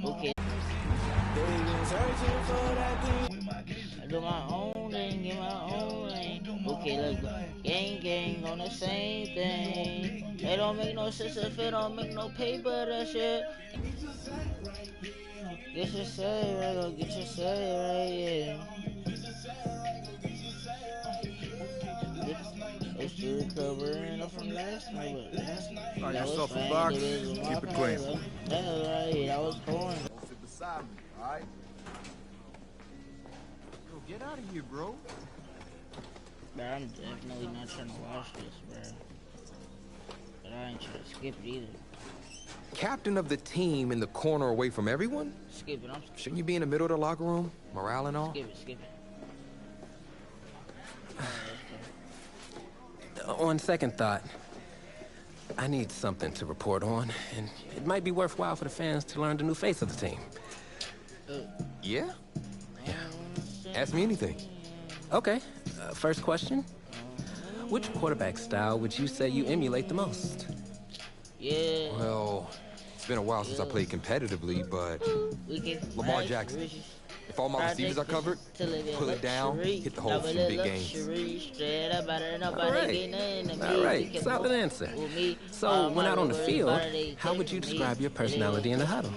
Okay. I do my own thing, get my own thing. Okay, let's go. Gang on the same thing. It don't make no sense if it don't make no paper, that shit. Get your say right, go get your say right, yeah. It's still recovering up from last night, but Find that was yourself a fine. box, The biz was keep my it part, clean. bro. That was right, that was porn. Don't sit beside me, alright? Yo, get out of here, bro. Bro, I'm definitely not trying to watch this, bro. But I ain't trying to skip it either. Captain of the team in the corner away from everyone? Skip it, I'm skipping. Shouldn't you be in the middle of the locker room? Morale and all? Skip it. On second thought, I need something to report on, and it might be worthwhile for the fans to learn the new face of the team. Yeah? Yeah. Ask me anything. Okay, first question. Which quarterback style would you say you emulate the most? Yeah. Well, it's been a while since I played competitively, but Lamar Jackson. If all my receivers are covered, pull it down, hit the hole for some big games. All right, solid answer. So, when out on the field, how would you describe your personality in the huddle?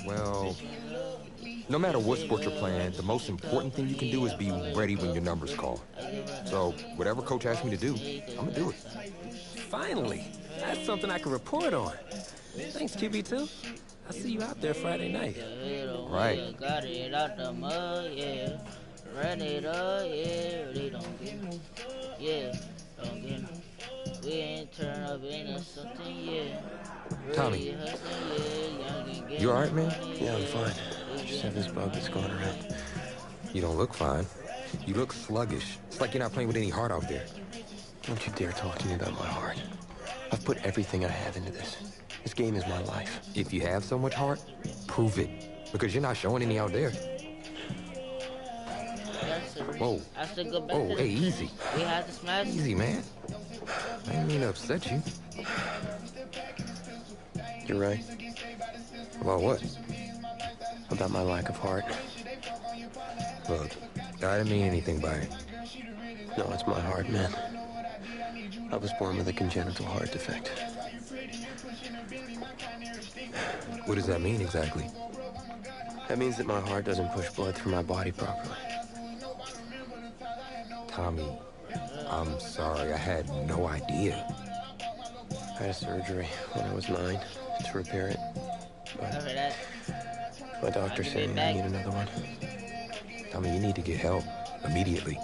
Well, no matter what sport you're playing, the most important thing you can do is be ready when your number's called. So, whatever coach asks me to do, I'm gonna do it. Finally, that's something I can report on. Thanks, QB2. I'll see you out there Friday night. Right. Got it out the mud, yeah. Run it up, yeah. They don't get me. Yeah, don't get me. We ain't turn up into something, yeah. Tommy, Yeah. you alright, man? Yeah, I'm fine. I just have this bug that's going around. You don't look fine. You look sluggish. It's like you're not playing with any heart out there. Don't you dare talk to me about my heart. I've put everything I have into this. This game is my life. If you have so much heart, prove it. Because you're not showing any out there. Whoa. Oh, hey, easy. We had to smash. Easy, man. I didn't mean to upset you. You're right. About what? About my lack of heart. Look, I didn't mean anything by it. No, it's my heart, man. I was born with a congenital heart defect. What does that mean exactly? That means that my heart doesn't push blood through my body properly. Tommy, I'm sorry. I had no idea. I had surgery when I was 9 to repair it. But my doctor's saying I need another one. Tommy, you need to get help immediately.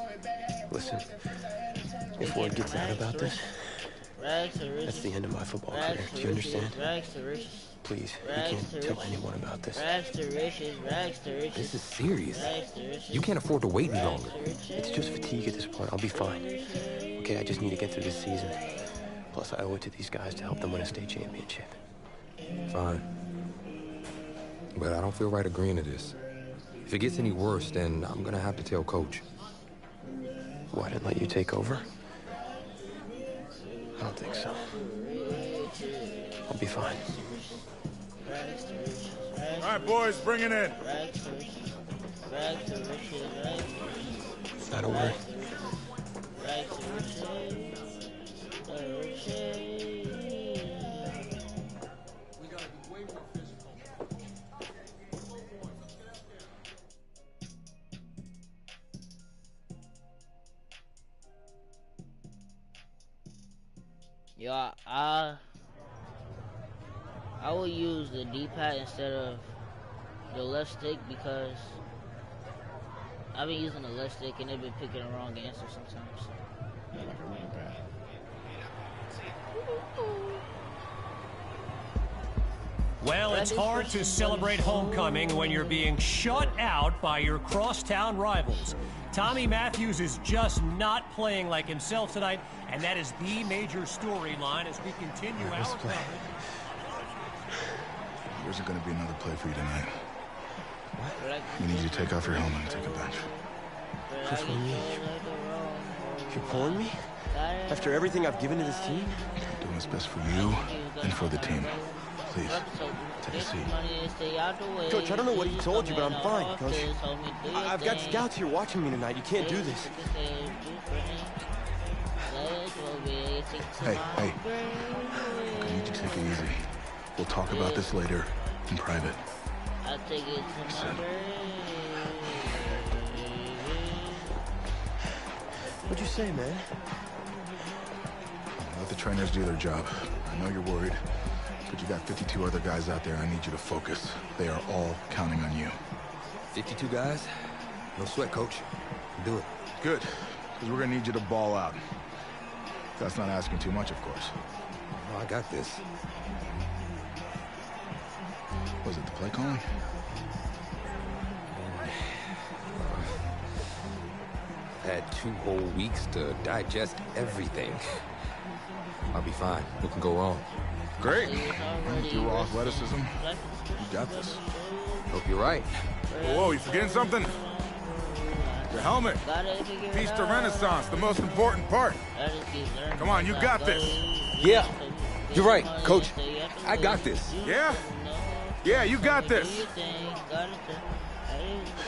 Listen, if word gets out about this, that's the end of my football career. Do you understand? Please, you can't tell anyone about this. This is serious. You can't afford to wait any longer. It's just fatigue at this point. I'll be fine. Okay, I just need to get through this season. Plus, I owe it to these guys to help them win a state championship. Fine. But I don't feel right agreeing to this. If it gets any worse, then I'm gonna have to tell Coach. Why didn't let you take over? I don't think so. I'll be fine. All right, boys, bring it in. Not a word. Yo, I will use the D-pad instead of the left stick because I've been using the left stick and they've been picking the wrong answer sometimes. Well, it's hard to celebrate homecoming when you're being shut out by your crosstown rivals. Tommy Matthews is just not playing like himself tonight, and that is the major storyline as we continue our coverage. There's going to be another play for you tonight. What? You need to take off your helmet and take a bench. Push on me. You're pulling me? After everything I've given to this team? Doing what's best for you and for the team. Please, take a seat. Coach, I don't know what he told you, but I'm fine, Coach. I've got scouts here watching me tonight. You can't do this. Hey, I need you to take it easy. We'll talk about this later in private. I'll take it to my grave. What'd you say, man? Let the trainers do their job. I know you're worried, but you got 52 other guys out there. I need you to focus. They are all counting on you. 52 guys? No sweat, Coach. Do it. Good, because we're gonna need you to ball out. That's not asking too much, of course. Oh, I got this. Was it the play calling? Had 2 whole weeks to digest everything. I'll be fine. What can go wrong? Great. With your raw athleticism, you got this. Hope you're right. Whoa, you forgetting something? Your helmet. Piece de Renaissance, the most important part. Come on, you got this. Yeah, you're right, Coach. I got this. Yeah? Yeah, you got this.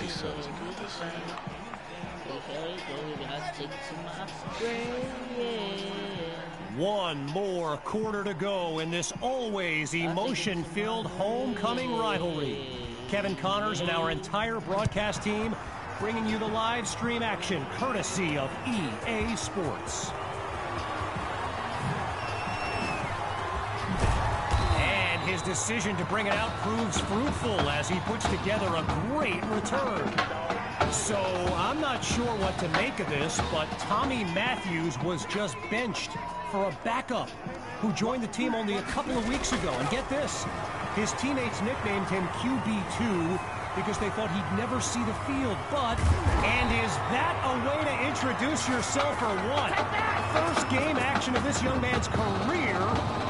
He said he got this. One more quarter to go in this always emotion-filled homecoming rivalry. Kevin Connors and our entire broadcast team bringing you the live stream action courtesy of EA Sports. And his decision to bring it out proves fruitful as he puts together a great return. So I'm not sure what to make of this, but Tommy Matthews was just benched for a backup who joined the team only a couple of weeks ago. And get this, his teammates nicknamed him QB2 because they thought he'd never see the field. And is that a way to introduce yourself or what? First game action of this young man's career,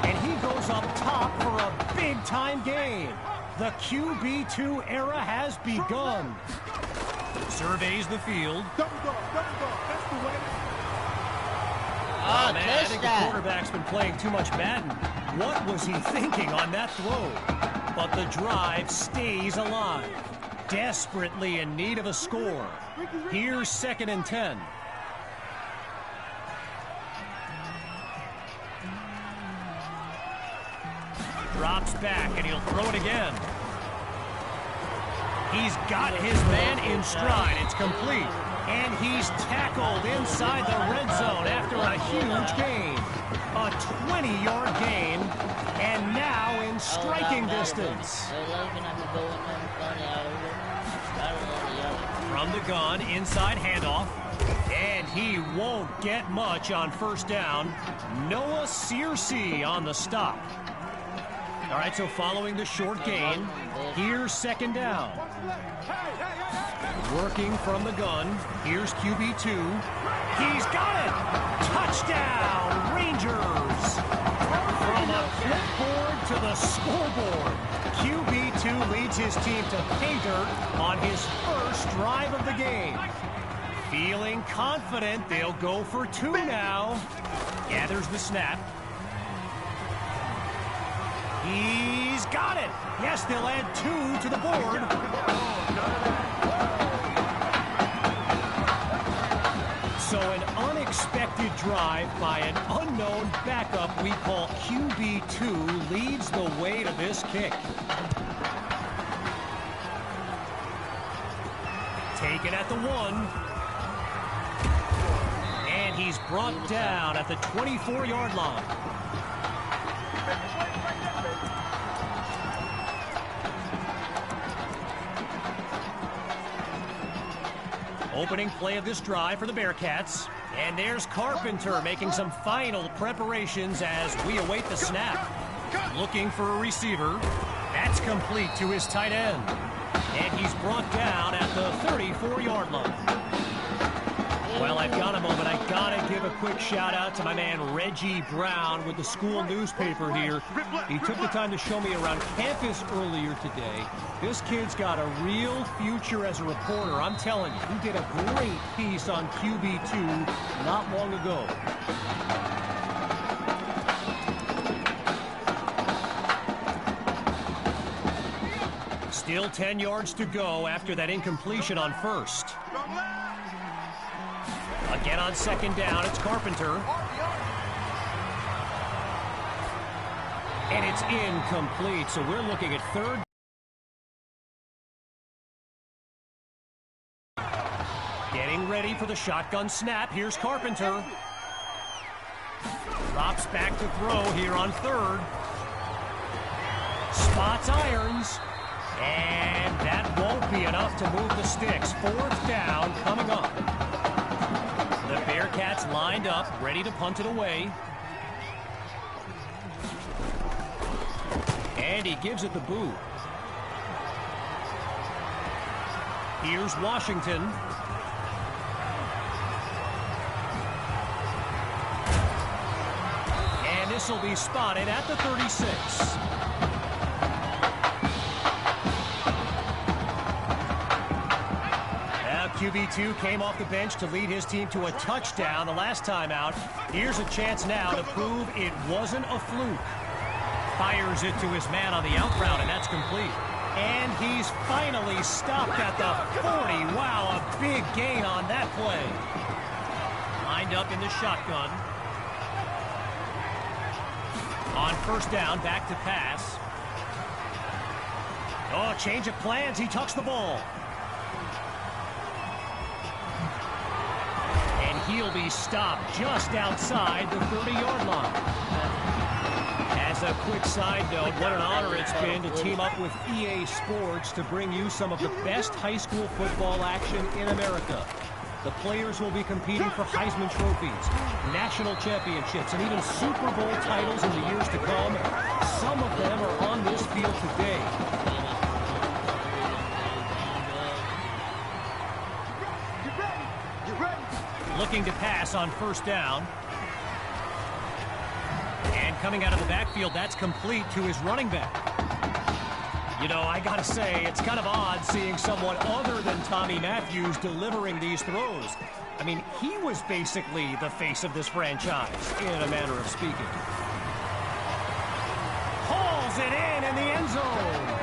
and he goes up top for a big-time game. The QB2 era has begun. Surveys the field. Double dog, that's the way. Oh, man, I think the quarterback's been playing too much Madden. What was he thinking on that throw? But the drive stays alive. Desperately in need of a score. Here's 2nd and 10. Drops back, and he'll throw it again. He's got his man in stride. It's complete. And he's tackled inside the red zone after a huge gain. A 20-yard gain, and now in striking distance. From the gun, inside handoff. And he won't get much on 1st down. Noah Searcy on the stop. All right, so following the short gain, here's 2nd down. Working from the gun, here's QB2. He's got it! Touchdown, Rangers! From a clipboard to the scoreboard, QB2 leads his team to pay dirt on his first drive of the game. Feeling confident, they'll go for 2 now. Gathers the snap. He's got it. Yes, they'll add 2 to the board. So an unexpected drive by an unknown backup we call QB2 leads the way to this kick. Taken at the 1. And he's brought down at the 24-yard line. Opening play of this drive for the Bearcats. And there's Carpenter making some final preparations as we await the snap. Looking for a receiver. That's complete to his tight end. And he's brought down at the 34-yard line. Well, I've got a moment. I gotta give a quick shout out to my man Reggie Brown with the school newspaper here. He took the time to show me around campus earlier today. This kid's got a real future as a reporter. I'm telling you, he did a great piece on QB2 not long ago. Still 10 yards to go after that incompletion on first. Again on second down, it's Carpenter. And it's incomplete, so we're looking at third. Getting ready for the shotgun snap. Here's Carpenter. Drops back to throw here on third. Spots irons. And that won't be enough to move the sticks. Fourth down coming up. The Bearcats lined up, ready to punt it away. And he gives it the boot. Here's Washington. And this will be spotted at the 36. Now QB2 came off the bench to lead his team to a touchdown the last time out. Here's a chance now to prove it wasn't a fluke. Fires it to his man on the out route, and that's complete. And he's finally stopped at the 40. Wow, a big gain on that play. Lined up in the shotgun. On first down, back to pass. Oh, change of plans. He tucks the ball. And he'll be stopped just outside the 30-yard line. As a quick side note, what an honor it's been to team up with EA Sports to bring you some of the best high school football action in America. The players will be competing for Heisman trophies, national championships, and even Super Bowl titles in the years to come. Some of them are on this field today. Looking to pass on first down. And coming out of the backfield, that's complete to his running back. You know, I gotta say, it's kind of odd seeing someone other than Tommy Matthews delivering these throws. I mean, he was basically the face of this franchise, in a manner of speaking. Hauls it in the end zone.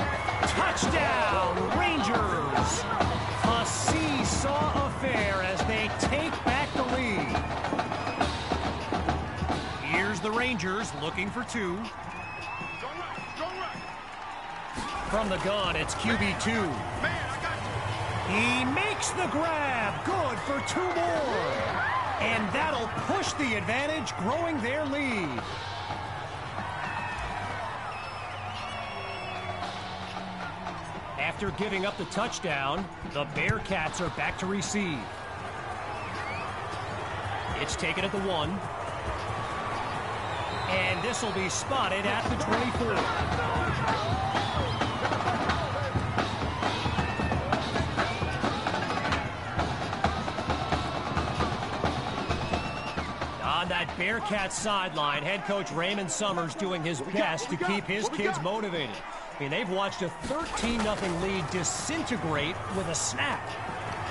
Touchdown, Rangers! A seesaw affair as they take back the lead. Here's the Rangers looking for two. From the gun, it's QB2. He makes the grab. Good for two more. And that'll push the advantage, growing their lead. After giving up the touchdown, the Bearcats are back to receive. It's taken at the 1. And this will be spotted at the 24. On that Bearcats sideline, head coach Raymond Summers doing his best to keep his kids motivated. I mean, they've watched a 13-0 lead disintegrate with a snap.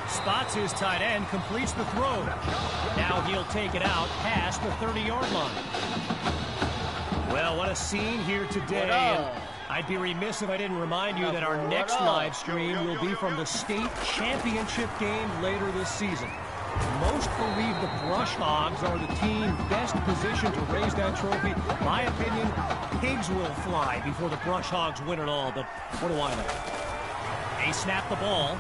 Spots his tight end, completes the throw. Now he'll take it out past the 30-yard line. Well, what a scene here today. And I'd be remiss if I didn't remind you that our next live stream will be from the state championship game later this season. Most believe the Brush Hogs are the team best positioned to raise that trophy. My opinion, pigs will fly before the Brush Hogs win it all, but what do I know? They snap the ball.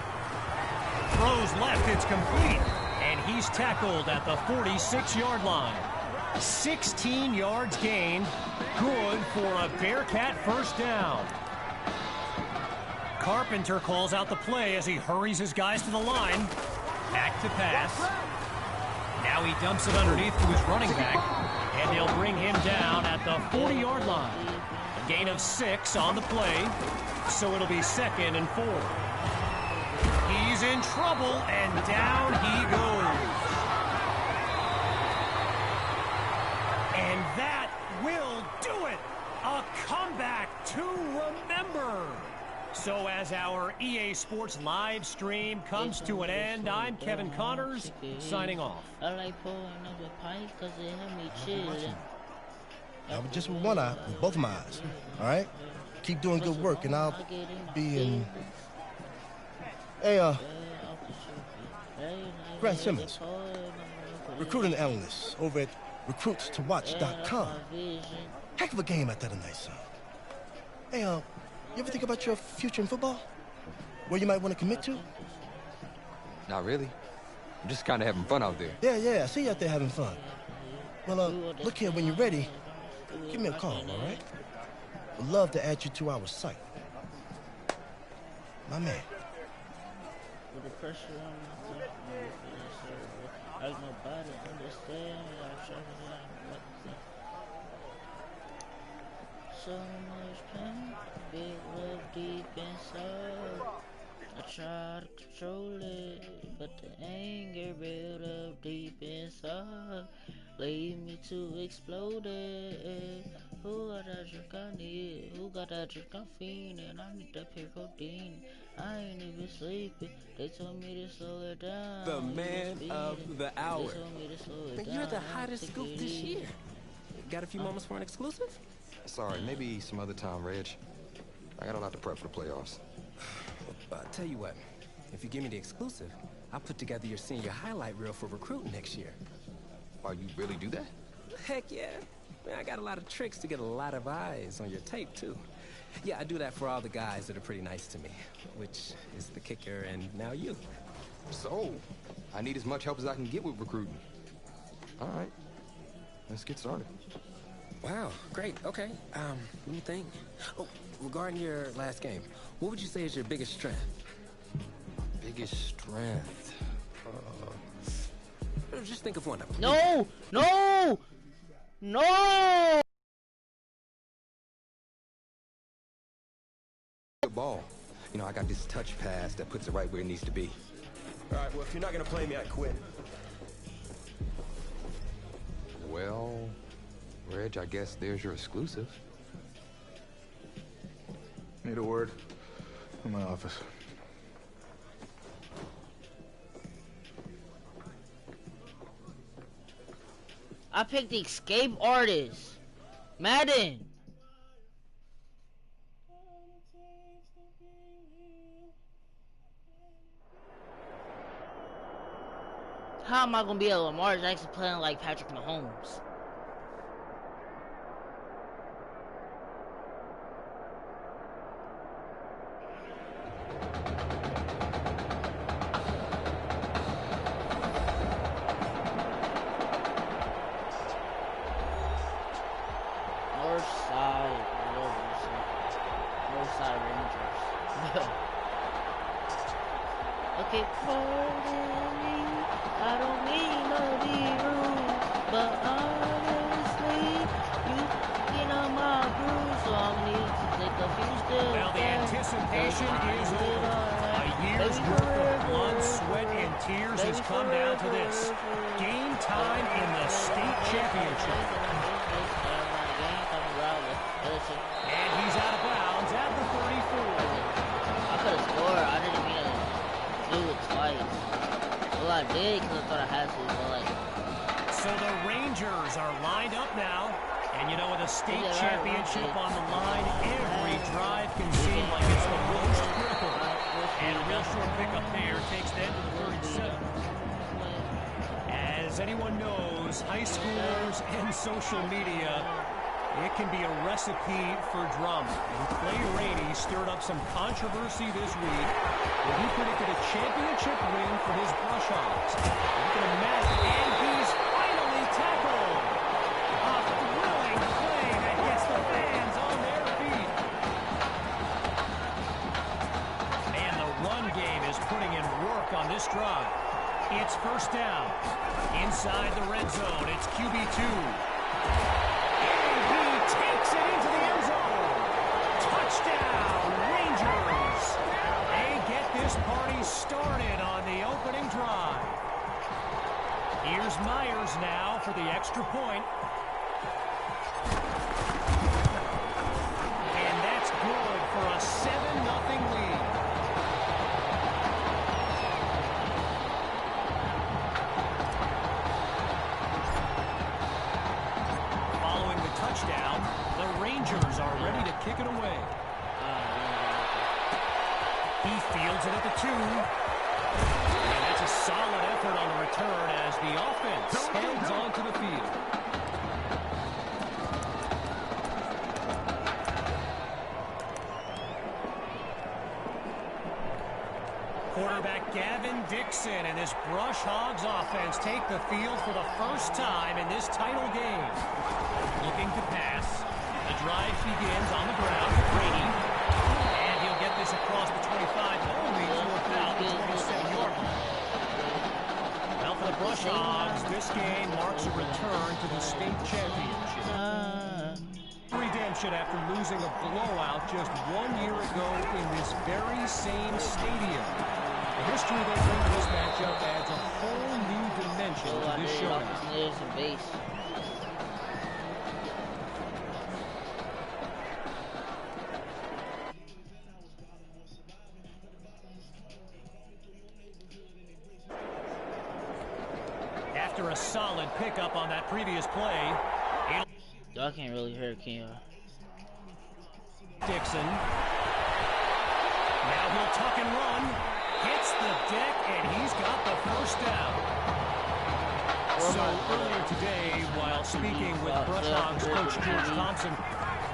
Throws left, it's complete. And he's tackled at the 46-yard line. 16 yards gained. Good for a Bearcat first down. Carpenter calls out the play as he hurries his guys to the line. Back to pass. Now he dumps it underneath to his running back. And they'll bring him down at the 40-yard line. A gain of 6 on the play. So it'll be 2nd and 4. He's in trouble, and down he goes. And that will do it. A comeback to remember. So as our EA Sports live stream comes to an end, I'm Kevin Connors, signing off. I like pulling up a pipe because it helped me chill. Just with one eye, with both of my eyes, all right? keep doing good work, and I'll be in... Hey, Grant Simmons, recruiting analyst over at recruitstowatch.com. Heck of a game at that tonight, son. Hey, you ever think about your future in football? Where you might want to commit to? Not really. I'm just kind of having fun out there. Yeah, I see you out there having fun. Well, look here, when you're ready, give me a call, all right? Would love to add you to our site. My man. With the pressure on my like nobody understand. So much pain, big love deep inside. I try to control it, but the anger built up deep inside. Lead me to explode it. Who got that drink I need? Who got that drink I'm fiending? I need that pure codeine. I ain't even sleeping. They told me to slow it down. The man of the hour. They told me to slow it down. You're the hottest scoop this year. Got a few moments for an exclusive? Sorry, maybe some other time, Reg. I got a lot to prep for the playoffs. Tell you what, if you give me the exclusive, I'll put together your senior highlight reel for recruiting next year. Why, you really do that? Heck yeah. Man, I got a lot of tricks to get a lot of eyes on your tape, too. Yeah, I do that for all the guys that are pretty nice to me, which is the kicker and now you. So, I need as much help as I can get with recruiting. All right, let's get started. Wow, great, okay. Let me think. Oh, regarding your last game, what would you say is your biggest strength? Biggest strength? Just think of one. No! The ball. You know, I got this touch pass that puts it right where it needs to be. All right, well, if you're not going to play me, I quit. Well, Reg, I guess there's your exclusive. Need a word? In my office. I picked the escape artist. Madden. How am I gonna be a Lamar Jackson playing like Patrick Mahomes? Northside Rangers. Okay, pardon me, I don't mean to be rude, but honestly, you get on my groove, so I need to take a few steps. Well, the anticipation is over. A year's worth of blood, sweat, and tears has come down to this. Game time in the state championship. And he's out of bounds at the 34. I could have scored. I didn't mean to do it twice. Well, I did because I thought I had to, but like... So the Rangers are lined up now. And you know, with a state championship on the line, every drive can seem like it's the most critical. And a real short pickup there takes them to the 37. As anyone knows, high schoolers and social media, it can be a recipe for drama. And Clay Rainey stirred up some controversy this week when he predicted a championship win for his Brushhogs. You can imagine, and he's finally tackled. A thrilling play that gets the fans on their feet. And the run game is putting in work on this drive. It's first down. Inside the red zone, it's QB2. Takes it into the end zone. Touchdown, Rangers. They get this party started on the opening drive. Here's Myers now for the extra point. And that's good for a 7-0 lead. Touchdown, the Rangers are ready to kick it away. He fields it at the 2. And that's a solid effort on the return as the offense heads onto the field. Quarterback Gavin Dixon and this Brush Hogs offense take the field for the first time in this title game. Looking to pass. The drive begins on the ground for Brady. And he'll get this across the 25. Only fourth out, the 27-yard line. Well, for the Brush Hogs, this game marks a return to the state championship. Redemption after losing a blowout just 1 year ago in this very same stadium. The history they bring to this matchup adds a whole new dimension to this showdown. After a solid pickup on that previous play, y'all can't really hear it, can you? Dixon. Now he'll tuck and run. Hits the deck, and he's got the first down. So earlier today, while speaking with Brush Hogs coach George Thompson,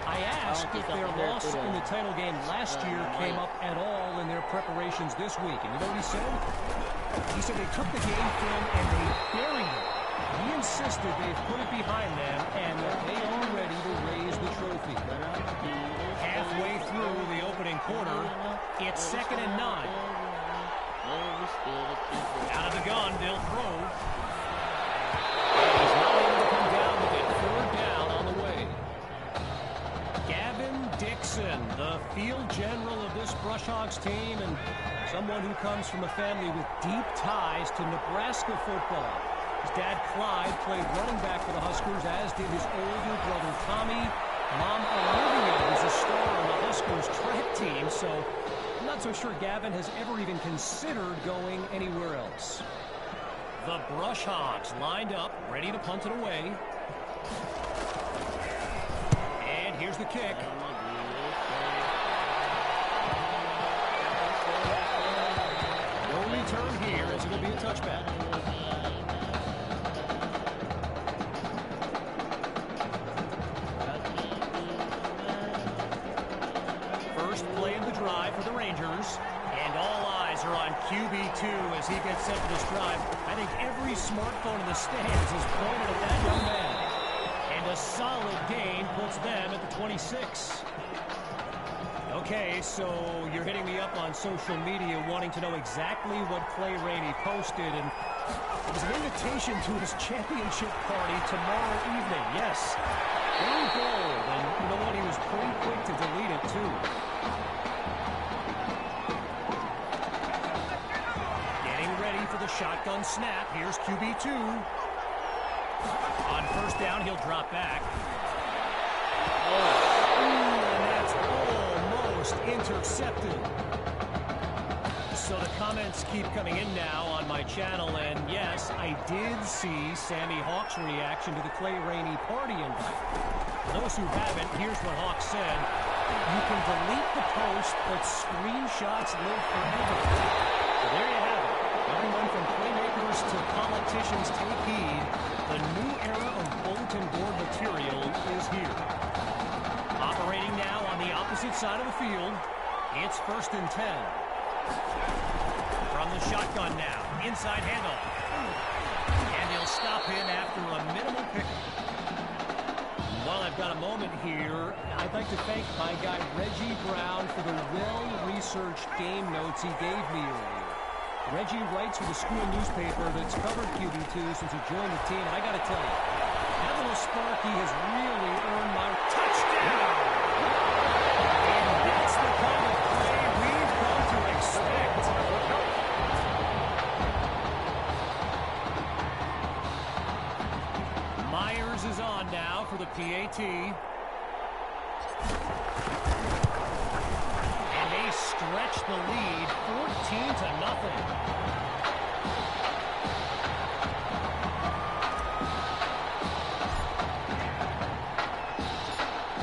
I asked if their loss in the title game last year came up at all in their preparations this week. And you know what he said? He said they took the game film and they buried it. He insisted they've put it behind them and that they are ready to raise the trophy. Halfway through the opening quarter, it's 2nd and 9. Out of the gun, they'll throw. He's not able to come down with it. 3rd down on the way. Gavin Dixon, the field general of this Brush Hogs team and someone who comes from a family with deep ties to Nebraska football. His dad, Clyde, played running back for the Huskers, as did his older brother, Tommy. Mom, Olivia, was a star on the Huskers track team, so I'm not so sure Gavin has ever even considered going anywhere else. The Brush Hogs lined up, ready to punt it away. And here's the kick. No return here, as it'll be a touchback. For the Rangers, and all eyes are on QB2 as he gets set for this drive. I think every smartphone in the stands is pointed at that young man. And a solid gain puts them at the 26. Okay, so you're hitting me up on social media wanting to know exactly what Clay Rainey posted, and it was an invitation to his championship party tomorrow evening. Yes, very bold, and you know what? He was pretty quick to delete it, too. For the shotgun snap. Here's QB2. On 1st down, he'll drop back. And that's almost intercepted. So the comments keep coming in now on my channel, and yes, I did see Sammy Hawk's reaction to the Clay Rainey party invite. For those who haven't, here's what Hawk said. You can delete the post, but screenshots live forever. So there you have it. Everyone from playmakers to politicians take heed. The new era of bulletin board material is here. Operating now on the opposite side of the field. It's 1st and 10. From the shotgun now. Inside handoff. And they'll stop him after a minimal pickup. While I've got a moment here, I'd like to thank my guy Reggie Brown for the well-researched game notes he gave me earlier. Reggie writes for the school newspaper that's covered QB2 since he joined the team, and I got to tell you, that little Sparky has really earned my touchdown! And that's the kind of play we've come to expect. Myers is on now for the PAT. Stretch the lead 14-0.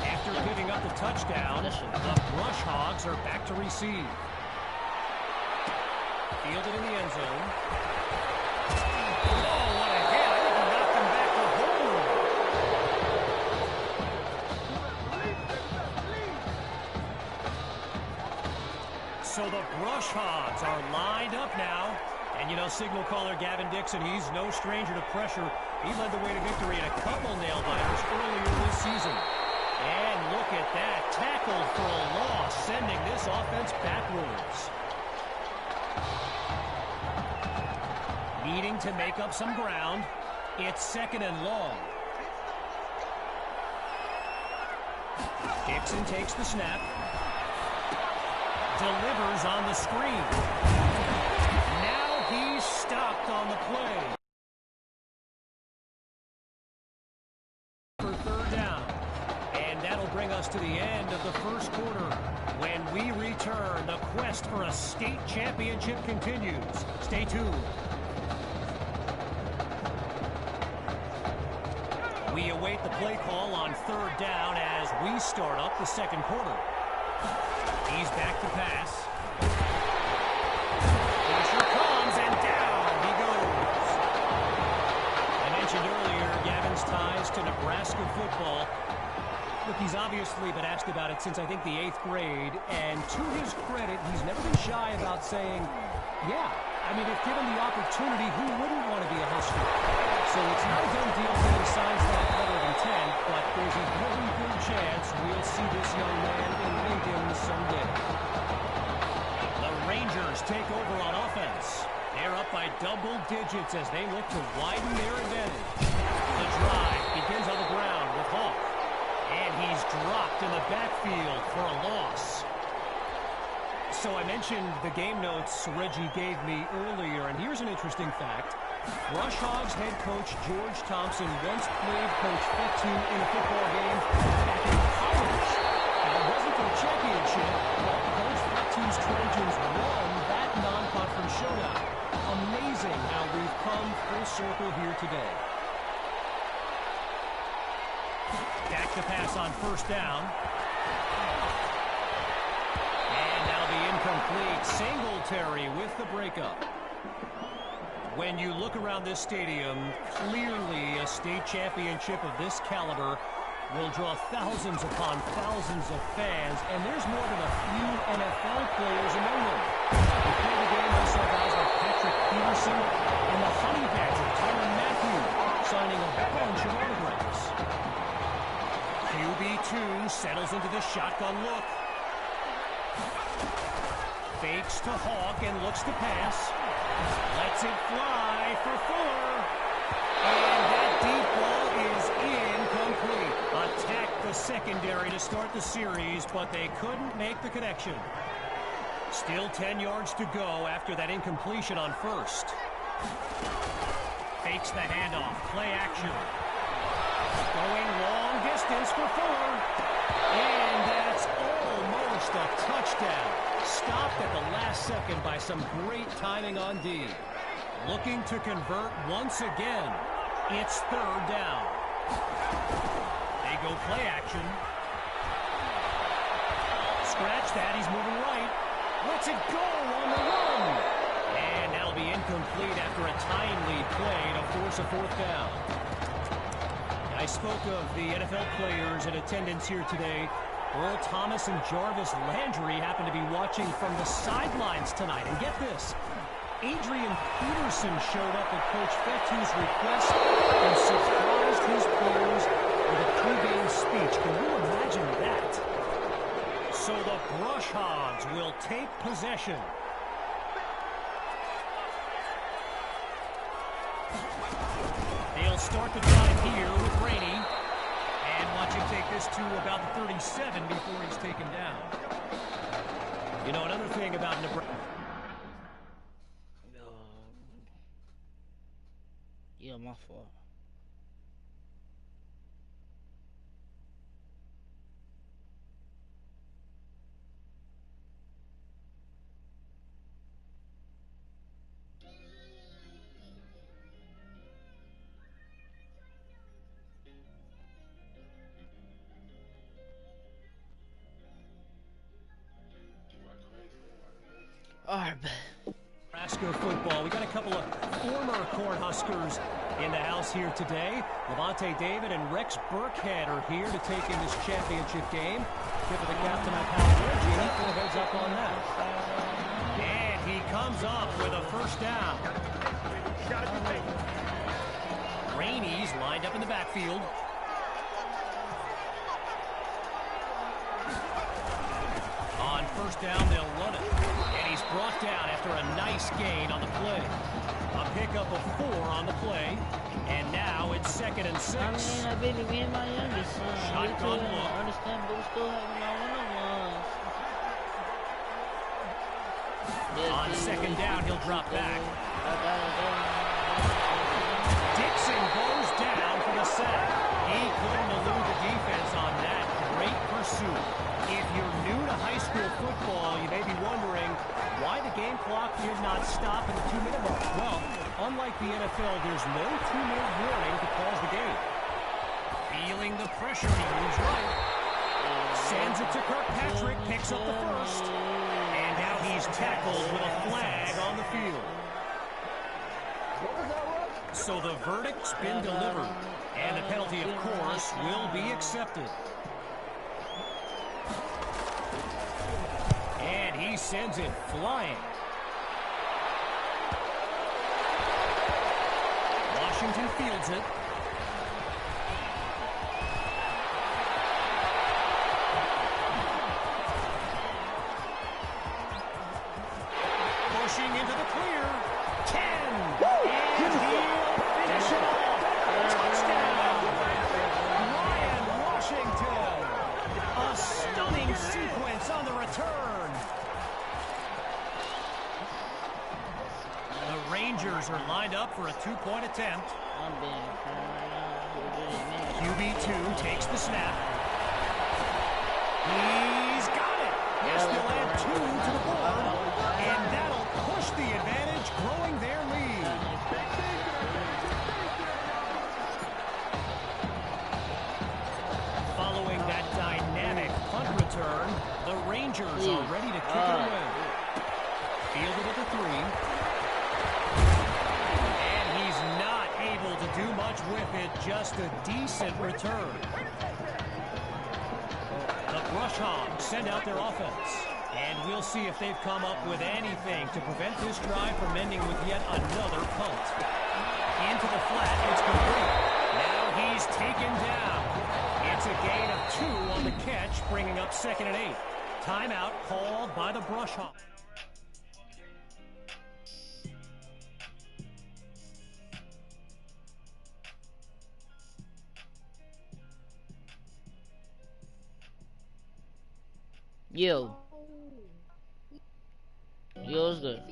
After giving up the touchdown, the Brush Hogs are back to receive. Fielded in the end zone. Oh, what a hit. I think he knocked him back to home. So the Brush Hogs are lined up now. And, you know, signal caller Gavin Dixon, he's no stranger to pressure. He led the way to victory in a couple nail-biters earlier this season. And look at that. Tackled for a loss, sending this offense backwards. Needing to make up some ground. It's 2nd and long. Dixon takes the snap. Delivers on the screen. Now he's stopped on the play. For 3rd down. And that'll bring us to the end of the first quarter. When we return, the quest for a state championship continues. Stay tuned. We await the play call on 3rd down as we start up the second quarter. He's back to pass. Pressure comes and down he goes. I mentioned earlier Gavin's ties to Nebraska football. Look, he's obviously been asked about it since I think the 8th grade, and to his credit, he's never been shy about saying, yeah, I mean, if given the opportunity, who wouldn't want to be a Husker? So it's not a done deal that he signs that letter of intent, but there's a very good chance we'll see this young man in Lincoln someday. The Rangers take over on offense. They're up by double digits as they look to widen their advantage. The drive begins on the ground with Hawk. And he's dropped in the backfield for a loss. So I mentioned the game notes Reggie gave me earlier, and here's an interesting fact. Rush Hogs head coach George Thompson once played Coach Fettu in a football game back in college. Now, it wasn't for the championship, but Coach Fettu's Trojans won that non-conference showdown. Amazing how we've come full circle here today. Back to pass on 1st down. And that'll be incomplete. Singletary with the breakup. When you look around this stadium, clearly a state championship of this caliber will draw thousands upon thousands of fans, and there's more than a few NFL players among them. Before the game, I saw guys like Patrick Peterson and the Honey Badger, Tyrann Mathieu, signing a bunch of autographs. QB2 settles into the shotgun look. Fakes to Hawk and looks to pass. Lets it fly for Fuller. And that deep ball is incomplete. Attacked the secondary to start the series, but they couldn't make the connection. Still 10 yards to go after that incompletion on 1st. Fakes the handoff. Play action. Going long distance for Fuller. And that's almost a touchdown. Stopped at the last second by some great timing on D. Looking to convert once again. It's 3rd down. They go play action. Scratch that. He's moving right. Lets it go on the run. And that'll be incomplete after a timely play to force a 4th down. I spoke of the NFL players in attendance here today. Earl Thomas and Jarvis Landry happen to be watching from the sidelines tonight. And get this, Adrian Peterson showed up at Coach Fettu's request and surprised his players with a pregame speech. Can you imagine that? So the Brush Hogs will take possession. They'll start the drive here with Rainey. And watch him take this to about the 37 before he's taken down. You know, another thing about Nebraska. Yeah, my fault. Alright. Nebraska football. We got a couple of former Cornhuskers in the house here today. Levante David and Rex Burkhead are here to take in this championship game. Tip of the cap to my pal Reggie for a heads up on that. And he comes up with a first down. Rainey's lined up in the backfield. On first down, they'll run it. And he's brought down after a nice gain on the play. A pickup of 4 on the play. And now it's 2nd and 6. I mean, I been me and my youngest son. Shotgun look. I understand, but we still having our one-on-ones. On 2nd down, he'll drop back. Dixon goes down for the sack. He couldn't elude the defense on that. Great pursuit. If you're new to high school football, you may be wondering why the game clock did not stop at the 2-minute mark. Well, unlike the NFL, there's no 2-minute warning to pause the game. Feeling the pressure, he moves right. Sends it to Kirkpatrick, picks up the first. And now he's tackled with a flag on the field. So the verdict's been delivered. And the penalty, of course, will be accepted. And he sends it flying. Washington fields it. Pushing into the clear. 10. And he'll finish it off. Touchdown. Ryan Washington. A stunning sequence on the return. The Rangers are lined up for a 2-point attempt. QB2 takes the snap. He's got it. Yes, they'll add 2 to the board. And that'll push the advantage, growing their lead. Following that dynamic punt return, the Rangers are ready to kick it away. Fielded at the 3. And he's not able to do much with it, just a decent return. The Brush Hogs send out their offense. And we'll see if they've come up with anything to prevent this drive from ending with yet another punt. Into the flat, it's complete. Now he's taken down. It's a gain of 2 on the catch, bringing up 2nd and 8. Timeout called by the Brush Hogs. Yo. Yo, what's good?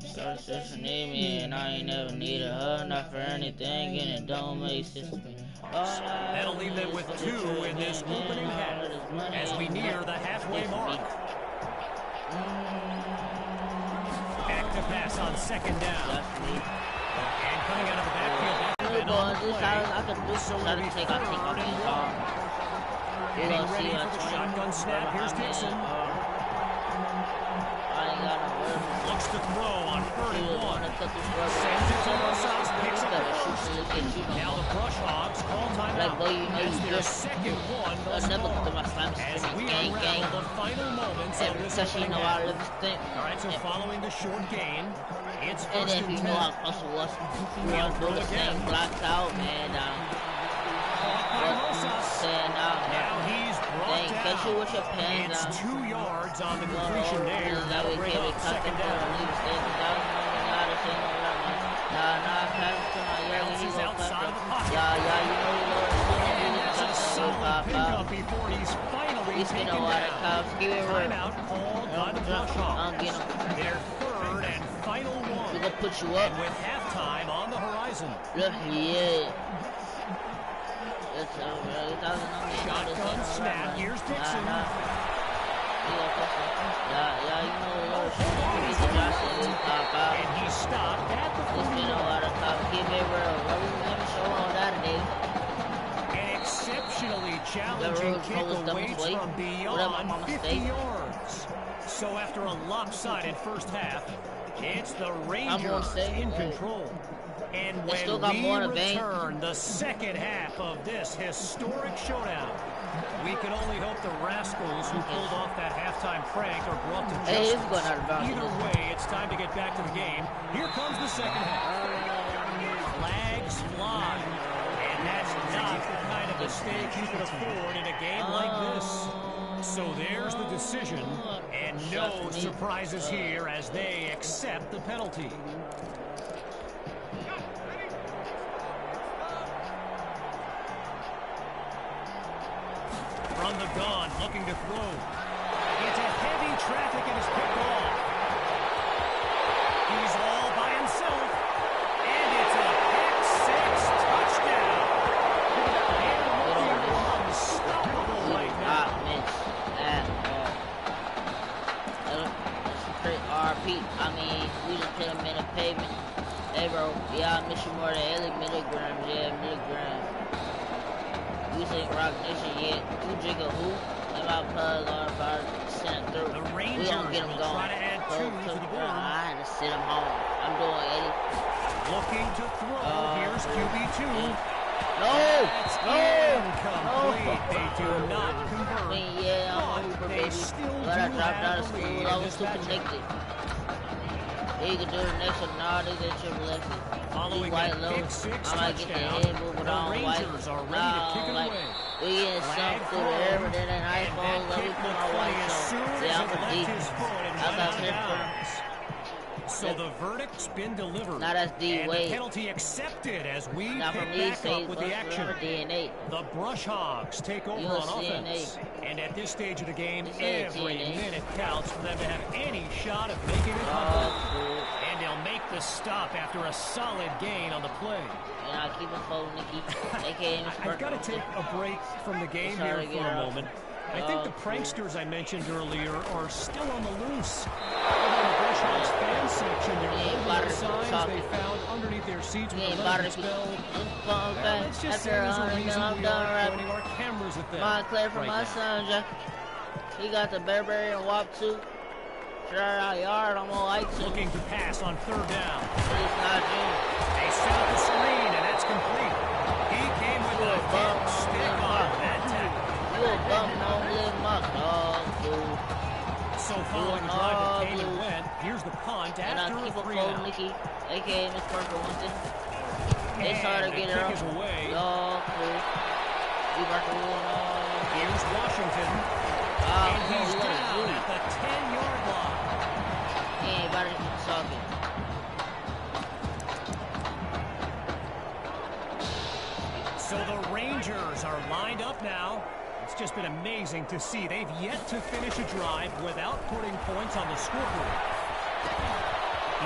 Started sister need me and I ain't never needed her, not for anything, and it don't make sense. That'll leave them with 2 in this opening half as we near the halfway mark. Back to pass on 2nd down. And coming out of the backfield, getting ready for the shotgun snap. Here's Dixon. Looks to throw on 3rd and 1. Sends it to Rosas, picks up the first. Now the Brush Hogs call timeout. That's their 2nd one thus far. As we unravel the final moments of this opening half. All right, so following the short gain, it's 1st and 10. He'll throw again. Blocked out, man. Now he's brought down. With your pen, it's 2 yards on the completion there. That'll bring up 2nd down. Bounces outside of the pocket. And that's a solid pickup before he's finally taken down. Timeout called by the Brush Hogs. Their 3rd and final one. We're gonna put you up. And with halftime on the horizon. Yeah. Shotgun snap. Here's Dixon. And he's stopped at the 40. exceptionally challenging kick awaits from beyond 50 yards. So after a lopsided first half, it's the Rangers in control. And when we return the second half of this historic showdown, we can only hope the rascals who pulled off that halftime prank are brought to justice. Either way, it's time to get back to the game. Here comes the second half. Flags fly. And that's not the kind of mistake you can afford in a game like this. So there's the decision, and no surprises here as they accept the penalty. From the gun, looking to throw. Into heavy traffic and is picked off. He's all by himself. And it's a pick six touchdown. And looking unstoppable right now. RP. I mean, we just put him in a pavement. Hey, bro, yeah, I miss you more than 80 milligrams. Yeah, milligrams. You think Rock Nation yet? You drink a who? And my plug on about sent through. The Rangers we gonna get him going. Try to add two to the board. I had to sit him home. I'm doing Eddie. Looking to throw. Here's QB2. No! That's incomplete. They do not convert. I mean, yeah, I'm a Hooper, baby. But I dropped out of school. I was too connected. You can do the next one. Nah, they get triple F. Following white that low. pick six I might get the touchdown, head moving the on white. Rangers are ready to kick it like, away. we getting some through the air, but then an iPhone, let me put my white on. Yeah, I'm a D. I got hit. So the verdict's been delivered. Now that's D and Wade. the penalty accepted as we now pick back up with the action. DNA. The Brush Hogs take over on offense. And at this stage of the game, every minute counts for them to have any shot of making it cool. And they'll make the stop after a solid gain on the play. And I'll keep it full, Nikki. I've got to take a break from the game here for a moment. I think the pranksters I mentioned earlier are still on the loose. Over in the Brush Hogs fan section, there are little signs they found underneath their seats with the letters spelled. Let's just say there's a reason we are pointing our cameras at them. Montclair for my son, Jack. He got the Burberry and WAP too. Sure, our yard, I'm on like looking to pass on third down. It's not you. They set up the screen, and that's complete. He came with a bump stick on that tackle. You a bum, no little muck, dog, dude. So following the drive that came and went, here's the punt after a 3-and-out. Nikki, a.k.a. Miss Parker Winston. It's hard to get it off. Dog, dude. Here's Washington. And he's down at the 10-yard line. He ain't about to keep talking. So the Rangers are lined up now. It's just been amazing to see. They've yet to finish a drive without putting points on the scoreboard.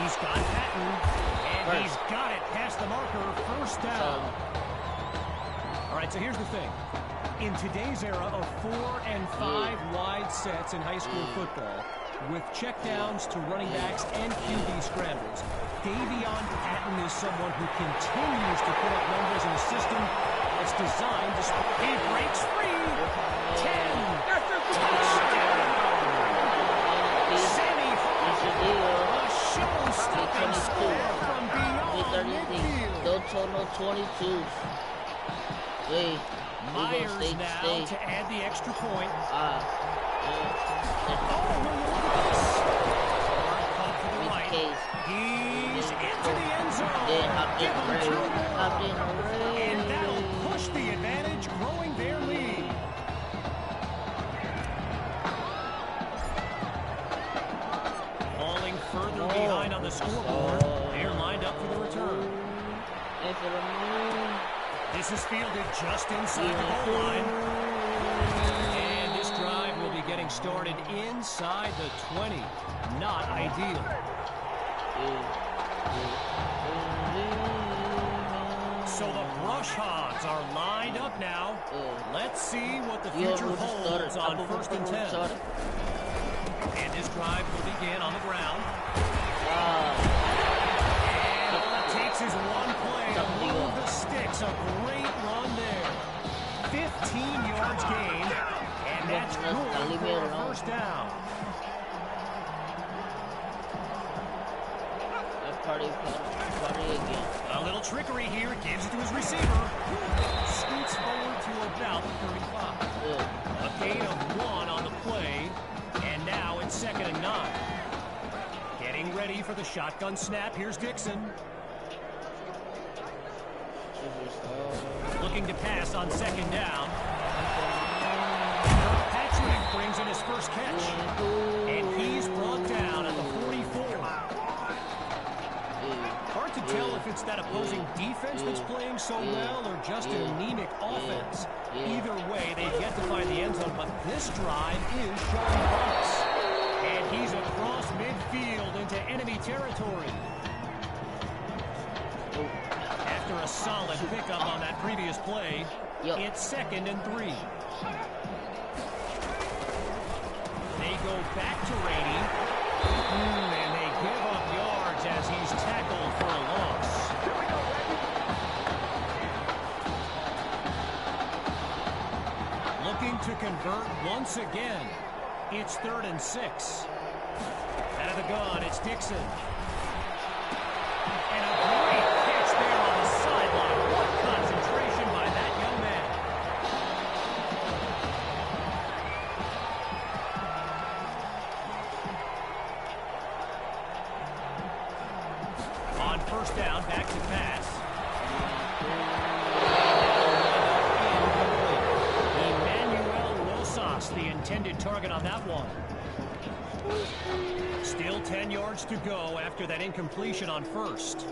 He's got Patton, and he's got it past the marker, first down. All right, so here's the thing. In today's era of 4 and 5 wide sets in high school football, with checkdowns to running backs and QB scrambles, Davion Patton is someone who continues to put up numbers in a system that's designed to score. He breaks free. 10. Touchdown. Sammy a show-stopping score from beyond midfield. No total 22. Wait. Myers now to add the extra point. He's into the end zone. And that'll push the advantage, growing their lead. Falling further behind on the scoreboard. They're lined up for the return. This is fielded just inside the goal line. And this drive will be getting started inside the 20. Not ideal. So the Brush Hogs are lined up now. Let's see what the future holds on 1st and 10. And this drive will begin on the ground. And all it takes is one play to move the sticks. A great run there. 15 yards gained, and that's good for a first down. Party again. A little trickery here, gives it to his receiver. Scoots forward to about 35. A gain of 1 on the play, and now it's 2nd and 9. Getting ready for the shotgun snap. Here's Dixon. Looking to pass on 2nd down. Patrick brings in his first catch, and he's brought down at the 44. Hard to tell if it's that opposing defense that's playing so well or just an anemic offense. Either way, they've yet to find the end zone, but this drive is showing promise. And he's across midfield into enemy territory. After a solid pickup on that previous play, it's 2nd and 3. They go back to Rainey, and they give up yards as he's tackled for a loss. Looking to convert once again. It's 3rd and 6. Out of the gun, it's Dixon. And a great catch there on the sideline. What concentration by that young man. On 1st down, back to pass. The intended target on that one. Still 10 yards to go after that incompletion on 1st.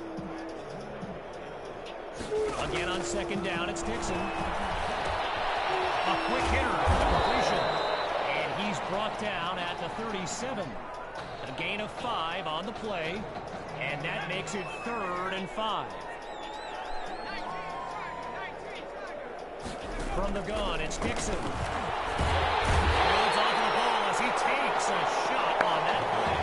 Again on 2nd down, it's Dixon. A quick hitter for the completion. And he's brought down at the 37. A gain of 5 on the play. And that makes it 3rd and 5. From the gun, it's Dixon. Holds onto the ball as he takes a shot on that play.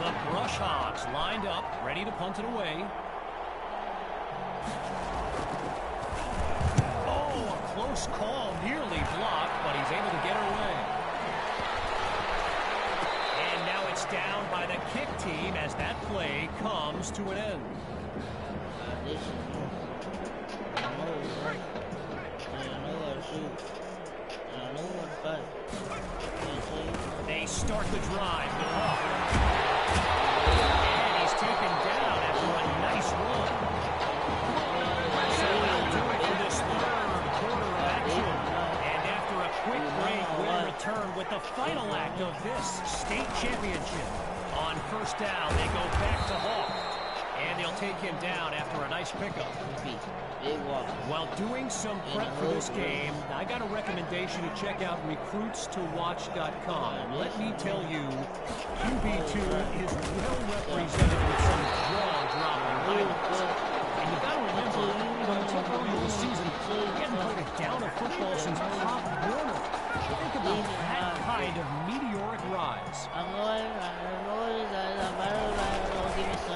The Brush Hogs lined up, ready to punt it away. Oh, a close call, nearly blocked, but he's able to get away. And now it's down by the kick team as that play comes to an end. They start the drive with Hawk. And he's taken down after a nice run. So that'll do it for this 3rd quarter of action. And after a quick break, we'll return with the final act of this state championship. On 1st down, they go back to Hawk. And they'll take him down after a nice pickup. While doing some prep for this game, I got a recommendation to check out recruitstowatch.com. Let me tell you, QB2 is well represented with some jaw-dropping highlights. And you got to remember, when we took earlier this season, he hadn't played a down of football since Pop Warner. Think about that kind of meteoric rise.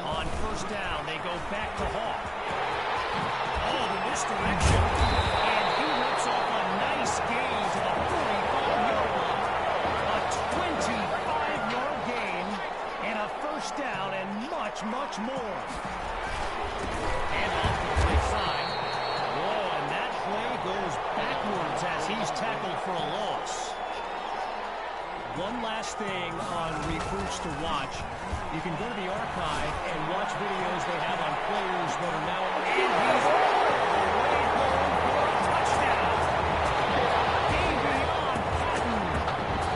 On 1st down, they go back to Hawk. Oh, the misdirection. And he rips off a nice gain to the 45-yard line. A 25-yard gain and a 1st down and much, much more. And off to the right side. Whoa, and that play goes backwards as he's tackled for a loss. One last thing on Recruits to Watch. You can go to the archive and watch videos they have on players that are now in. He's away home for a touchdown. Game beyond Patton.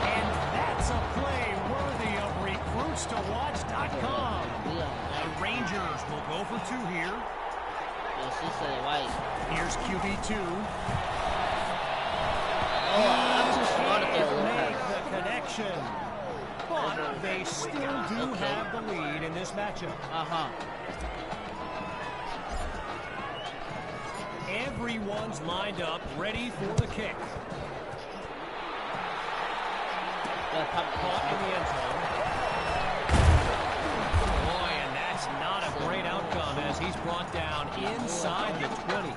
And that's a play worthy of recruitstowatch.com. The Rangers will go for 2 here. Here's QB2. Make the connection. But they still do have the lead in this matchup. Everyone's lined up, ready for the kick. Caught in the end zone. Boy, and that's Not a great outcome as he's brought down inside the 20.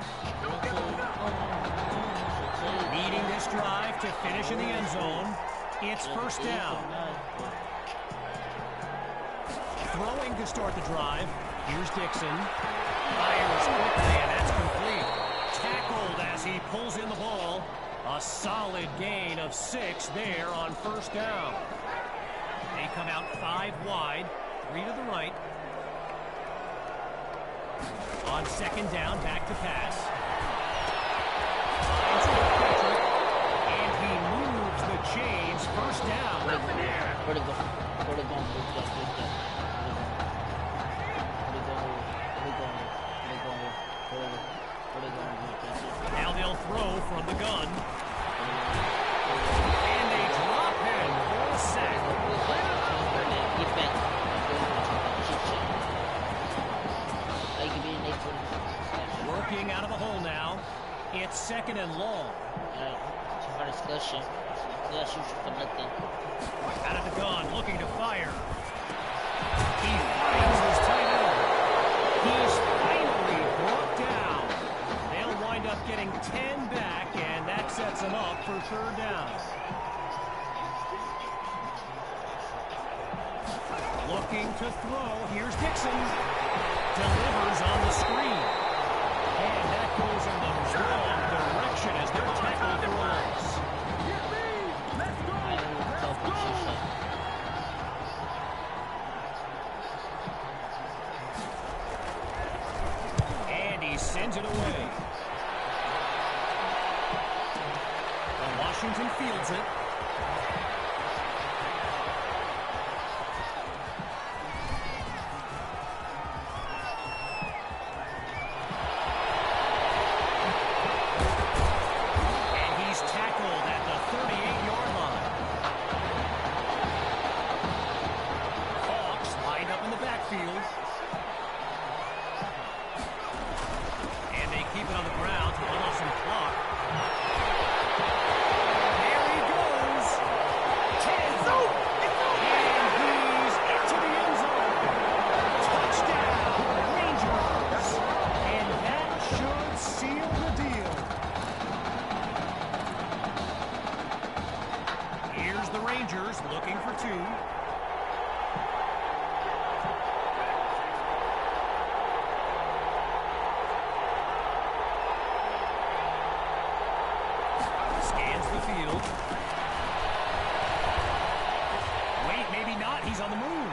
Needing this drive to finish in the end zone. It's first down. Throwing to start the drive. Here's Dixon. Fires quickly, and that's complete. Tackled as he pulls in the ball. A solid gain of 6 there on first down. They come out 5 wide, 3 to the right. On second down, back to pass. And he moves the chains. First down. Where'd it go? Now they'll throw from the gun. And they drop him for a sack. Working out of the hole now. It's second and long. Discussion. Out of the gun, looking to fire. He finds his tight end. He's finally brought down. They'll wind up getting 10 back, and that sets them up for third down. Looking to throw. Here's Dixon. Delivers on the screen. And that goes in the wrong direction as they're tackled for a loss. And he sends it away. Washington fields it. Looking for 2. Scans the field. Wait, maybe not. He's on the move.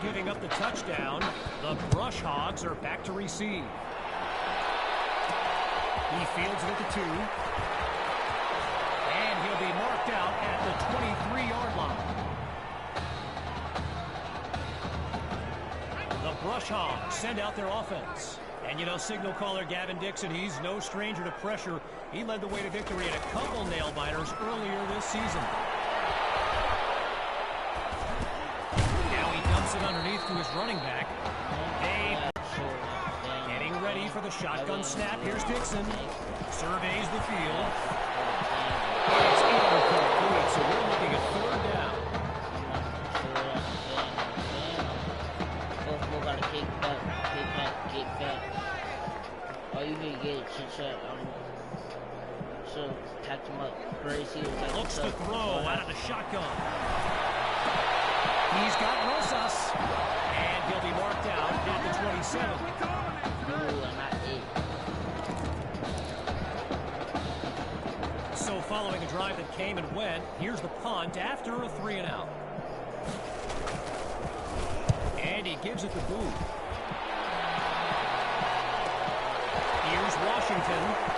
Giving up the touchdown, the Brush Hogs are back to receive. He fields it at the 2. And he'll be marked out at the 23-yard line. The Brush Hogs send out their offense. And you know, signal caller Gavin Dixon, he's no stranger to pressure. He led the way to victory in a couple nail-biters earlier this season. It underneath to his running back. Getting ready for the shotgun snap. Here's Dixon. Surveys the field. It's incomplete, so we're looking at third down. Got to kick back. Oh, you can get it, chit-chat. So, tacked him up crazy. Looks to throw out of the shotgun. He's got Rosas, and he'll be marked out at the 27. So following a drive that came and went, here's the punt after a 3-and-out. And he gives it to Booth. Here's Washington.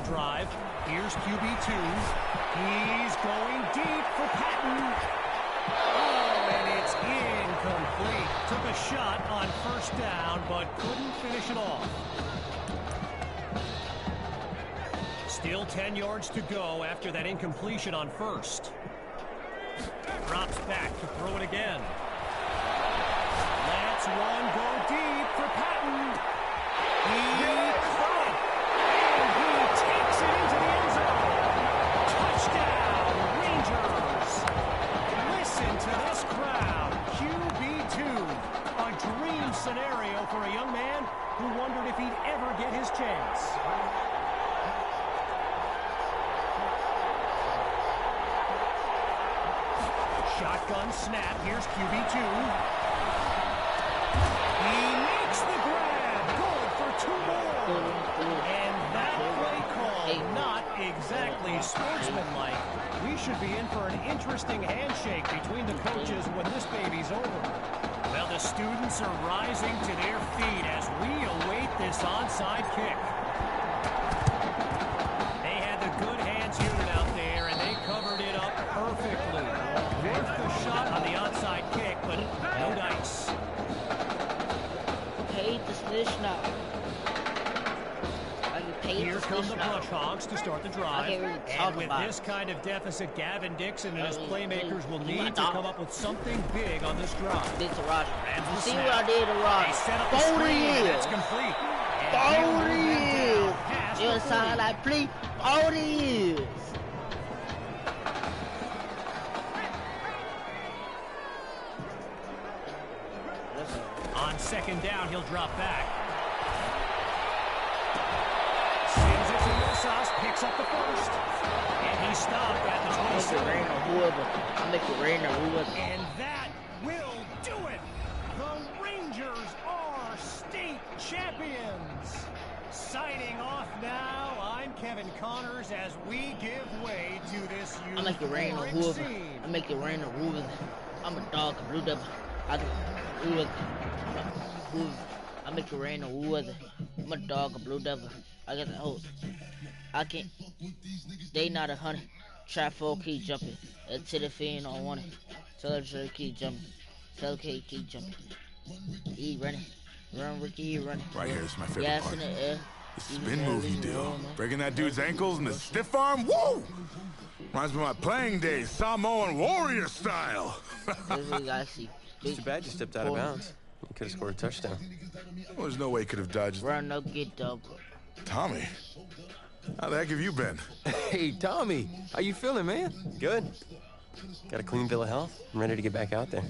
drive. Here's QB2. He's going deep for Patton. Oh, and it's incomplete. Took a shot on first down, but couldn't finish it off. Still 10 yards to go after that incompletion on first. Drops back to throw it again. Let's one go deep for Patton. He caught it, and he takes it into the end zone. Touchdown, Rangers. Listen to this crowd. QB2, a dream scenario for a young man who wondered if he'd ever get his chance. Shotgun snap. Here's QB2. He makes the grab. Good for 2 more. And that play call, not exactly sportsmanlike. We should be in for an interesting handshake between the coaches when this baby's over. Well, the students are rising to their feet as we await this onside kick. They had the good hands unit out there, and they covered it up perfectly. Worth the shot on the onside kick, but no dice. Paid the snitch now. Here come the Brush Hogs to start the drive. And with this kind of deficit, Gavin Dixon and his playmakers will need to come up with something big on this drive. Big to Roger. You see what I did to Roger? 40 years. That's complete. 40 years. You know, sound like please. 40 years. On second down, he'll drop back. Sends it to Wilsos, picks up the first. And he stopped at the 27. I'll make it rain or whoever. And that will do it. The Rangers are state champions. Signing off now, I'm Kevin Connors as we give way to this I'll make it rain or whoever. I'll make it rain or whoever. I'm a dog, a blue devil. I make it rain or whoever. I'm a dog, a blue devil. I got the host. I can't. They not 100. Trap 4 keep jumping. Until the fiend on one. Tell her to keep jumping. Tell K keep jumping. He running. Run Ricky, he running. Right here is my favorite Gas part. in the air. The spin move you do. Breaking that dude's ankles and the stiff arm. Woo! Reminds me of my playing days. Samoan warrior style. This is what you guys see. It's too bad you stepped out of bounds. You could have scored a touchdown. Well, there's no way he could have dodged. Run up, get double. Tommy, how the heck have you been? Hey, Tommy, how you feeling, man? Good. Got a clean bill of health. I'm ready to get back out there.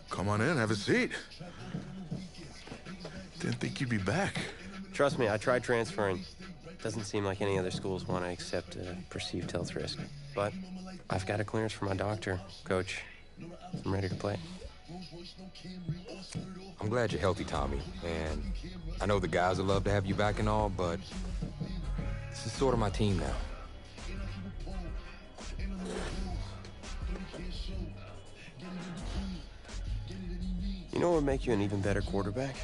Come on in, have a seat. Didn't think you'd be back. Trust me, I tried transferring. Doesn't seem like any other schools want to accept a perceived health risk. But I've got a clearance from my doctor, Coach. I'm ready to play. I'm glad you're healthy, Tommy. And I know the guys would love to have you back and all, but this is sort of my team now. You know what would make you an even better quarterback?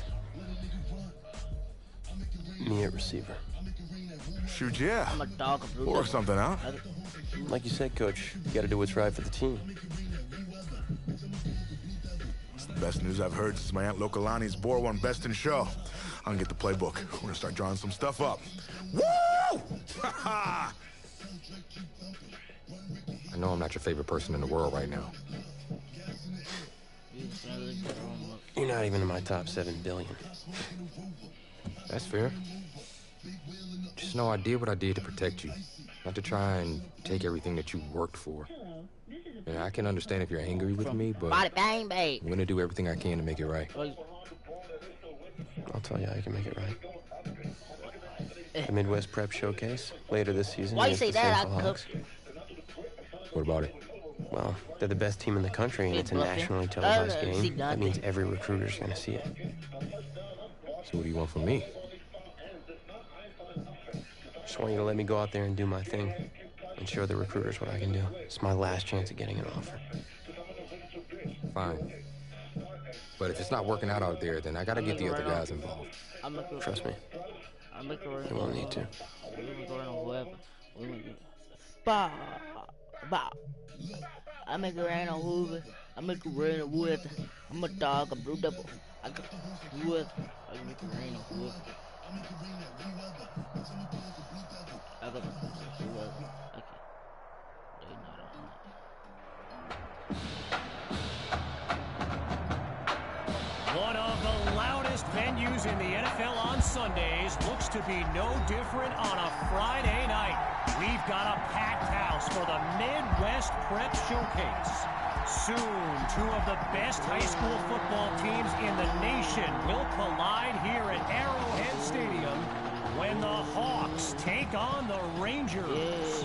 Me at receiver. Shoot, yeah. I'm a dog, a blue We'll work something out. Like you said, Coach, you got to do what's right for the team. It's the best news I've heard since my Aunt Lokalani's Boar won Best in Show. I'm gonna get the playbook. We're gonna start drawing some stuff up. Woo! Ha I know I'm not your favorite person in the world right now. You're not even in my top 7 billion. That's fair. Just know I did what I did to protect you. Not to try and take everything that you worked for. And I can understand if you're angry with me, but bang, bang. I'm gonna do everything I can to make it right. I'll tell you how you can make it right. The Midwest Prep Showcase later this season. Why you say that? What about it? Well, they're the best team in the country, and it's a nationally televised game. That means every recruiter's gonna see it. So what do you want from me? Just want you to let me go out there and do my thing and show the recruiters what I can do. It's my last chance at getting an offer. Fine. But if it's not working out there, then I gotta get the other guys involved. Trust me. You won't need to. whoever. We went. Bah, bah. I make it rain on Hoover. I make it rain on whoever. I'm a dog, a blue devil. I got whoever. I make it rain on whoever. I got whoever. Okay. They not on that. One of the loudest venues in the NFL on Sundays looks to be no different on a Friday night. We've got a packed house for the Midwest Prep Showcase. Soon, two of the best high school football teams in the nation will collide here at Arrowhead Stadium when the Hawks take on the Rangers.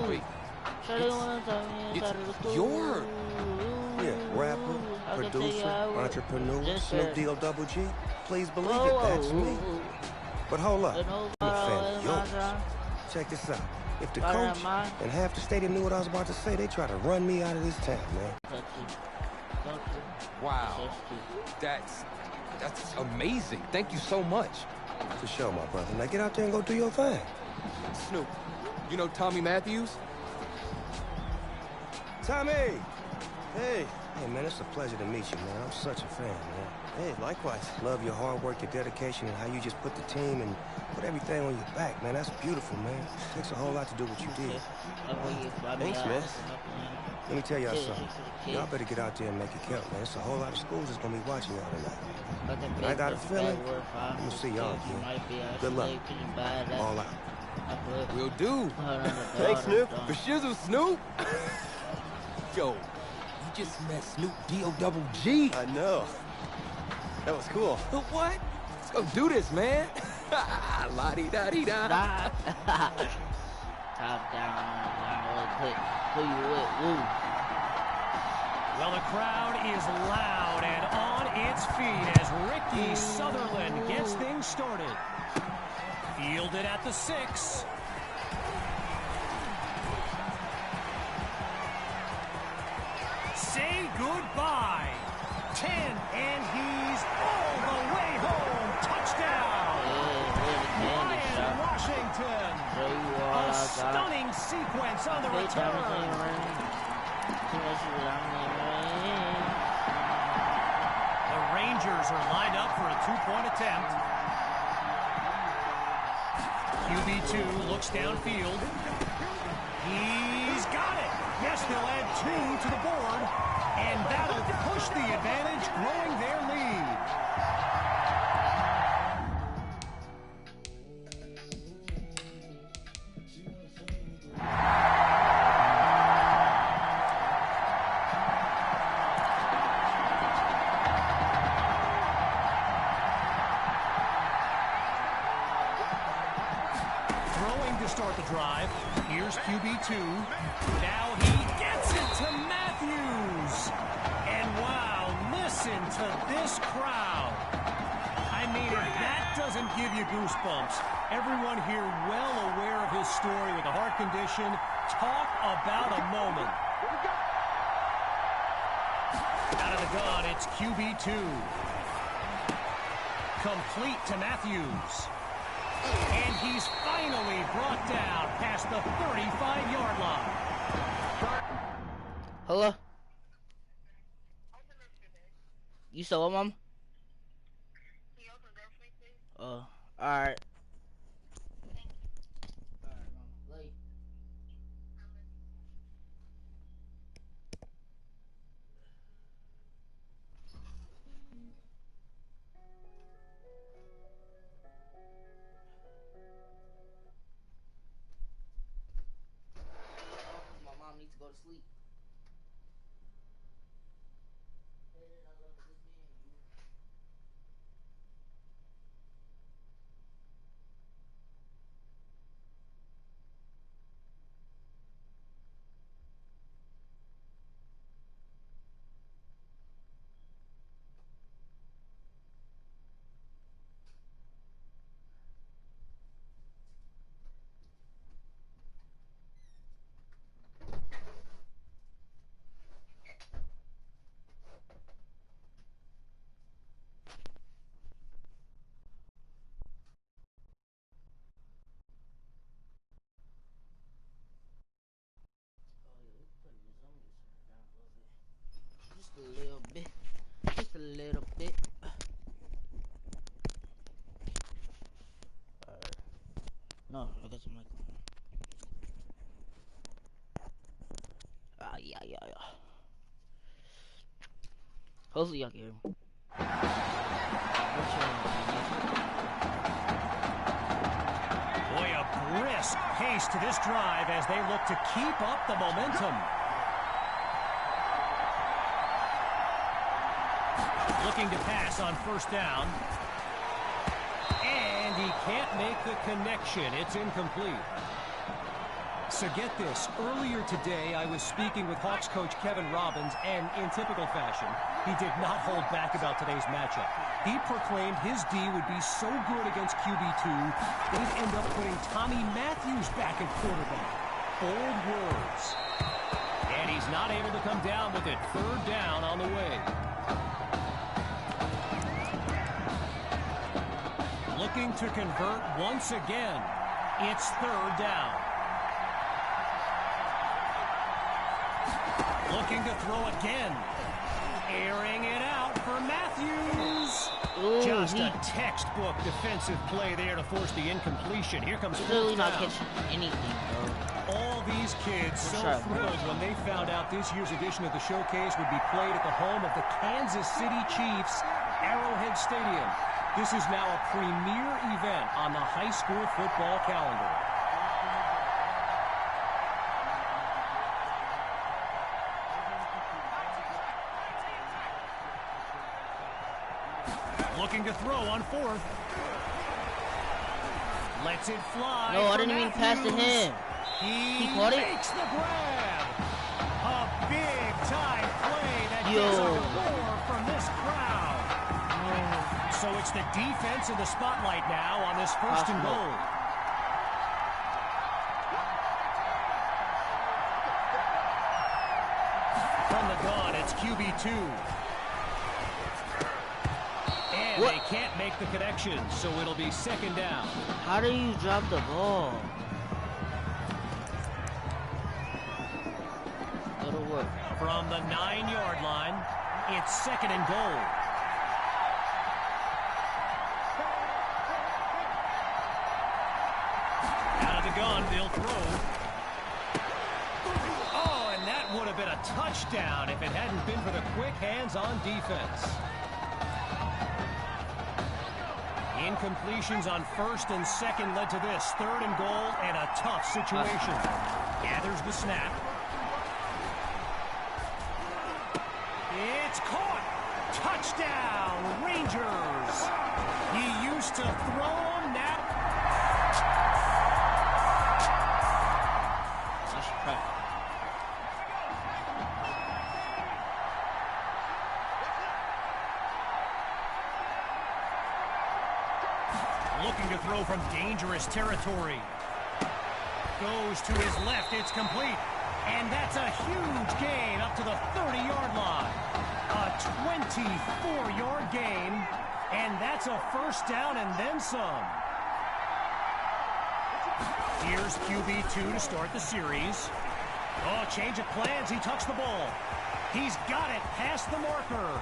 Wait, it's your... Yeah, rapper, producer, entrepreneur, Snoop D-O-double-G. Please believe it, that's me. But hold up, I'm a fan of yours. Check this out. If the coach and half the stadium knew what I was about to say, they try to run me out of this town, man. Wow. That's amazing. Thank you so much. For sure, my brother. Now get out there and go do your thing. Snoop, you know Tommy Matthews? Tommy! Hey. Hey, man, it's a pleasure to meet you, man. I'm such a fan, man. Hey, likewise. Love your hard work, your dedication, and how you just put the team and put everything on your back, man. That's beautiful, man. It takes a whole lot to do what you did. Thanks, man. Let me tell y'all something. Y'all better get out there and make it count, man. It's a whole lot of schools that's gonna be watching y'all tonight. And I got a feeling I'm gonna see y'all again. Good luck. All out. Will do. Thanks, Snoop. For shizzle, Snoop. Yo, you just met Snoop D-O-double-G. I know. That was cool. What? Let's go do this, man. La-di-da-di-da. Top down, really quick. Who you with? Woo. Well, the crowd is loud and on its feet as Ricky Sutherland gets things started. Fielded at the 6. Say goodbye. 10, and he's all the way home. Touchdown. Ryan Washington. A stunning sequence on the return. The Rangers are lined up for a 2-point attempt. QB2 looks downfield. He's got it. Yes, they'll add 2 to the board, and that'll push the advantage, growing their lead. Start the drive. Here's QB2. Now he gets it to Matthews. And wow, listen to this crowd. I mean, if that doesn't give you goosebumps, everyone here well aware of his story with a heart condition. Talk about a moment. Out of the gun, it's QB2. Complete to Matthews. And he's finally brought down past the 35-yard line. Hello? You saw what, Mom? Oh, alright. Go to sleep. Yeah. Hopefully y'all can hear me. Boy, a brisk pace to this drive as they look to keep up the momentum. Looking to pass on first down. And he can't make the connection. It's incomplete. So get this, earlier today I was speaking with Hawks coach Kevin Robbins, and in typical fashion, he did not hold back about today's matchup. He proclaimed his D would be so good against QB2, they'd end up putting Tommy Matthews back at quarterback. Bold words. And he's not able to come down with it. Third down on the way. Looking to convert once again. It's third down. Looking to throw again. Airing it out for Matthews. Ooh, Just a textbook defensive play there to force the incompletion. Here comes really not down. catching anything, bro. All these kids so Sure. thrilled when they found out this year's edition of the showcase would be played at the home of the Kansas City Chiefs, Arrowhead Stadium. This is now a premier event on the high school football calendar. Looking to throw on fourth. Lets it fly. No, I didn't mean pass to him. He caught it? makes the grab. A big-time play that Yo. gets a roar from this crowd. So it's the defense in the spotlight now on this first and goal. From the gun, it's QB2. And What? they can't make the connection, so it'll be second down. How do you drop the ball? Go to work. From the 9-yard line, it's second and goal. Out of the gun, they'll throw. Oh, and that would have been a touchdown if it hadn't been for the quick hands on defense. Incompletions on first and second led to this. Third and goal and a tough situation. Gathers the snap. It's caught. Touchdown, Rangers. He used to throw them, now. Nice try. Looking to throw from dangerous territory. Goes to his left. It's complete. And that's a huge gain up to the 30-yard line. A 24-yard gain. And that's a first down and then some. Here's QB2 to start the series. Oh, change of plans. He tucks the ball. He's got it past the marker.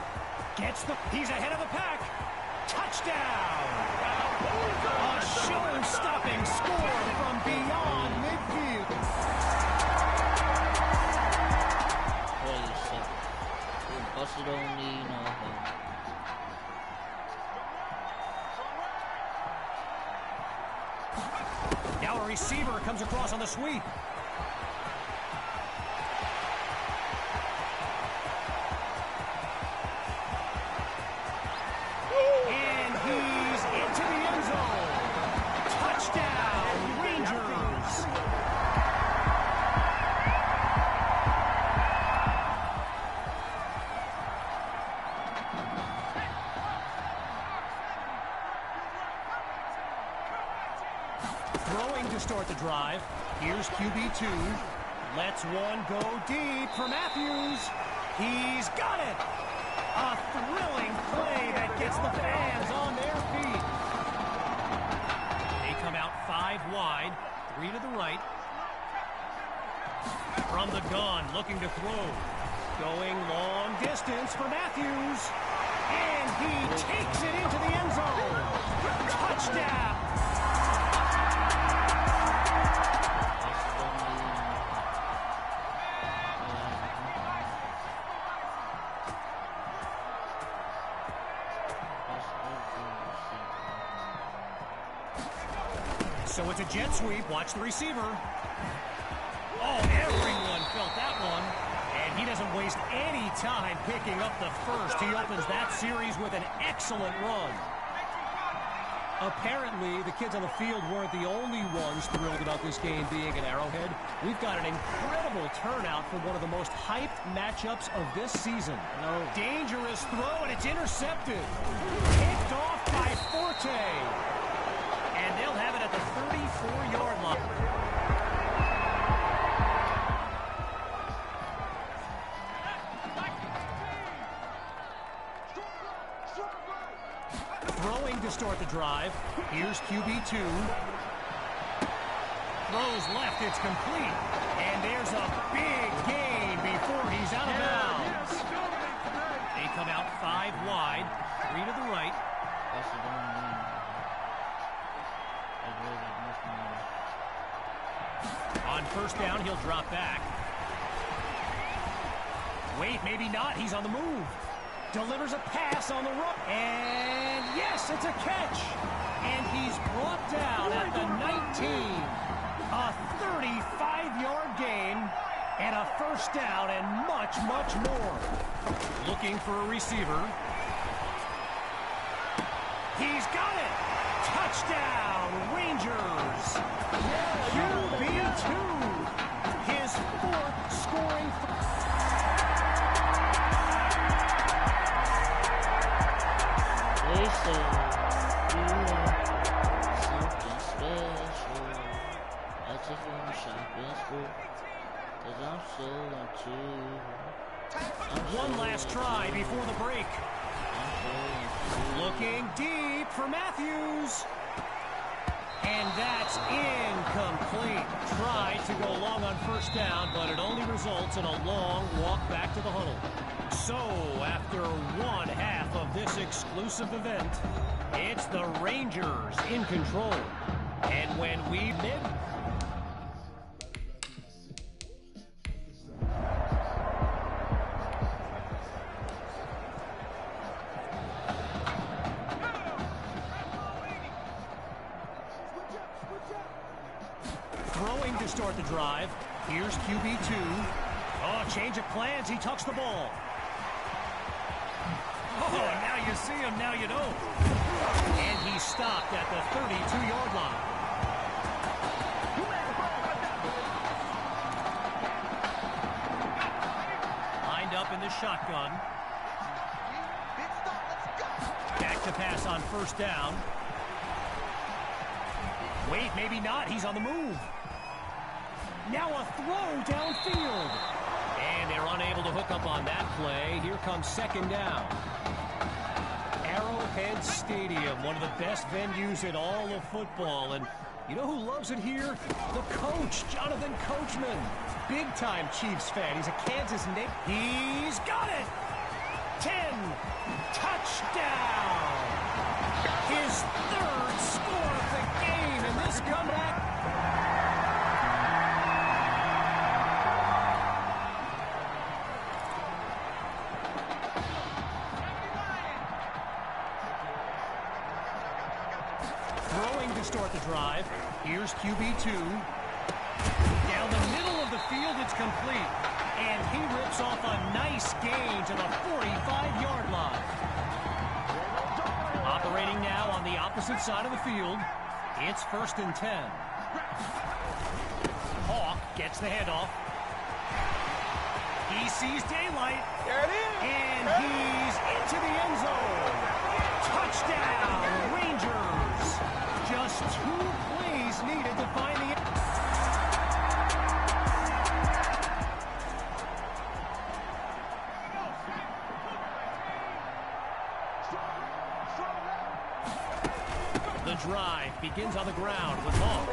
He's ahead of the pack. Touchdown. A show-stopping score from beyond midfield. Holy shit. Busted only, no. Now a receiver comes across on the sweep. And he's into the end zone. Touchdown, Rangers. Throwing to start the drive. Here's QB2. Lets one go deep for Matthews. He's got it. A thrilling play that gets the fans on their feet. They come out 5 wide, 3 to the right. From the gun, looking to throw. Going long distance for Matthews. And he takes it into the end zone. Touchdown. So it's a jet sweep. Watch the receiver. Oh, everyone felt that one. And he doesn't waste any time picking up the first. He opens that series with an excellent run. Apparently, the kids on the field weren't the only ones thrilled about this game being at Arrowhead. We've got an incredible turnout for one of the most hyped matchups of this season. Dangerous throw, and it's intercepted. Picked off by Forte. And they'll have it at the 34-yard line. Throwing to start the drive. Here's QB2. Throws left, it's complete. And there's a big gain before he's out of bounds. They come out 5 wide, 3 to the right. On first down, he'll drop back. Wait, maybe not. He's on the move. Delivers a pass on the run. And yes, it's a catch. And he's brought down at the 19. A 35-yard gain and a first down and much, much more. Looking for a receiver. He's got it. Touchdown, Rangers. QB2. His 4th scoring. They say you are something special. I take you on a shopping spree, 'cause I'm so into you. One last try before the break. Looking deep for Matthews. And that's incomplete. Tried to go long on first down, but it only results in a long walk back to the huddle. So, after one half of this exclusive event, it's the Rangers in control. And when we mid... Throwing to start the drive. Here's QB2. Oh, change of plans. He tucks the ball. Oh, now you see him, now you don't. And he stopped at the 32-yard line. Lined up in the shotgun. Back to pass on first down. Wait, maybe not. He's on the move. Now a throw downfield. And they're unable to hook up on that play. Here comes second down. Arrowhead Stadium, one of the best venues in all of football. And you know who loves it here? The coach, Jonathan Coachman. Big-time Chiefs fan. He's a Kansas native. He's got it! 10. Touchdown! His 3rd score of the game in this comeback. Throwing to start the drive. Here's QB2. Down the middle of the field, it's complete. And he rips off a nice gain to the 45-yard line. Operating now on the opposite side of the field. It's 1st and 10. Hawk gets the handoff. He sees daylight. There it is. And he's into the end zone. Touchdown, Rangers. Just 2 plays needed to find the... The drive begins on the ground with Hawk.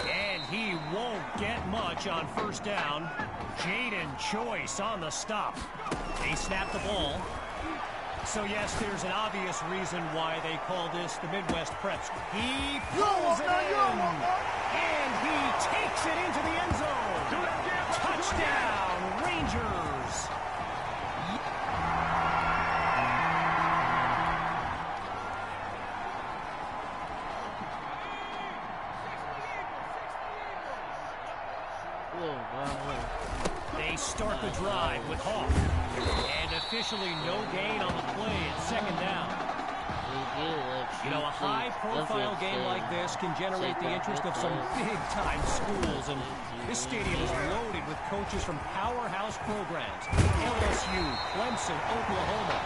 And he won't get much on first down. Jaden Choice on the stop. They snap the ball. So, yes, there's an obvious reason why they call this the Midwest Preps. He pulls it in. And he takes it into the end zone. Touchdown, Rangers. They start the drive with Hawk. And officially no gain on the play at second down. You know, a high-profile game like this can generate the interest of some big-time schools, and this stadium is loaded with coaches from powerhouse programs. LSU, Clemson, Oklahoma,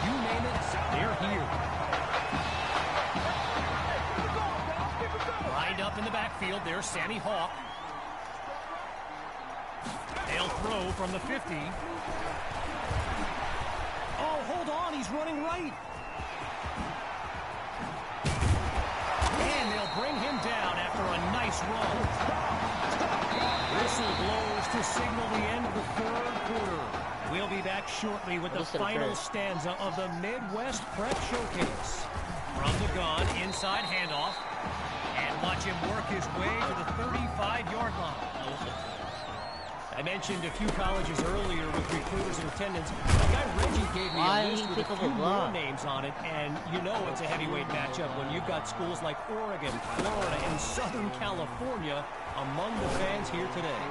you name it, they're here. Lined up in the backfield, there's Sammy Hawk. They'll throw from the 50. Oh, hold on, he's running right. And they'll bring him down after a nice run. Whistle blows to signal the end of the third quarter. We'll be back shortly with the final stanza of the Midwest Prep Showcase. From the gun, inside handoff. And watch him work his way to the 35-yard line. I mentioned a few colleges earlier with recruiters in attendance. The guy Reggie gave me a list with a few more names on it, and you know it's a heavyweight matchup when you've got schools like Oregon, Florida, and Southern California among the fans here today.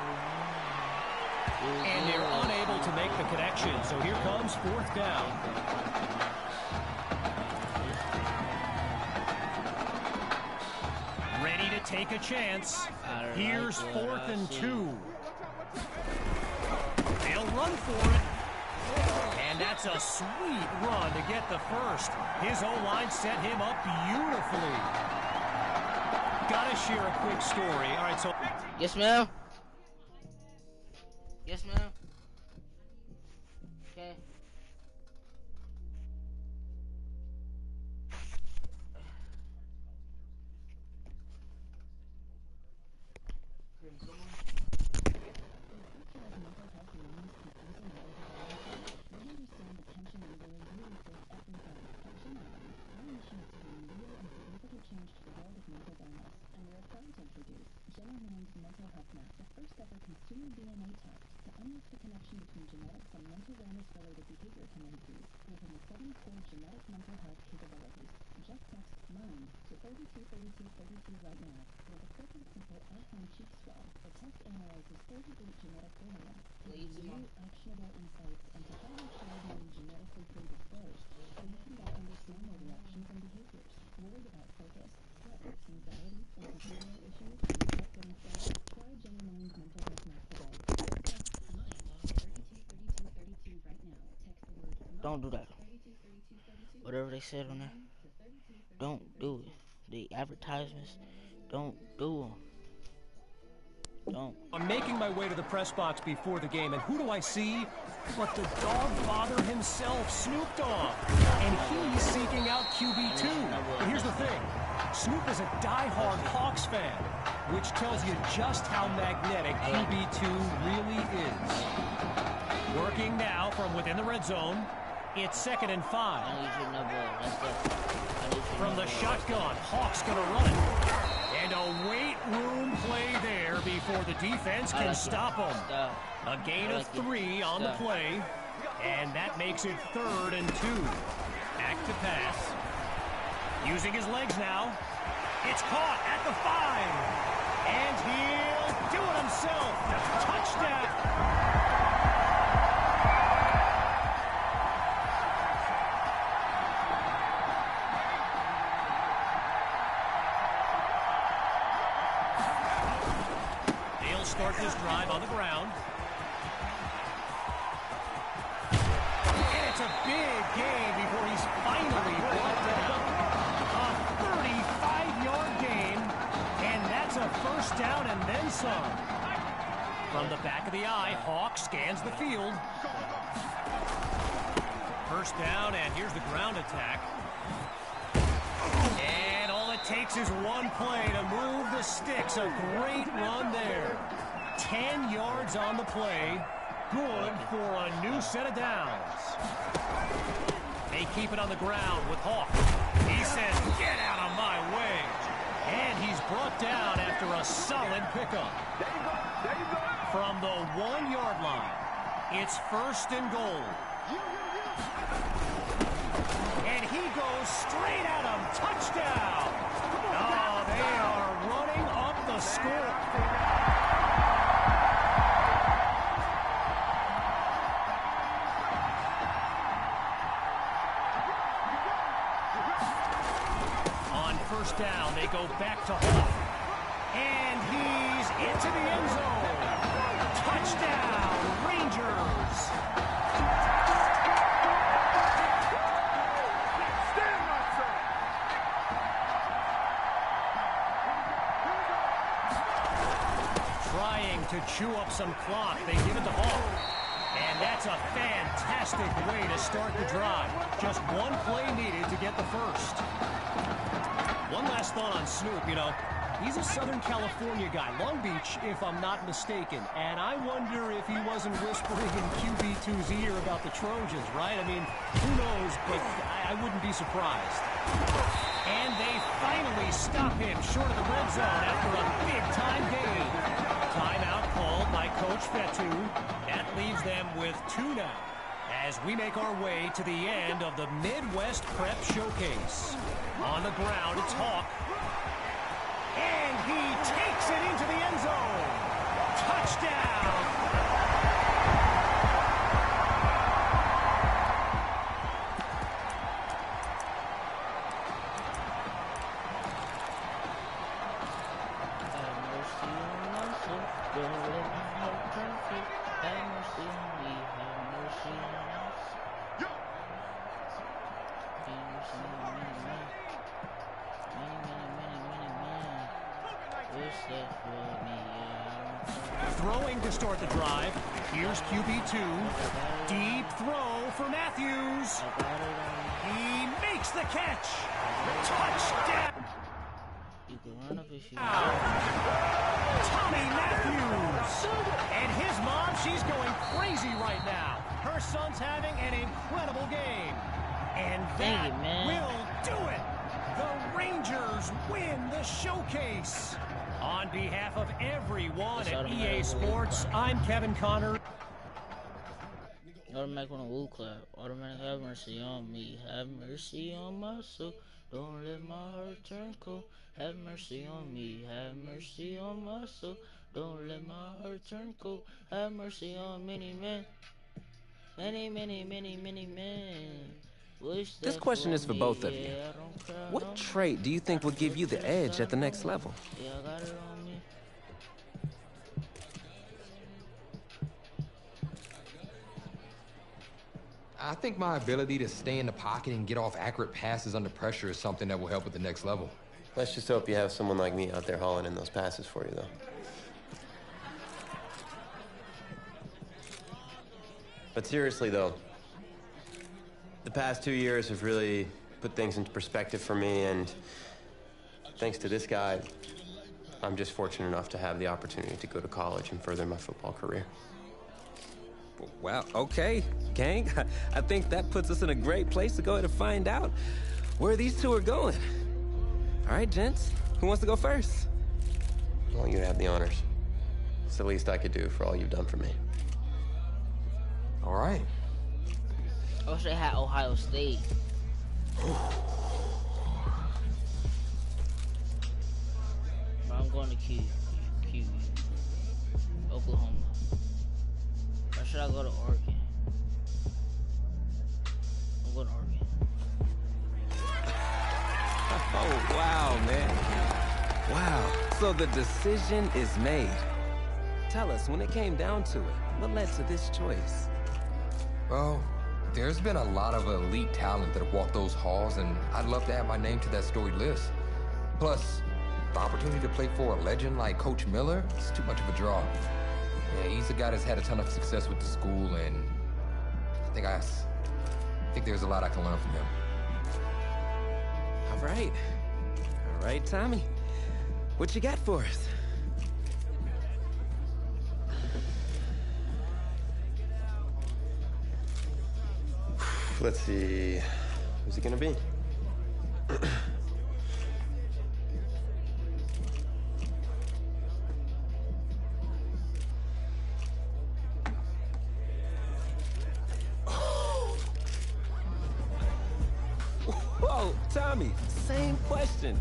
And they're unable to make the connection, so here comes fourth down. Ready to take a chance. Here's 4th and 2. They'll run for it. And that's a sweet run to get the first. His O-line set him up beautifully. Gotta share a quick story. All right, so... Yes, ma'am. Yes, ma'am. Okay. Don't do that. Whatever they said on there, don't do it. The advertisements, don't do them. Don't. I'm making my way to the press box before the game, and who do I see but the dog father himself, Snoop Dogg. And he's seeking out QB2. But here's the thing. Snoop is a diehard Hawks fan, which tells you just how magnetic QB2 really is. Working now from within the red zone. It's 2nd and 5. From the shotgun, Hawks gonna run it. And a weight room play there before the defense can stop him. A gain of 3 on the play. And that makes it 3rd and 2. Back to pass. Using his legs now. It's caught at the 5. And he'll do it himself. Touchdown. Start this drive on the ground. And it's a big gain before he's finally brought down. A 35-yard gain, and that's a first down and then some. From the back of the eye, Hawk scans the field. First down, and here's the ground attack. And all it takes is one play to move the sticks. A great run there. 10 yards on the play. Good for a new set of downs. They keep it on the ground with Hawk. He says, get out of my way. And he's brought down after a solid pickup. From the 1-yard line, it's 1st and goal. And he goes straight at him. Touchdown. Oh, they are running up the score. They go back to Hall. And he's into the end zone. Touchdown, Rangers. Trying to chew up some clock. They give it to Hall. And that's a fantastic way to start the drive. Just one play needed to get the first. One last thought on Snoop, you know. He's a Southern California guy, Long Beach, if I'm not mistaken. And I wonder if he wasn't whispering in QB2's ear about the Trojans, right? I mean, who knows, but I wouldn't be surprised. And they finally stop him short of the red zone after a big-time gain. Timeout called by Coach Fetu. That leaves them with 2 now as we make our way to the end of the Midwest Prep Showcase. On the ground, it's Hawk. And he takes it into the end zone. Touchdown! Throwing to start the drive. Here's QB2. Deep throw for Matthews. He makes the catch. Touchdown. You can run up if you Tommy Matthews. And his mom, she's going crazy right now. Her son's having an incredible game. And that will do it. The Rangers win the showcase. On behalf of everyone at EA Sports, I'm Kevin Connor. Automatic on a woo clap. Automatic, have mercy on me. Have mercy on my soul. Don't let my heart turn cold. Have mercy on me. Have mercy on my soul. Don't let my heart turn cold. Have mercy on many men. Many men. This question is for both of you. What trait do you think will give you the edge at the next level? Yeah, I got it on me. I think my ability to stay in the pocket and get off accurate passes under pressure is something that will help at the next level. Let's just hope you have someone like me out there hauling in those passes for you, though. But seriously, though, the past 2 years have really put things into perspective for me, and thanks to this guy, I'm just fortunate enough to have the opportunity to go to college and further my football career. Well, okay, gang. I think that puts us in a great place to go ahead and find out where these two are going. All right, gents, who wants to go first? I want you to have the honors. It's the least I could do for all you've done for me. All right. I wish they had Ohio State. But I'm going to Q. Oklahoma. Or should I go to Oregon? I'm going to Oregon. Oh, wow, man. Wow. So the decision is made. Tell us, when it came down to it, what led to this choice? Well, there's been a lot of elite talent that have walked those halls, and I'd love to add my name to that storied list. Plus, the opportunity to play for a legend like Coach Miller is too much of a draw. Yeah, he's a guy that's had a ton of success with the school, and I think there's a lot I can learn from him. All right, Tommy. What you got for us? Let's see. Who's it gonna be? Whoa, Tommy, same question.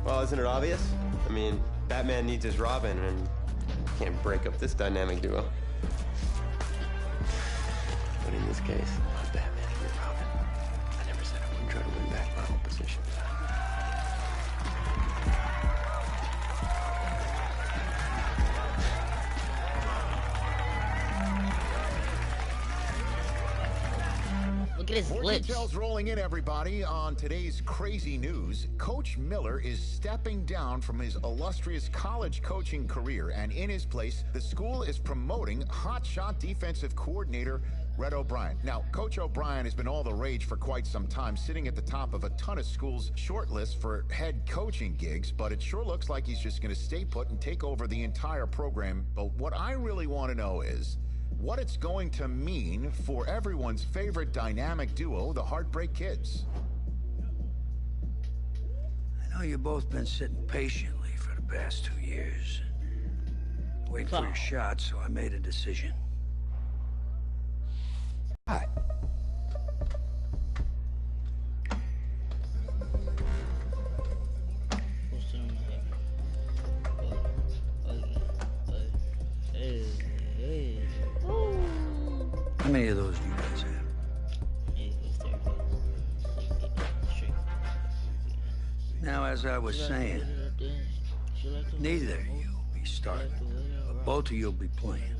Well, isn't it obvious? I mean, Batman needs his Robin, and can't break up this dynamic duo. But in this case, I'm Batman and you're Robin. I never said I wouldn't try to win back my own position. Look at his More lips. details rolling in, everybody. On today's crazy news, Coach Miller is stepping down from his illustrious college coaching career, and in his place, the school is promoting hotshot defensive coordinator Red O'Brien. Now, Coach O'Brien has been all the rage for quite some time, sitting at the top of a ton of schools' shortlist for head coaching gigs, but it sure looks like he's just going to stay put and take over the entire program. But what I really want to know is what it's going to mean for everyone's favorite dynamic duo, the Heartbreak Kids. I know you've both been sitting patiently for the past 2 years, waiting for your shot, so I made a decision. Hi. How many of those do you guys have? Now, as I was saying, neither of you will be starting, but both of you will be playing.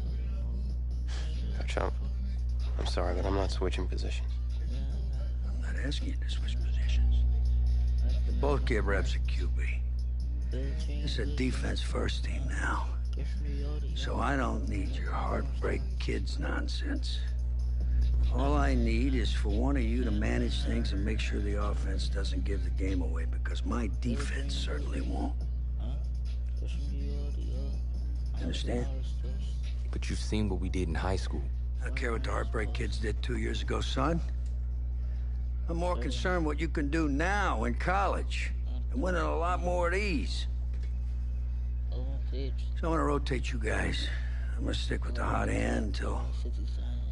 Coach, I'm sorry, but I'm not switching positions. I'm not asking you to switch positions. You both get reps at QB. This is a defense-first team now. So I don't need your Heartbreak Kids nonsense. All I need is for one of you to manage things and make sure the offense doesn't give the game away, because my defense certainly won't. Understand? But you've seen what we did in high school. I don't care what the Heartbreak Kids did 2 years ago, son. I'm more concerned what you can do now in college and winning a lot more of these. So I'm gonna rotate you guys. I'm gonna stick with the hot hand until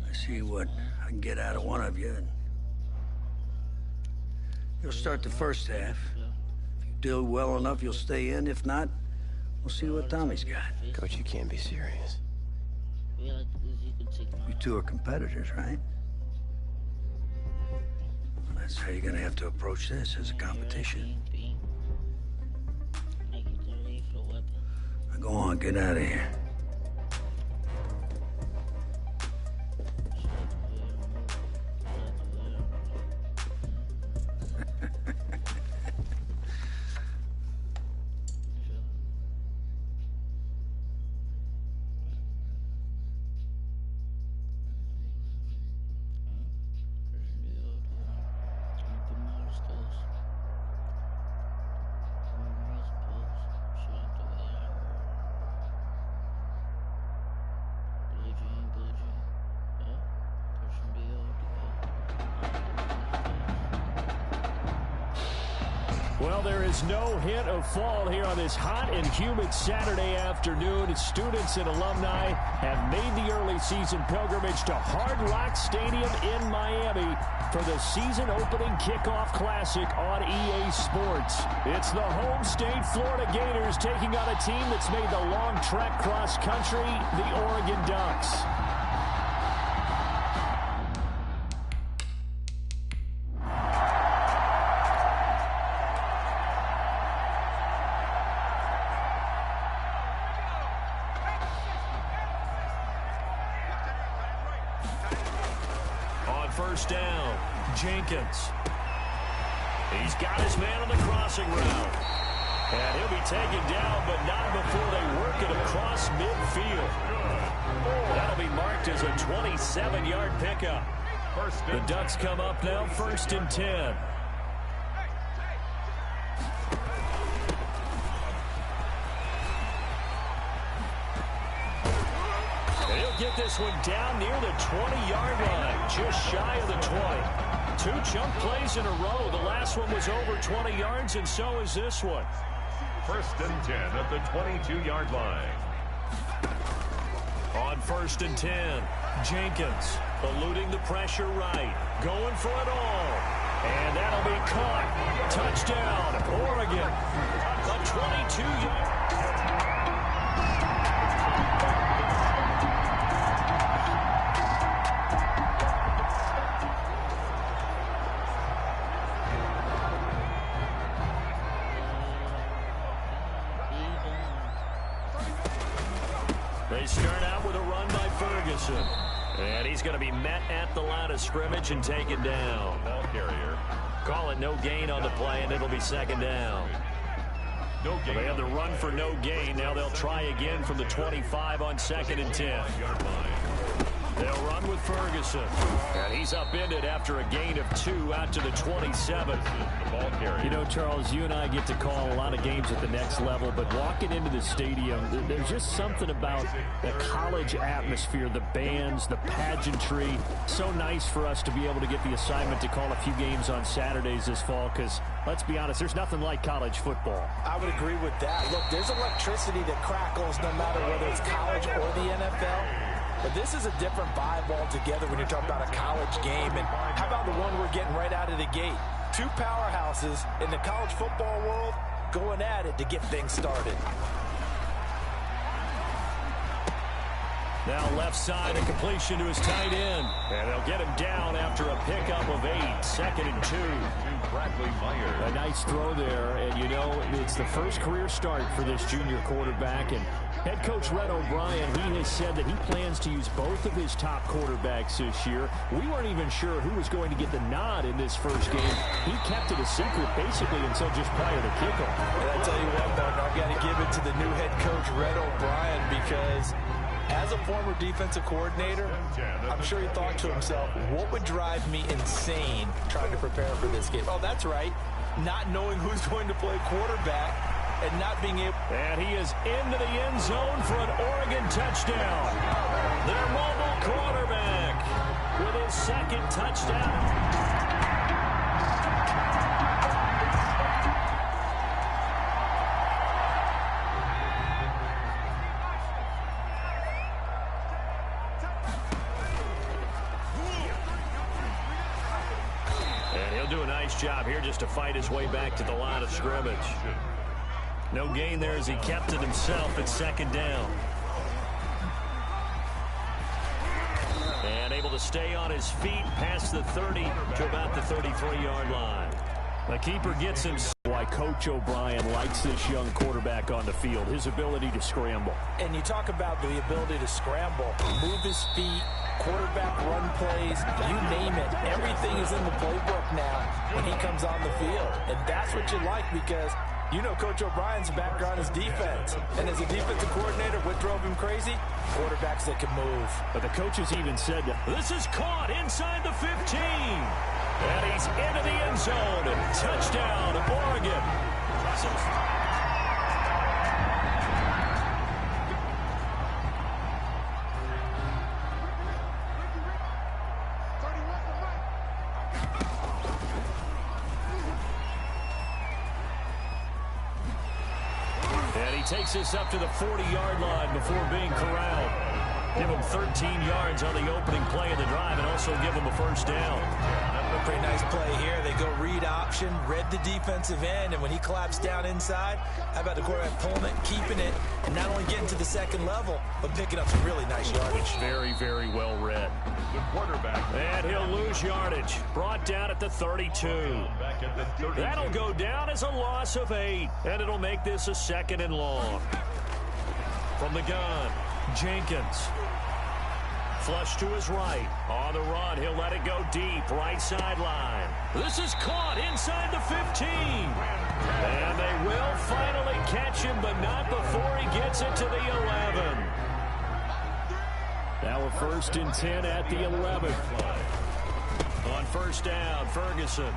I see what I can get out of one of you. And you'll start the first half. If you do well enough, you'll stay in. If not, we'll see what Tommy's got. Coach, you can't be serious. You two are competitors, right? Well, that's how you're gonna have to approach this, as a competition. Now go on, get out of here. Well, there is no hint of fall here on this hot and humid Saturday afternoon. Students and alumni have made the early season pilgrimage to Hard Rock Stadium in Miami for the season-opening kickoff classic on EA Sports. It's the home state Florida Gators taking on a team that's made the long trek cross-country, the Oregon Ducks. First down, Jenkins. He's got his man on the crossing route. And he'll be taken down, but not before they work it across midfield. That'll be marked as a 27-yard pickup. The Ducks come up now, 1st and 10. Get this one down near the 20-yard line, just shy of the 20. 2 chunk plays in a row. The last one was over 20 yards, and so is this one. 1st and 10 at the 22-yard line. On 1st and 10, Jenkins eluding the pressure right, going for it all. And that'll be caught. Touchdown, Oregon. A 22-yard. They start out with a run by Ferguson. And he's going to be met at the line of scrimmage and taken down. Ball carrier. Call it no gain on the play, and it'll be second down. No gain. They had the run for no gain. Now they'll try again from the 25 on 2nd and 10. They'll run with Ferguson. And he's upended after a gain of 2 out to the 27. You know, Charles, you and I get to call a lot of games at the next level, but walking into the stadium, there's just something about the college atmosphere, the bands, the pageantry. So nice for us to be able to get the assignment to call a few games on Saturdays this fall, because let's be honest, there's nothing like college football. I would agree with that. Look, there's electricity that crackles no matter whether it's college or the NFL. But this is a different vibe altogether when you're talking about a college game. And how about the one we're getting right out of the gate? 2 powerhouses in the college football world going at it to get things started. Now left side, a completion to his tight end. And they'll get him down after a pickup of 8. 2nd and 2. A nice throw there. And, you know, it's the first career start for this junior quarterback. And head coach Red O'Brien, he has said that he plans to use both of his top quarterbacks this year. We weren't even sure who was going to get the nod in this first game. He kept it a secret basically until just prior to kickoff. And I tell you what, Martin, I've got to give it to the new head coach Red O'Brien, because as a former defensive coordinator, I'm sure he thought to himself, what would drive me insane trying to prepare for this game? Oh, that's right, not knowing who's going to play quarterback and not being able. And he is into the end zone for an Oregon touchdown. Their mobile quarterback with his 2nd touchdown. Job here just to fight his way back to the line of scrimmage. No gain there as he kept it himself at 2nd down. And able to stay on his feet past the 30 to about the 33-yard line. The keeper gets him. Why Coach O'Brien likes this young quarterback on the field, his ability to scramble. And you talk about the ability to scramble, move his feet, quarterback run plays, you name it. Everything is in the playbook now when he comes on the field. And that's what you like, because you know Coach O'Brien's background is defense. And as a defensive coordinator, what drove him crazy? Quarterbacks that can move. But the coaches even said, this is caught inside the 15. And he's into the end zone. Touchdown, Oregon. And he takes this up to the 40-yard line before being corralled. Give him 13 yards on the opening play of the drive and also give him a first down. A pretty nice play here. They go read option, read the defensive end, and when he collapsed down inside, how about the quarterback pulling it, keeping it, and not only getting to the 2nd level, but picking up some really nice yardage. Very, very well read. The quarterback. And he'll lose yardage. Brought down at the 32. That'll go down as a loss of 8, and it'll make this a 2nd and long. From the gun, Jenkins. Flush to his right. On the run, he'll let it go deep. Right sideline. This is caught inside the 15. And they will finally catch him, but not before he gets it to the 11. Now a 1st and 10 at the 11. On 1st down, Ferguson.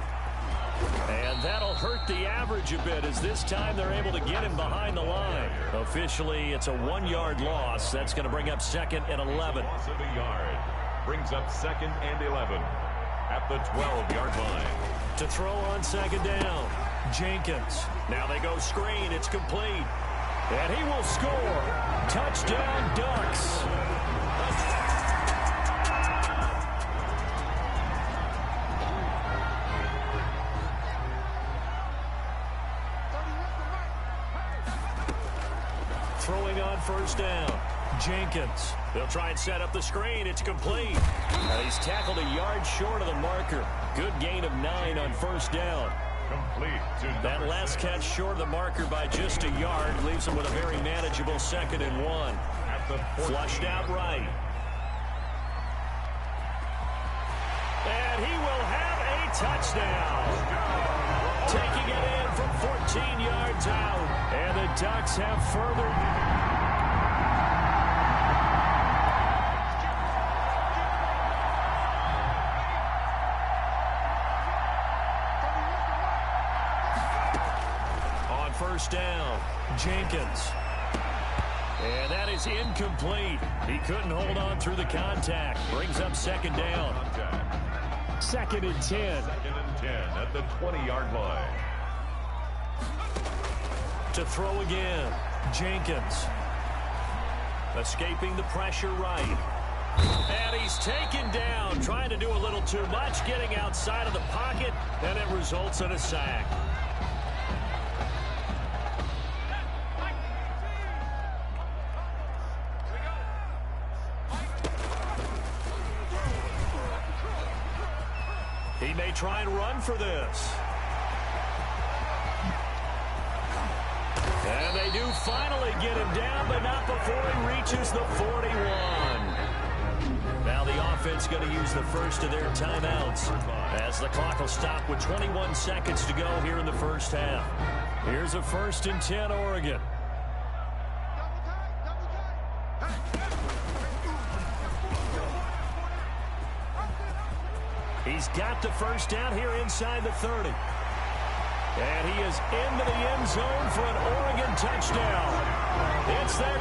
And that'll hurt the average a bit, as this time they're able to get him behind the line. Officially, it's a 1-yard loss. That's going to bring up 2nd and 11. Loss of a yard. Brings up 2nd and 11 at the 12-yard line. To throw on 2nd down, Jenkins. Now they go screen. It's complete. And he will score. Touchdown, Ducks. Throwing on 1st down, Jenkins. They'll try and set up the screen. It's complete. He's tackled a yard short of the marker. Good gain of 9 on 1st down. Complete to that last catch short of the marker by just a yard leaves him with a very manageable 2nd and 1. Flushed out right. And he will have a touchdown. Taking it in from 14 yards out. And the Ducks have further. On first down, Jenkins. And that is incomplete. He couldn't hold on through the contact. Brings up second down. Second and 10. Second and 10 at the 20-yard line. To throw again, Jenkins. Escaping the pressure right. And he's taken down, trying to do a little too much, getting outside of the pocket, and it results in a sack. He may try and run for this. And they do finally get him down, but not before he reaches the 41. Now the offense going to use the first of their timeouts as the clock will stop with 21 seconds to go here in the first half. Here's a 1st and 10, Oregon. He's got the first down here inside the 30. And he is into the end zone for an Oregon touchdown. It's their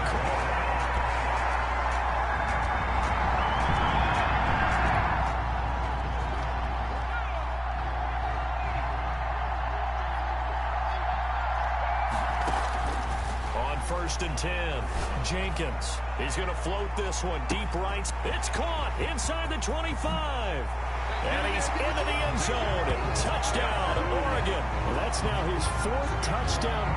on 1st and 10, Jenkins. He's going to float this one deep right. It's caught inside the 25. And he's into the end zone. Touchdown, Oregon. Well, that's now his 4th touchdown.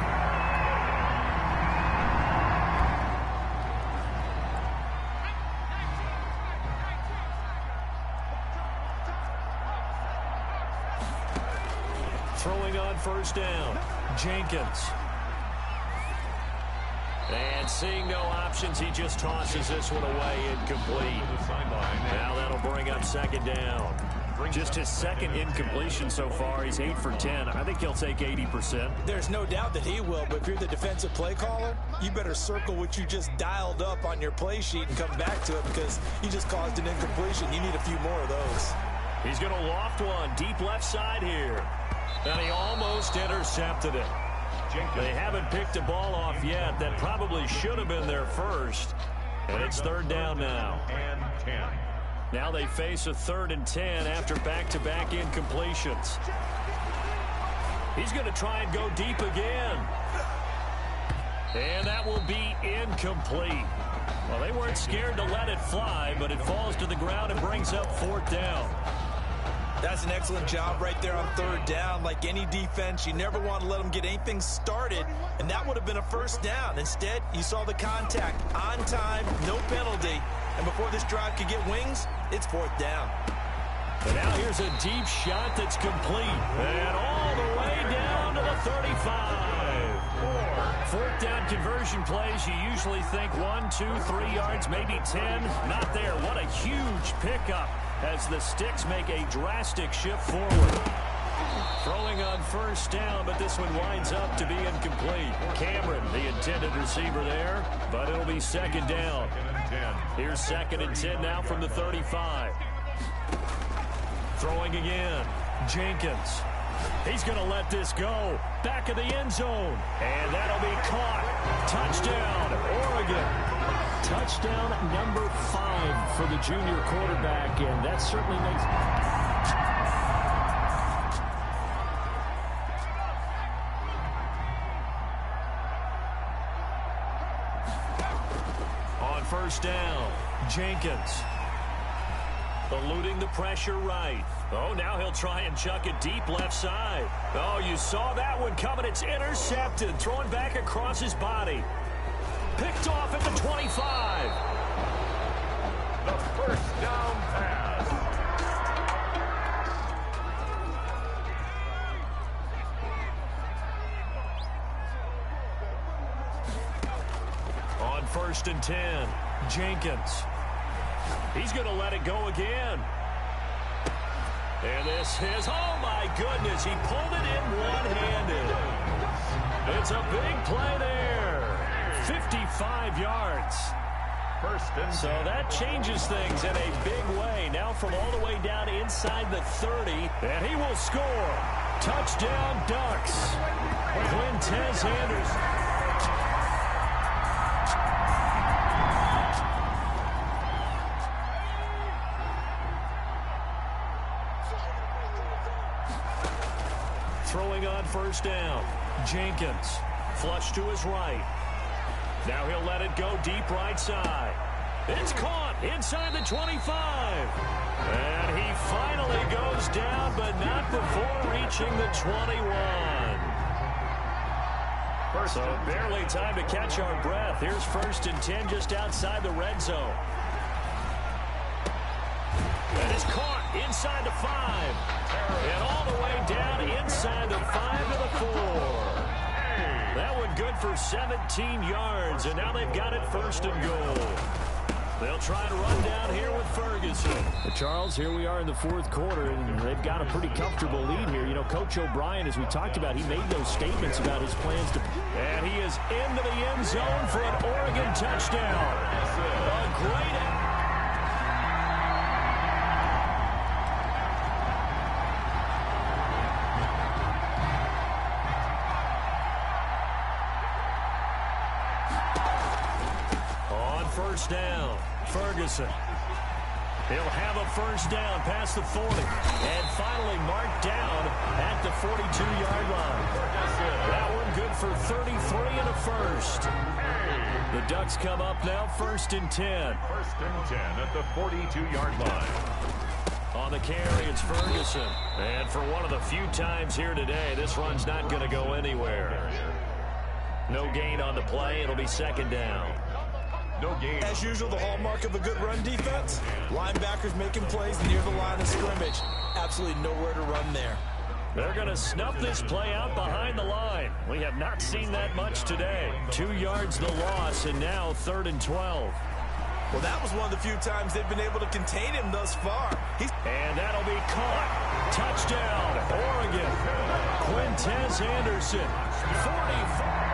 Throwing on first down, Jenkins. And seeing no options, he just tosses this one away, incomplete. Now that'll bring up second down. Just his 2nd incompletion so far. He's 8 for 10. I think he'll take 80%. There's no doubt that he will, but if you're the defensive play caller, you better circle what you just dialed up on your play sheet and come back to it because you just caused an incompletion. You need a few more of those. He's going to loft one deep left side here. And he almost intercepted it. They haven't picked a ball off yet. That probably should have been their first. And it's 3rd down now. And 10. Now they face a 3rd and 10 after back-to-back incompletions. He's going to try and go deep again. And that will be incomplete. Well, they weren't scared to let it fly, but it falls to the ground and brings up 4th down. That's an excellent job right there on 3rd down. Like any defense, you never want to let them get anything started, and that would have been a 1st down. Instead, you saw the contact on time, no penalty, and before this drive could get wings, it's 4th down. And now here's a deep shot that's complete, and all the way down to the 35. 4th down conversion plays, you usually think 1, 2, 3 yards, maybe 10. Not there. What a huge pickup as the Sticks make a drastic shift forward. Throwing on first down, but this one winds up to be incomplete. Cameron, the intended receiver there, but it'll be 2nd down. Here's 2nd and 10 now from the 35. Throwing again, Jenkins. He's going to let this go. Back of the end zone. And that'll be caught. Touchdown, Oregon. Touchdown number 5 for the junior quarterback, and that certainly makes... On first down, Jenkins. Eluding the pressure right. Oh, now he'll try and chuck it deep left side. Oh, you saw that one coming. It's intercepted. Throwing back across his body. Picked off at the 25. The first down pass. On 1st and 10, Jenkins. He's going to let it go again. And this is, oh my goodness, he pulled it in one-handed. It's a big play there. 55 yards. So that changes things in a big way. Now from all the way down inside the 30, and he will score. Touchdown, Ducks. Quintez Anderson. Throwing on first down. Jenkins. Flush to his right. Now he'll let it go deep right side. It's caught inside the 25. And he finally goes down, but not before reaching the 21. So barely time to catch our breath. Here's 1st and 10 just outside the red zone. That is caught inside the 5. And all the way down inside the 5 to the 4. That one good for 17 yards, and now they've got it 1st and goal. They'll try to run down here with Ferguson. Well, Charles, here we are in the 4th quarter, and they've got a pretty comfortable lead here. You know, Coach O'Brien, as we talked about, he made those statements about his plans to... And he is into the end zone for an Oregon touchdown. A great... down. Ferguson. He'll have a 1st down past the 40. And finally marked down at the 42-yard line. That one good for 33 and a 1st. The Ducks come up now 1st and 10. 1st and 10 at the 42-yard line. On the carry, it's Ferguson. And for one of the few times here today, this run's not going to go anywhere. No gain on the play. It'll be 2nd down. No gain. As usual, the hallmark of a good run defense. Linebackers making plays near the line of scrimmage. Absolutely nowhere to run there. They're going to snuff this play out behind the line. We have not seen that much today. 2 yards the loss, and now 3rd and 12. Well, that was one of the few times they've been able to contain him thus far. And that'll be caught. Touchdown, Oregon. Quintez Anderson, 45.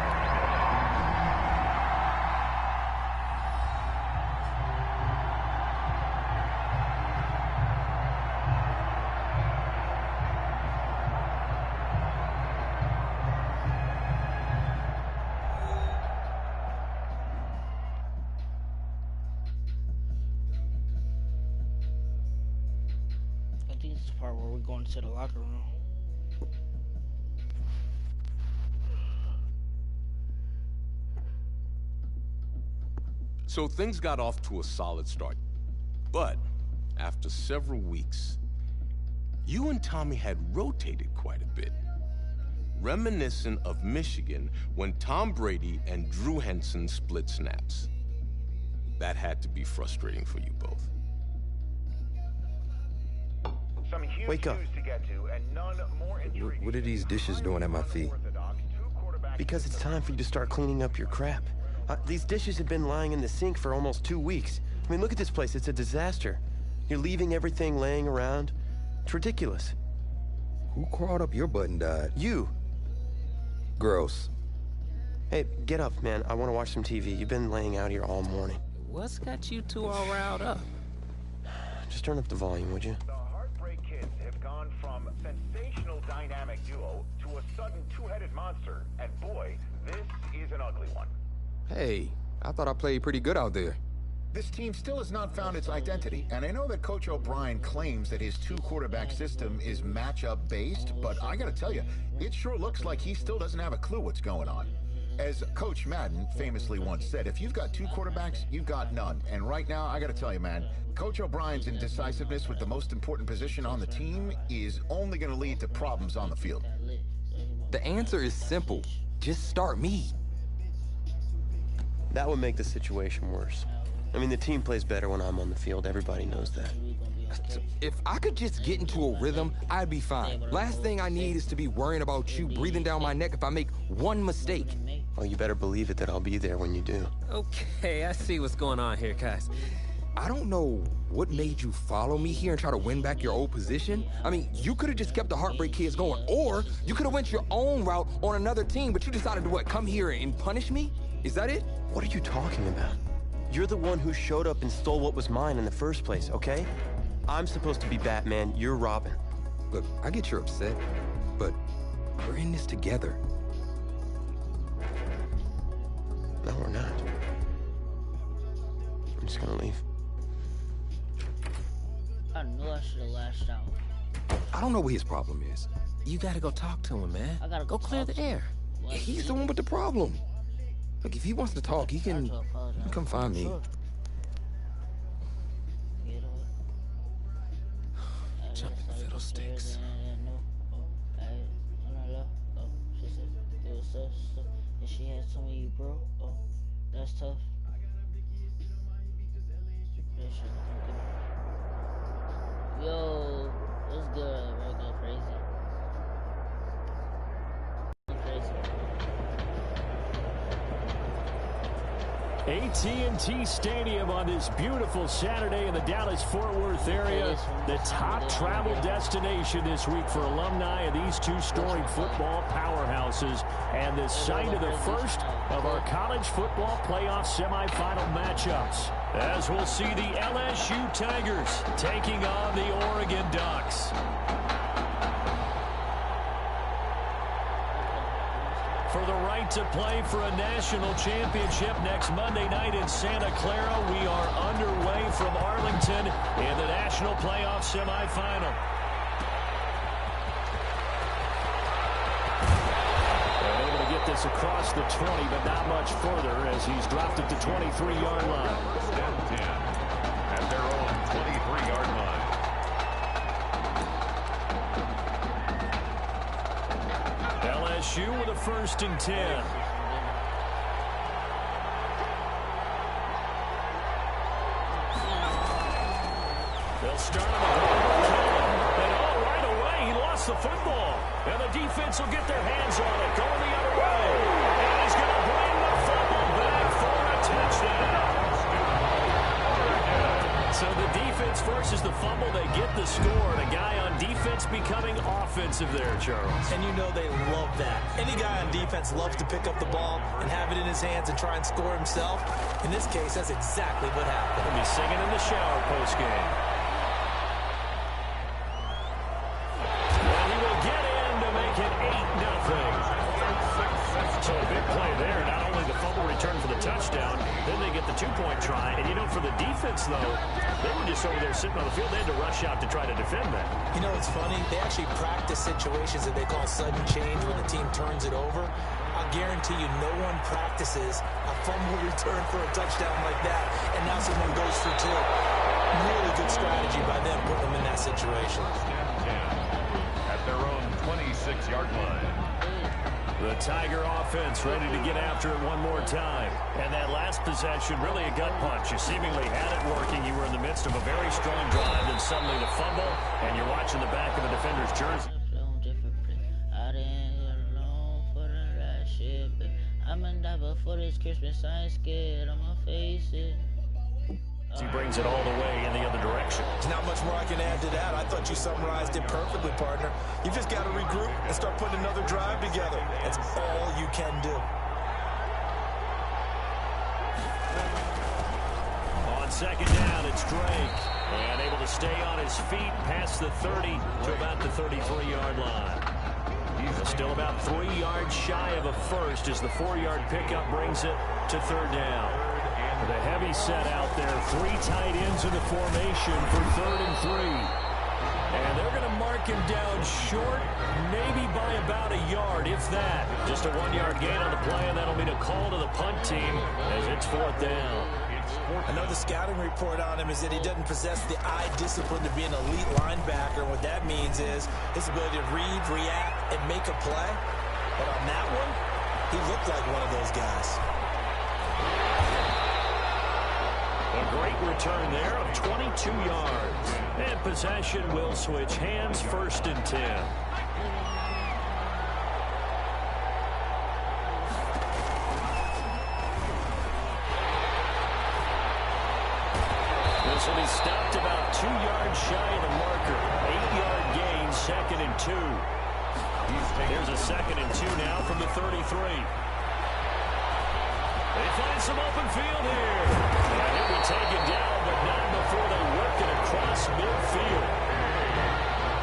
Going to the locker room. So things got off to a solid start. But after several weeks, you and Tommy had rotated quite a bit. Reminiscent of Michigan when Tom Brady and Drew Henson split snaps. That had to be frustrating for you both. Wake up. What are these dishes doing at my feet? Because it's time for you to start cleaning up your crap. These dishes have been lying in the sink for almost 2 weeks. I mean, look at this place. It's a disaster. You're leaving everything laying around. It's ridiculous. Who crawled up your butt and died? You. Gross. Hey, get up, man. I want to watch some TV. You've been laying out here all morning. What's got you two all riled up? Just turn up the volume, would you? Dynamic duo to a sudden two-headed monster, and boy, this is an ugly one. Hey, I thought I played pretty good out there. This team still has not found its identity, and I know that Coach O'Brien claims that his two-quarterback system is matchup-based, but I gotta tell you, it sure looks like he still doesn't have a clue what's going on. As Coach Madden famously once said, if you've got 2 quarterbacks, you've got none. And right now, I gotta tell you, man, Coach O'Brien's indecisiveness with the most important position on the team is only gonna lead to problems on the field. The answer is simple. Just start me. That would make the situation worse. I mean, the team plays better when I'm on the field. Everybody knows that. If I could just get into a rhythm, I'd be fine. Last thing I need is to be worrying about you breathing down my neck if I make one mistake. Oh, you better believe it that I'll be there when you do. Okay, I see what's going on here, guys. I don't know what made you follow me here and try to win back your old position. I mean, you could have just kept the Heartbreak Kids going, or you could have went your own route on another team, but you decided to, what, come here and punish me? Is that it? What are you talking about? You're the one who showed up and stole what was mine in the first place, okay? I'm supposed to be Batman, you're Robin. Look, I get you're upset, but we're in this together. No, we're not. I'm just gonna leave. I knew I should have lashed out. I don't know what his problem is. You gotta go talk to him, man. I gotta go clear the air. He's the one with the problem. Look, if he wants to talk, he can come find me. Jumping fiddlesticks. And she had some of you, bro. Oh, that's tough. Yo, what's good, bro? Go crazy. AT&T Stadium on this beautiful Saturday in the Dallas-Fort Worth area. The top travel destination this week for alumni of these two storied football powerhouses, and the site of the first of our college football playoff semifinal matchups, as we'll see the LSU Tigers taking on the Oregon Ducks. For the right to play for a national championship next Monday night in Santa Clara, we are underway from Arlington in the national playoff semifinal. And able to get this across the 20, but not much further as he's dropped it to 23-yard line. Down 10 at their own 23-yard line. LSU with a 1st and 10. They'll start on the ground. And all right away, he lost the football. And the defense will get their hands on it, going the other way. And he's going to bring the football back for a touchdown. So the defense forces the fumble. They get the score. And a guy on defense becoming offensive there, Charles. And you know they love that. Any guy on defense loves to pick up the ball and have it in his hands and try and score himself. In this case, that's exactly what happened. He'll be singing in the shower post-game. And he will get in to make it 8-0. So a big play there. Not only the fumble return for the touchdown, then they get the 2-point try. And, you know, for the defense, though, they were just over there sitting on the field. They had to rush out to try to defend that. You know, it's funny. They actually practice situations that they call sudden change when the team turns it over. I'll guarantee you no one practices a fumble return for a touchdown like that, and now someone goes for 2. Really good strategy by them putting them in that situation. At their own 26-yard line. The Tiger offense ready to get after it one more time. And that last possession, really a gut punch. You seemingly had it working. You were in the midst of a very strong drive, then suddenly the fumble, and you're watching the back of the defender's jersey. I didn't get along for the right shit, but I'm gonna die before this Christmas. I ain't scared, I'ma face it. He brings it all the way in the other direction. There's not much more I can add to that. I thought you summarized it perfectly, partner. You just got to regroup and start putting another drive together. That's all you can do. On 2nd down, it's Drake. And able to stay on his feet past the 30 to about the 33-yard line. He's still about 3 yards shy of a first as the 4-yard pickup brings it to 3rd down. The heavy set out there, 3 tight ends in the formation for 3rd and 3. And they're going to mark him down short, maybe by about a yard, if that. Just a 1-yard gain on the play, and that'll mean a call to the punt team as it's 4th down. Another scouting report on him is that he doesn't possess the eye discipline to be an elite linebacker. What that means is his ability to read, react, and make a play. But on that one, he looked like one of those guys. A great return there of 22 yards. And possession will switch hands, 1st and 10. The This will be stopped about 2 yards shy of the marker. 8-yard gain, 2nd and 2. Here's a 2nd and 2 now from the 33. They find some open field here. And he'll be taken down, but not before they work it across midfield.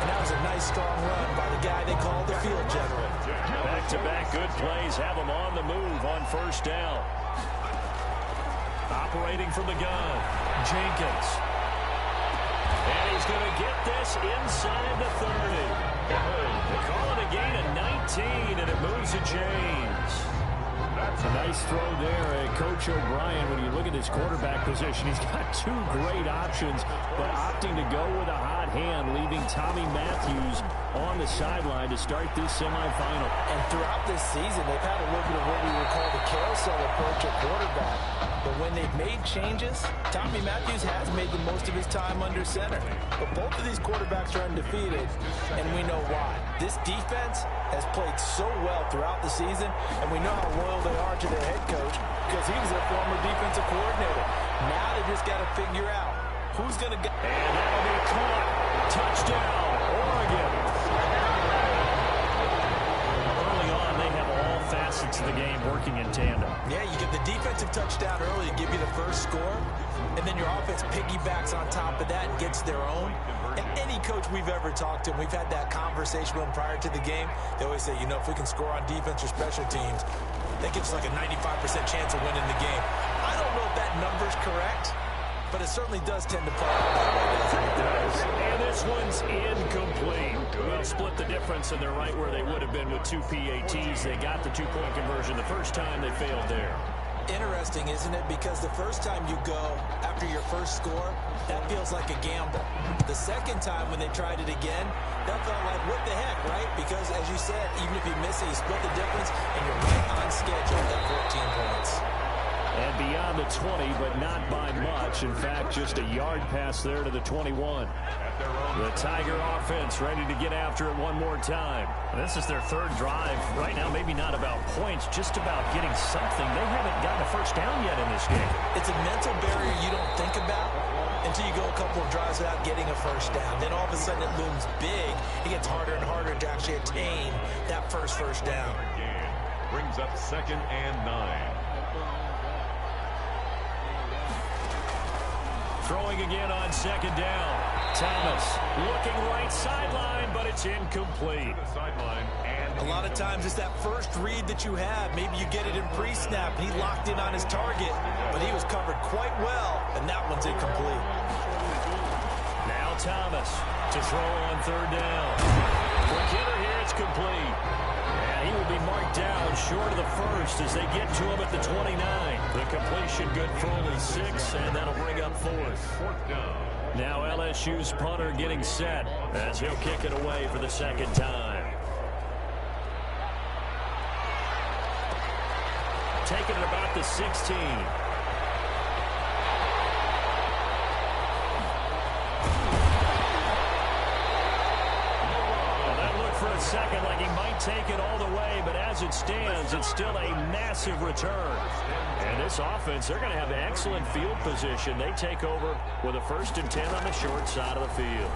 And that was a nice, strong run by the guy they call the field general. Back-to-back good plays have him on the move on 1st down. Operating from the gun, Jenkins. And he's going to get this inside the 30. They call it a gain of 19, and it moves to James. That's a nice throw there. Coach O'Brien, when you look at his quarterback position, he's got 2 great options, but opting to go with a hot hand, leaving Tommy Matthews on the sideline to start this semifinal. And throughout this season, they've had a little bit of what we would call the carousel approach at quarterback. But when they've made changes, Tommy Matthews has made the most of his time under center. But both of these quarterbacks are undefeated, and we know why. This defense has played so well throughout the season, and we know how loyal they are to their head coach because he was their former defensive coordinator. Now they just got to figure out who's going to get. And that'll be caught. Touchdown, Oregon. Early on, they have all facets of the game working in tandem. Yeah, you get the defensive touchdown early to give you the first score, and then your offense piggybacks on top of that and gets their own. And any coach we've ever talked to, and we've had that conversation with them prior to the game, they always say, you know, if we can score on defense or special teams, that gives us like a 95% chance of winning the game. I don't know if that number's correct, but it certainly does tend to play out that way, doesn't it? It does. And this one's incomplete. Well, split the difference, and they're right where they would have been with 2 PATs. They got the 2-point conversion the first time. They failed there. Interesting, isn't it? Because the first time you go after your first score, that feels like a gamble. The second time when they tried it again, that felt like, what the heck, right? Because, as you said, even if you miss it, you split the difference, and you're right on schedule at 14 points. And beyond the 20, but not by much. In fact, just a yard pass there to the 21. The Tiger offense ready to get after it one more time. This is their 3rd drive. Right now, maybe not about points, just about getting something. They haven't gotten a first down yet in this game. It's a mental barrier you don't think about until you go a couple of drives without getting a first down. Then all of a sudden it looms big. It gets harder and harder to actually attain that first down. Brings up 2nd and 9. Throwing again on 2nd down. Thomas looking right sideline, but it's incomplete. A lot of times it's that first read that you have. Maybe you get it in pre-snap. He locked in on his target, but he was covered quite well, and that one's incomplete. Now Thomas to throw on 3rd down. Quick hitter here, it's complete. And he will be marked down short of the first as they get to him at the 29. The completion good for only 6, and that'll bring up 4th down. Now LSU's punter getting set as he'll kick it away for the 2nd time. Taking it about the 16. For a second like he might take it all the way, but as it stands, it's still a massive return. And this offense, they're going to have excellent field position. They take over with a 1st and 10 on the short side of the field.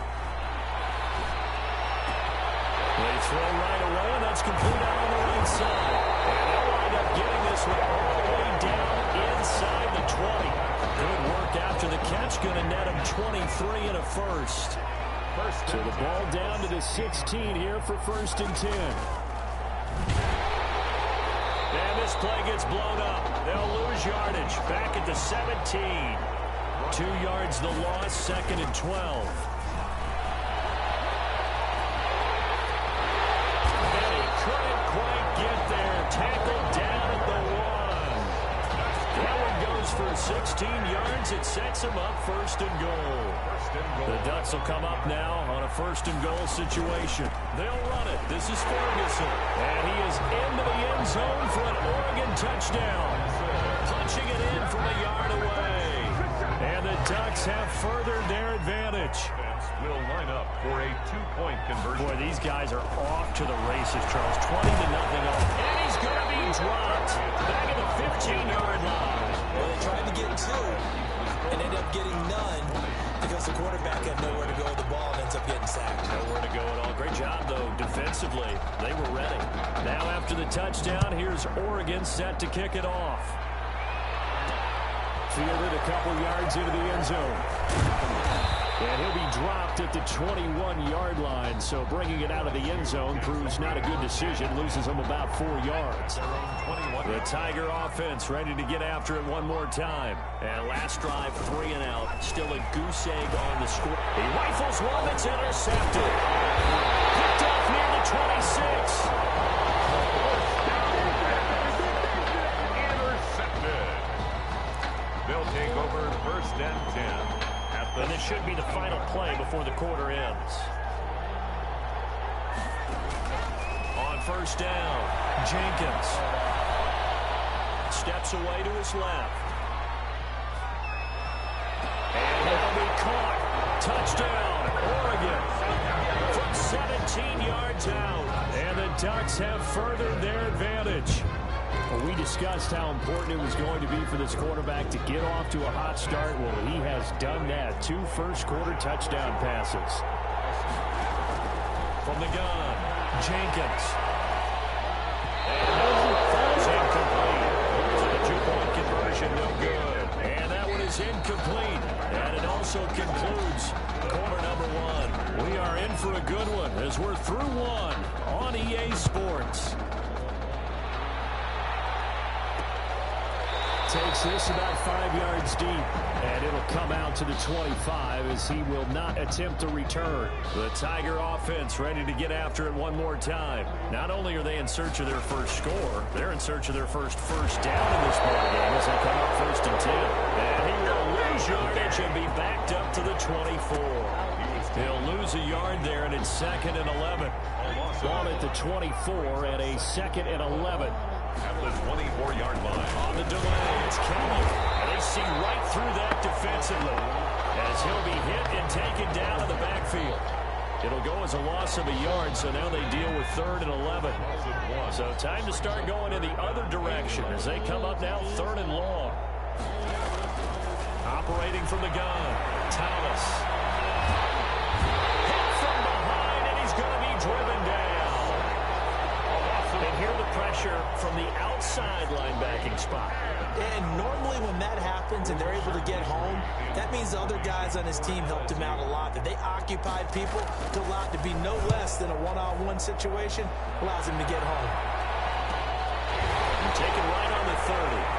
They throw right away, and that's complete out on the right side. And they'll wind up getting this one all the way down inside the 20. Good work after the catch, going to net him 23 and a first. So the ball down to the 16 here for 1st and 10. And this play gets blown up. They'll lose yardage back at the 17. 2 yards the loss, 2nd and 12. And he couldn't quite get there. Tackled down at the 1. That one goes for 16 yards. It sets him up 1st and goal. The Ducks will come up now on a 1st and goal situation. They'll run it. This is Ferguson. And he is into the end zone for an Oregon touchdown. Punching it in from a yard away. And the Ducks have furthered their advantage. Will line up for a 2-point conversion. Boy, these guys are off to the races, Charles. 20-0 up. And he's going to be dropped. Back at the 15-yard line. Well, they tried to get 2 and ended up getting none. the quarterback had nowhere to go with the ball and ends up getting sacked. Nowhere to go at all. Great job, though, defensively. They were ready. Now after the touchdown, here's Oregon set to kick it off. Fielded a couple yards into the end zone. And he'll be dropped at the 21-yard line. So bringing it out of the end zone proves not a good decision. Loses him about 4 yards. The Tiger offense ready to get after it one more time. And last drive, 3 and out. Still a goose egg on the score. He rifles one that's intercepted. Picked off near the 26. Intercepted. They'll take over 1st and 10. And this should be the final play before the quarter ends. On 1st down, Jenkins steps away to his left. And that'll be caught. Touchdown, Oregon. From 17 yards out. And the Ducks have furthered their advantage. Well, we discussed how important it was going to be for this quarterback to get off to a hot start. Well, he has done that. 2 first-quarter touchdown passes. From the gun, Jenkins. And falls incomplete. So the 2-point conversion, no good. And that one is incomplete. And it also concludes quarter number 1. We are in for a good one as we're through 1 on EA Sports. Takes this about 5 yards deep, and it'll come out to the 25 as he will not attempt to return. The Tiger offense ready to get after it one more time. Not only are they in search of their first score, they're in search of their first down in this ball game as they come up 1st and 10. And he will lose yardage and be backed up to the 24. He'll lose a yard there, and it's 2nd and 11. Ball at the 24 and a 2nd and 11. At the 24-yard line. On the delay, it's Kelly. And they see right through that defensively as he'll be hit and taken down in the backfield. It'll go as a loss of a yard, so now they deal with 3rd and 11. So time to start going in the other direction as they come up now 3rd and long. Operating from the gun, Thomas. Hit from behind, and he's going to be driven down. And hear the pressure from the outside linebacking spot. And normally when that happens and they're able to get home, that means the other guys on his team helped him out a lot. That they occupied people to allow it to be no less than a one-on-one situation allows him to get home. And taken right on the 30.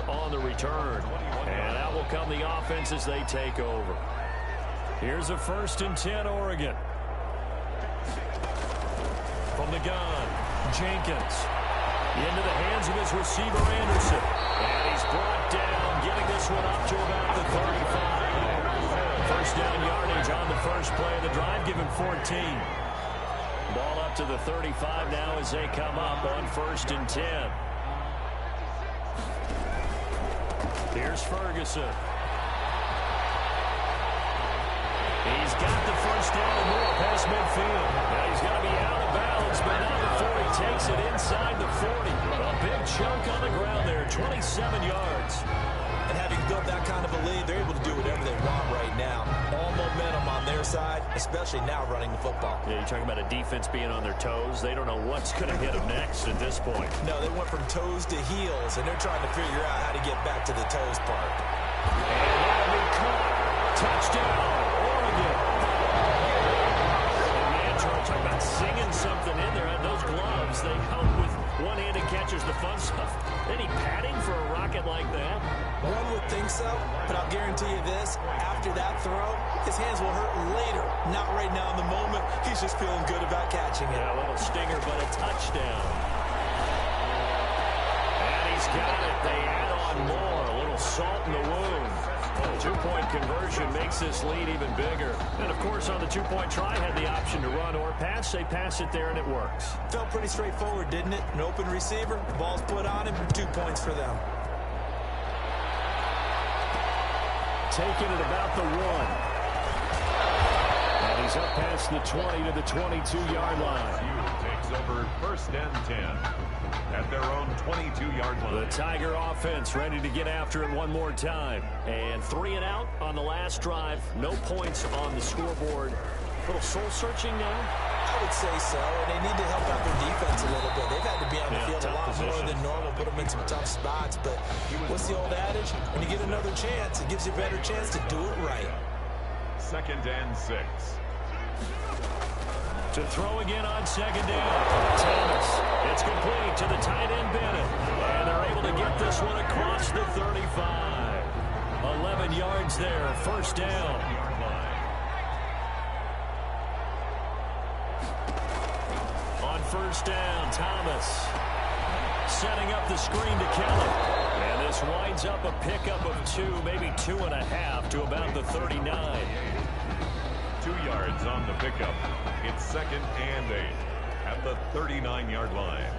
On the return. And out will come the offense as they take over. Here's a 1st and 10 Oregon. From the gun, Jenkins. Into the hands of his receiver, Anderson. And he's brought down, getting this one up to about the 35. 1st down yardage on the first play of the drive, given 14. Ball up to the 35 now as they come up on 1st and 10. Here's Ferguson. He's got the 1st down and more past midfield. Now he's got to be out of bounds, but not before he takes it inside the 40. A big chunk on the ground there, 27 yards. And having built that kind of a lead, they're able to do whatever they want right now. All momentum on their side, especially now running the football. Yeah, you're talking about a defense being on their toes. They don't know what's going to hit them next at this point. No, they went from toes to heels, and they're trying to figure out how to get back to the toes part. And that'll be caught. Touchdown, Oregon. And man, Charles, talking about singing something in there. And those gloves, they help with one-handed catches, the fun stuff. Any padding for a rocket like that? One would think so, but I'll guarantee you this. After that throw, his hands will hurt later. Not right now in the moment. He's just feeling good about catching it. Yeah, a little stinger, but a touchdown. And he's got it. They add on more. A little salt in the wound. The 2-point conversion makes this lead even bigger. And, of course, on the 2-point try, had the option to run or pass. They pass it there, and it works. Felt pretty straightforward, didn't it? An open receiver, ball's put on him, 2 points for them. Taking it about the 1. And he's Brings up past the 20 to the 22-yard line. Takes over 1st and 10 at their own 22-yard line. The Tiger offense ready to get after it one more time. And 3 and out on the last drive. No points on the scoreboard. A little soul-searching now? I would say so, and they need to help out their defense a little bit. They've had to be on the field a lot more than normal, put them in some tough spots. But what's the old adage? When you get another chance, it gives you a better chance to do it right. 2nd and 6. To throw again on 2nd down. Thomas. It's complete to the tight end Bennett. And they're able to get this one across the 35. 11 yards there, 1st down. On 1st down, Thomas setting up the screen to Kelly. And this winds up a pickup of 2, maybe 2.5 to about the 39. 2 yards on the pickup. It's 2nd and 8 at the 39-yard line.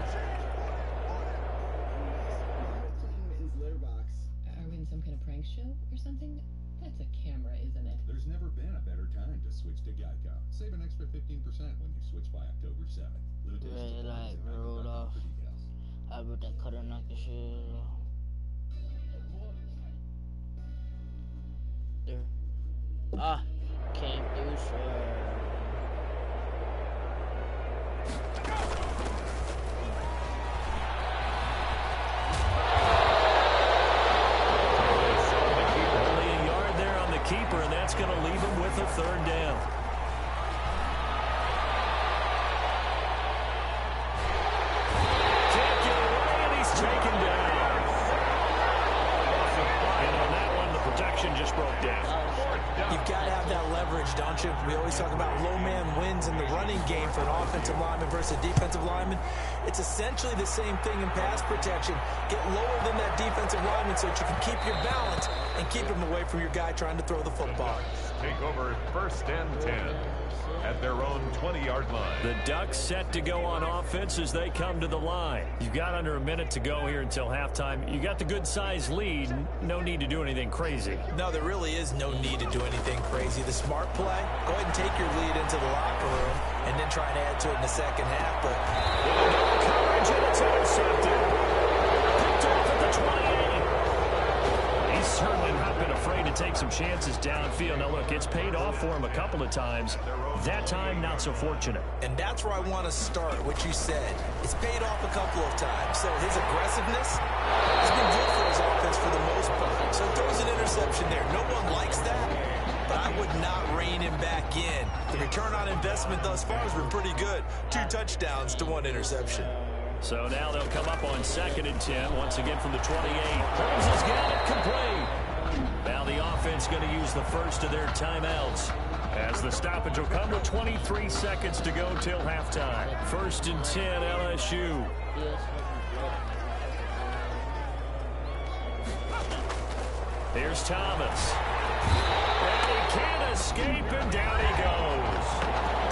Are we in some kind of prank show or something? That's a camera, isn't it? There's never been a better time to switch to Geico. Save an extra 15% when you switch by October 7th. Red light rolled off. I put that cutter knock the shit off. There. Ah, came through, sir. Only a yard there on the keeper, and that's going to leave him with a 3rd down. Can't get away, and he's taken down. And on that one, the protection just broke down. You've got to have that leverage, don't you? We always talk about low man wins in the running game for an offensive lineman versus a defensive lineman. It's essentially the same thing in pass protection. Get lower than that defensive lineman so that you can keep your balance and keep him away from your guy trying to throw the football. Take over 1st and 10 at their own 20-yard line. The Ducks set to go on offense as they come to the line. You've got under a minute to go here until halftime. You got the good-sized lead. No need to do anything crazy. No, there really is no need to do anything crazy. The smart play, go ahead and take your lead into the locker room and then try and add to it in the second half. But coverage, and it's intercepted. Picked off at the 28. He's certainly not been afraid to take some chances downfield. Now, look, it's paid off for him a couple of times. That time, not so fortunate. And that's where I want to start, what you said. It's paid off a couple of times. So his aggressiveness has been good for his offense for the most part. So throws an interception there. No one likes that, but I would not rein him back in. The return on investment thus far has been pretty good. 2 touchdowns to 1 interception. So now they'll come up on 2nd and 10, once again from the 28. Holmes has got it complete. Now the offense going to use the first of their timeouts, as the stoppage will come with 23 seconds to go till halftime. 1st and 10, LSU. Here's Thomas. And he can't escape, and down he goes.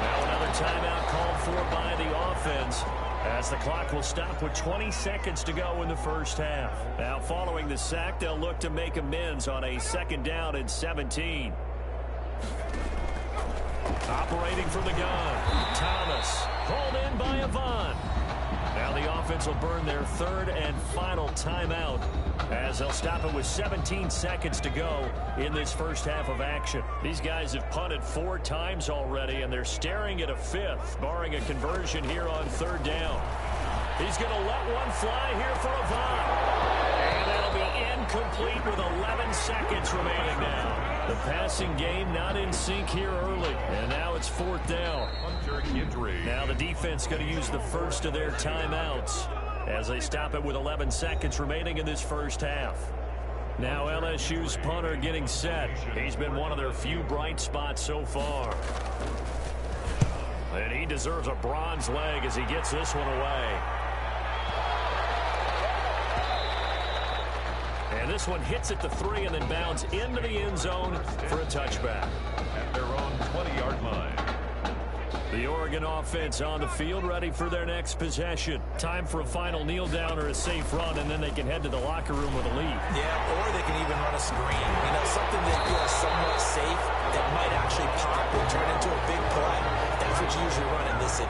Now another timeout called for by the offense, as the clock will stop with 20 seconds to go in the first half. Now, following the sack, they'll look to make amends on a 2nd down and 17. Operating from the gun, Thomas, hauled in by Avant. Now the offense will burn their 3rd and final timeout, as they'll stop it with 17 seconds to go in this first half of action. These guys have punted 4 times already, and they're staring at a 5th, barring a conversion here on 3rd down. He's going to let one fly here for Avant. And that'll be incomplete with 11 seconds remaining now. The passing game not in sync here early, and now it's 4th down. Now the defense going to use the first of their timeouts, as they stop it with 11 seconds remaining in this first half. Now LSU's punter getting set. He's been one of their few bright spots so far. And he deserves a bronze leg as he gets this one away. And this one hits at the 3 and then bounds into the end zone for a touchback. At their own 20-yard line. The Oregon offense on the field, ready for their next possession. Time for a final kneel down or a safe run, and then they can head to the locker room with a lead. Yeah, or they can even run a screen. You know, something they feel is somewhat safe that might actually pop and turn into a big play.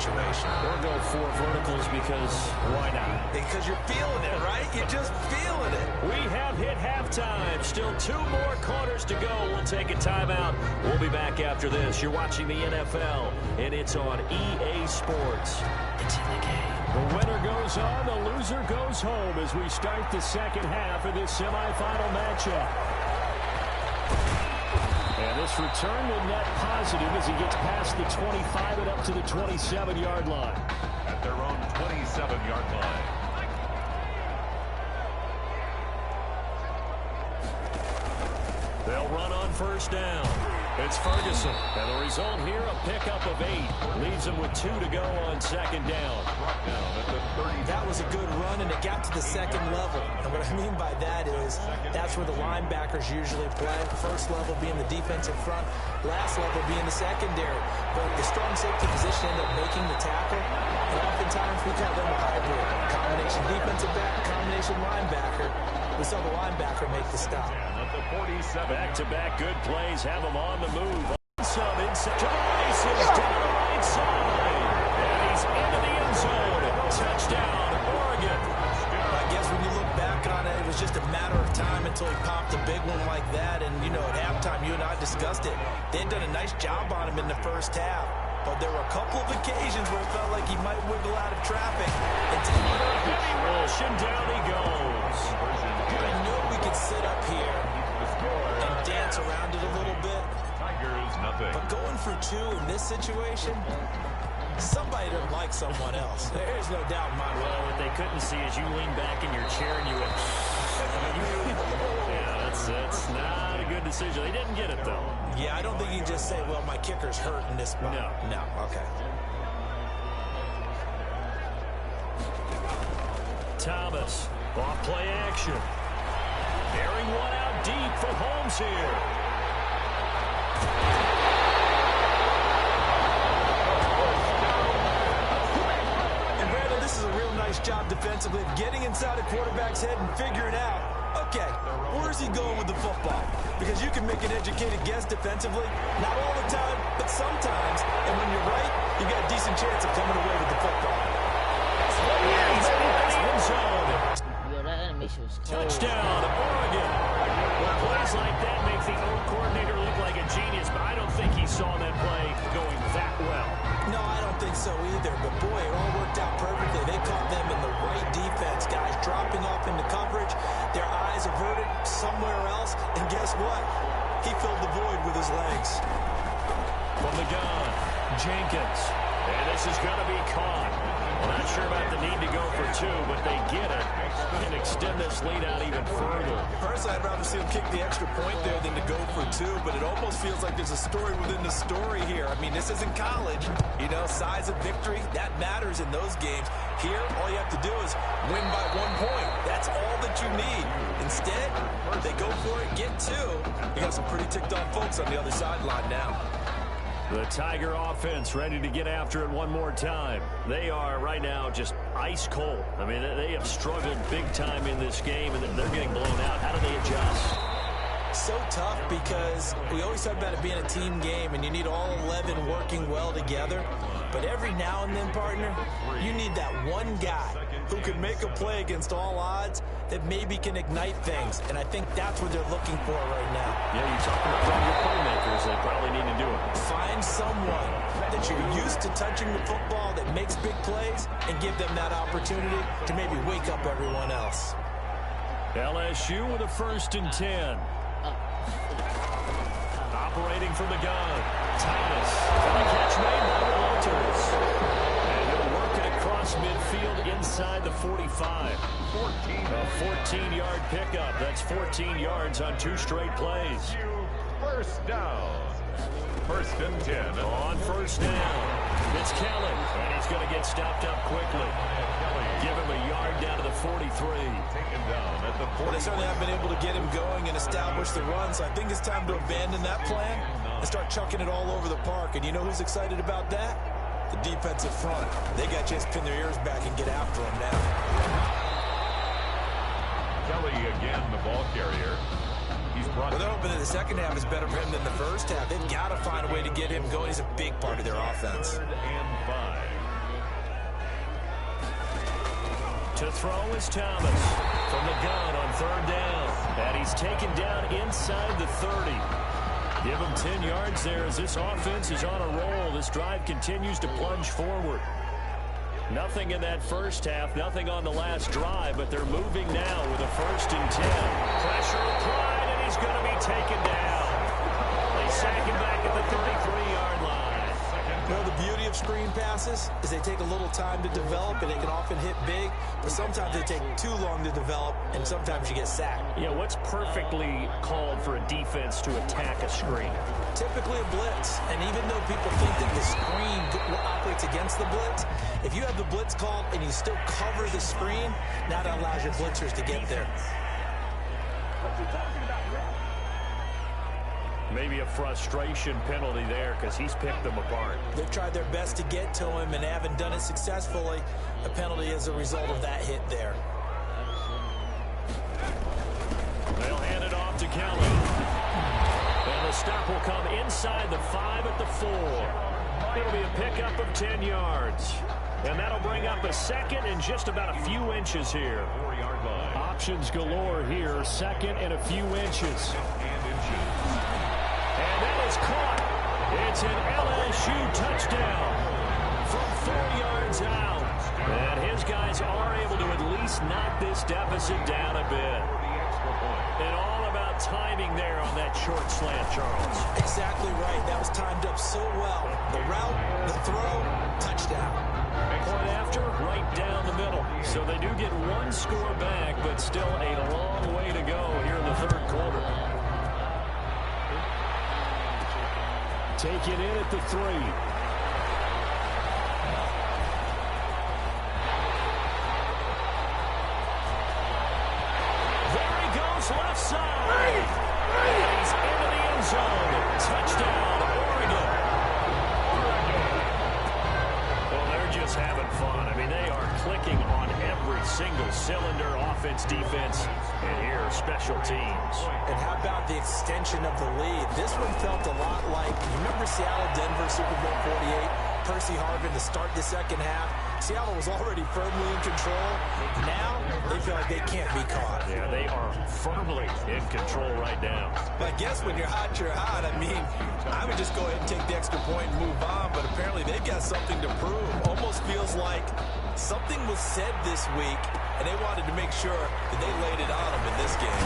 situation. Or go 4 verticals because why not? Because you're feeling it, right? You're just feeling it. We have hit halftime. Still 2 more quarters to go. We'll take a timeout. We'll be back after this. You're watching the NFL, and it's on EA Sports. It's in the game. The winner goes on, the loser goes home as we start the second half of this semifinal matchup. And this return will net positive as he gets past the 25 and up to the 27-yard line. At their own 27-yard line. They'll run on first down. It's Ferguson. And the result here, a pickup of 8. Leaves him with 2 to go on second down. That was a good run, and it got to the second level. And what I mean by that is that's where the linebackers usually play. First level being the defensive front, last level being the secondary. But the strong safety position ended up making the tackle. And oftentimes we call them a hybrid. Combination defensive back, combination linebacker. We saw the linebacker make the stop. Back-to-back good plays have him on the move. Some inside to the races down the right side. And he's into the end zone. Touchdown, Oregon. I guess when you look back on it, it was just a matter of time until he popped a big one like that. And, you know, at halftime, you and I discussed it. They had done a nice job on him in the first half. But there were a couple of occasions where it felt like he might wiggle out of traffic. And Walsh, and down he goes. I know we could sit up here and dance around it a little bit. But going for 2 in this situation, somebody doesn't like someone else. There's no doubt in my mind. Well, what they couldn't see is you lean back in your chair and you went... Yeah, that's not a good decision. They didn't get it, though. Yeah, I don't think you can just say, well, my kicker's hurt in this spot. No, okay. Thomas, off play action. Airing one out deep for Holmes here. And Brandon, this is a real nice job defensively of getting inside a quarterback's head and figuring out, okay, where's he going with the football? Because you can make an educated guess defensively, not all the time, but sometimes. And when you're right, you got a decent chance of coming away with the football. He's in the end zone. Yo, that animation was cold. Touchdown, Oregon. Well, plays like that make the old coordinator look like a genius, but I don't think he saw that play going that well. No, I don't think so either. But, boy, it all worked out perfectly. They caught them in the right defense, guys, dropping off into coverage. Their eyes averted somewhere else. And guess what? He filled the void with his legs. From the gun, Jenkins. And this is going to be caught. Well, not sure about the need to go for 2, but they get it and extend this lead out even further. Personally, I'd rather see him kick the extra point there than to go for 2, but it almost feels like there's a story within the story here. I mean, this isn't college. You know, size of victory, that matters in those games. Here, all you have to do is win by 1 point. That's all that you need. Instead, they go for it, get 2. You got some pretty ticked-off folks on the other sideline now. The Tiger offense ready to get after it one more time. They are right now just ice cold. I mean, they have struggled big time in this game, and they're getting blown out. How do they adjust? So tough because we always talk about it being a team game, and you need all 11 working well together. But every now and then, partner, you need that one guy who can make a play against all odds that maybe can ignite things. And I think that's what they're looking for right now. Yeah, you're talking about one of your playmakers. They probably need to do it. Find someone that you're used to touching the football that makes big plays and give them that opportunity to maybe wake up everyone else. LSU with a 1st and 10. Operating from the gun. Thomas. And the catch made by Walters. And he'll work it across midfield inside the 45. A 14-yard pickup. That's 14 yards on 2 straight plays. First down. 1st and 10. On first down. It's Kelly. And he's going to get stopped up quickly. Give him a yard down to the 43. Taken down at the 40. They certainly have been able to get him going and establish the run, so I think it's time to abandon that plan and start chucking it all over the park. And you know who's excited about that? The defensive front. They got a chance to pin their ears back and get after him now. Kelly again, the ball carrier. He's brought. Well, they're hoping that the second half is better for him than the first half. They've got to find a way to get him going. He's a big part of their offense. 3rd and 5. To throw is Thomas from the gun on 3rd down. And he's taken down inside the 30. Give him 10 yards there as this offense is on a roll. This drive continues to plunge forward. Nothing in that first half, nothing on the last drive, but they're moving now with a 1st and 10. Pressure applied, and he's going to be taken down. They sack him back at the 33-yard line. You know, the beauty of screen passes is they take a little time to develop, and they can often hit big, but sometimes they take too long to develop, and sometimes you get sacked. Yeah, what's perfectly called for a defense to attack a screen? Typically a blitz, and even though people think that the screen operates against the blitz, if you have the blitz called and you still cover the screen, now that allows your blitzers to get there. Maybe a frustration penalty there because he's picked them apart. They've tried their best to get to him and haven't done it successfully. A penalty is a result of that hit there. They'll hand it off to Kelly. And the stop will come inside the 5 at the 4. It'll be a pickup of 10 yards. And that'll bring up a 2nd and just about a few inches here. 4-yard line. Options galore here. 2nd and a few inches. And that is caught. It's an LSU touchdown from 4 yards out. And his guys are able to at least knock this deficit down a bit. And all about timing there on that short slant, Charles. Exactly right. That was timed up so well. The route, the throw, touchdown. Point after, right down the middle. So they do get 1 score back, but still a long way to go here in the 3rd quarter. Take it in at the 3. There he goes, left side. He's into the end zone. Touchdown, Oregon. Well, they're just having fun. I mean, they are clicking on every single cylinder, offense, defense, and here, special teams. And how about the extension of the lead? This one felt a lot like, you remember Seattle-Denver Super Bowl 48? Percy Harvin to start the 2nd half. Seattle was already firmly in control. Now, they feel like they can't be caught. Yeah, they are firmly in control right now. But I guess when you're hot, you're hot. I mean, I would just go ahead and take the extra point and move on, but apparently they've got something to prove. Almost feels like something was said this week, and they wanted to make sure that they laid it on them in this game.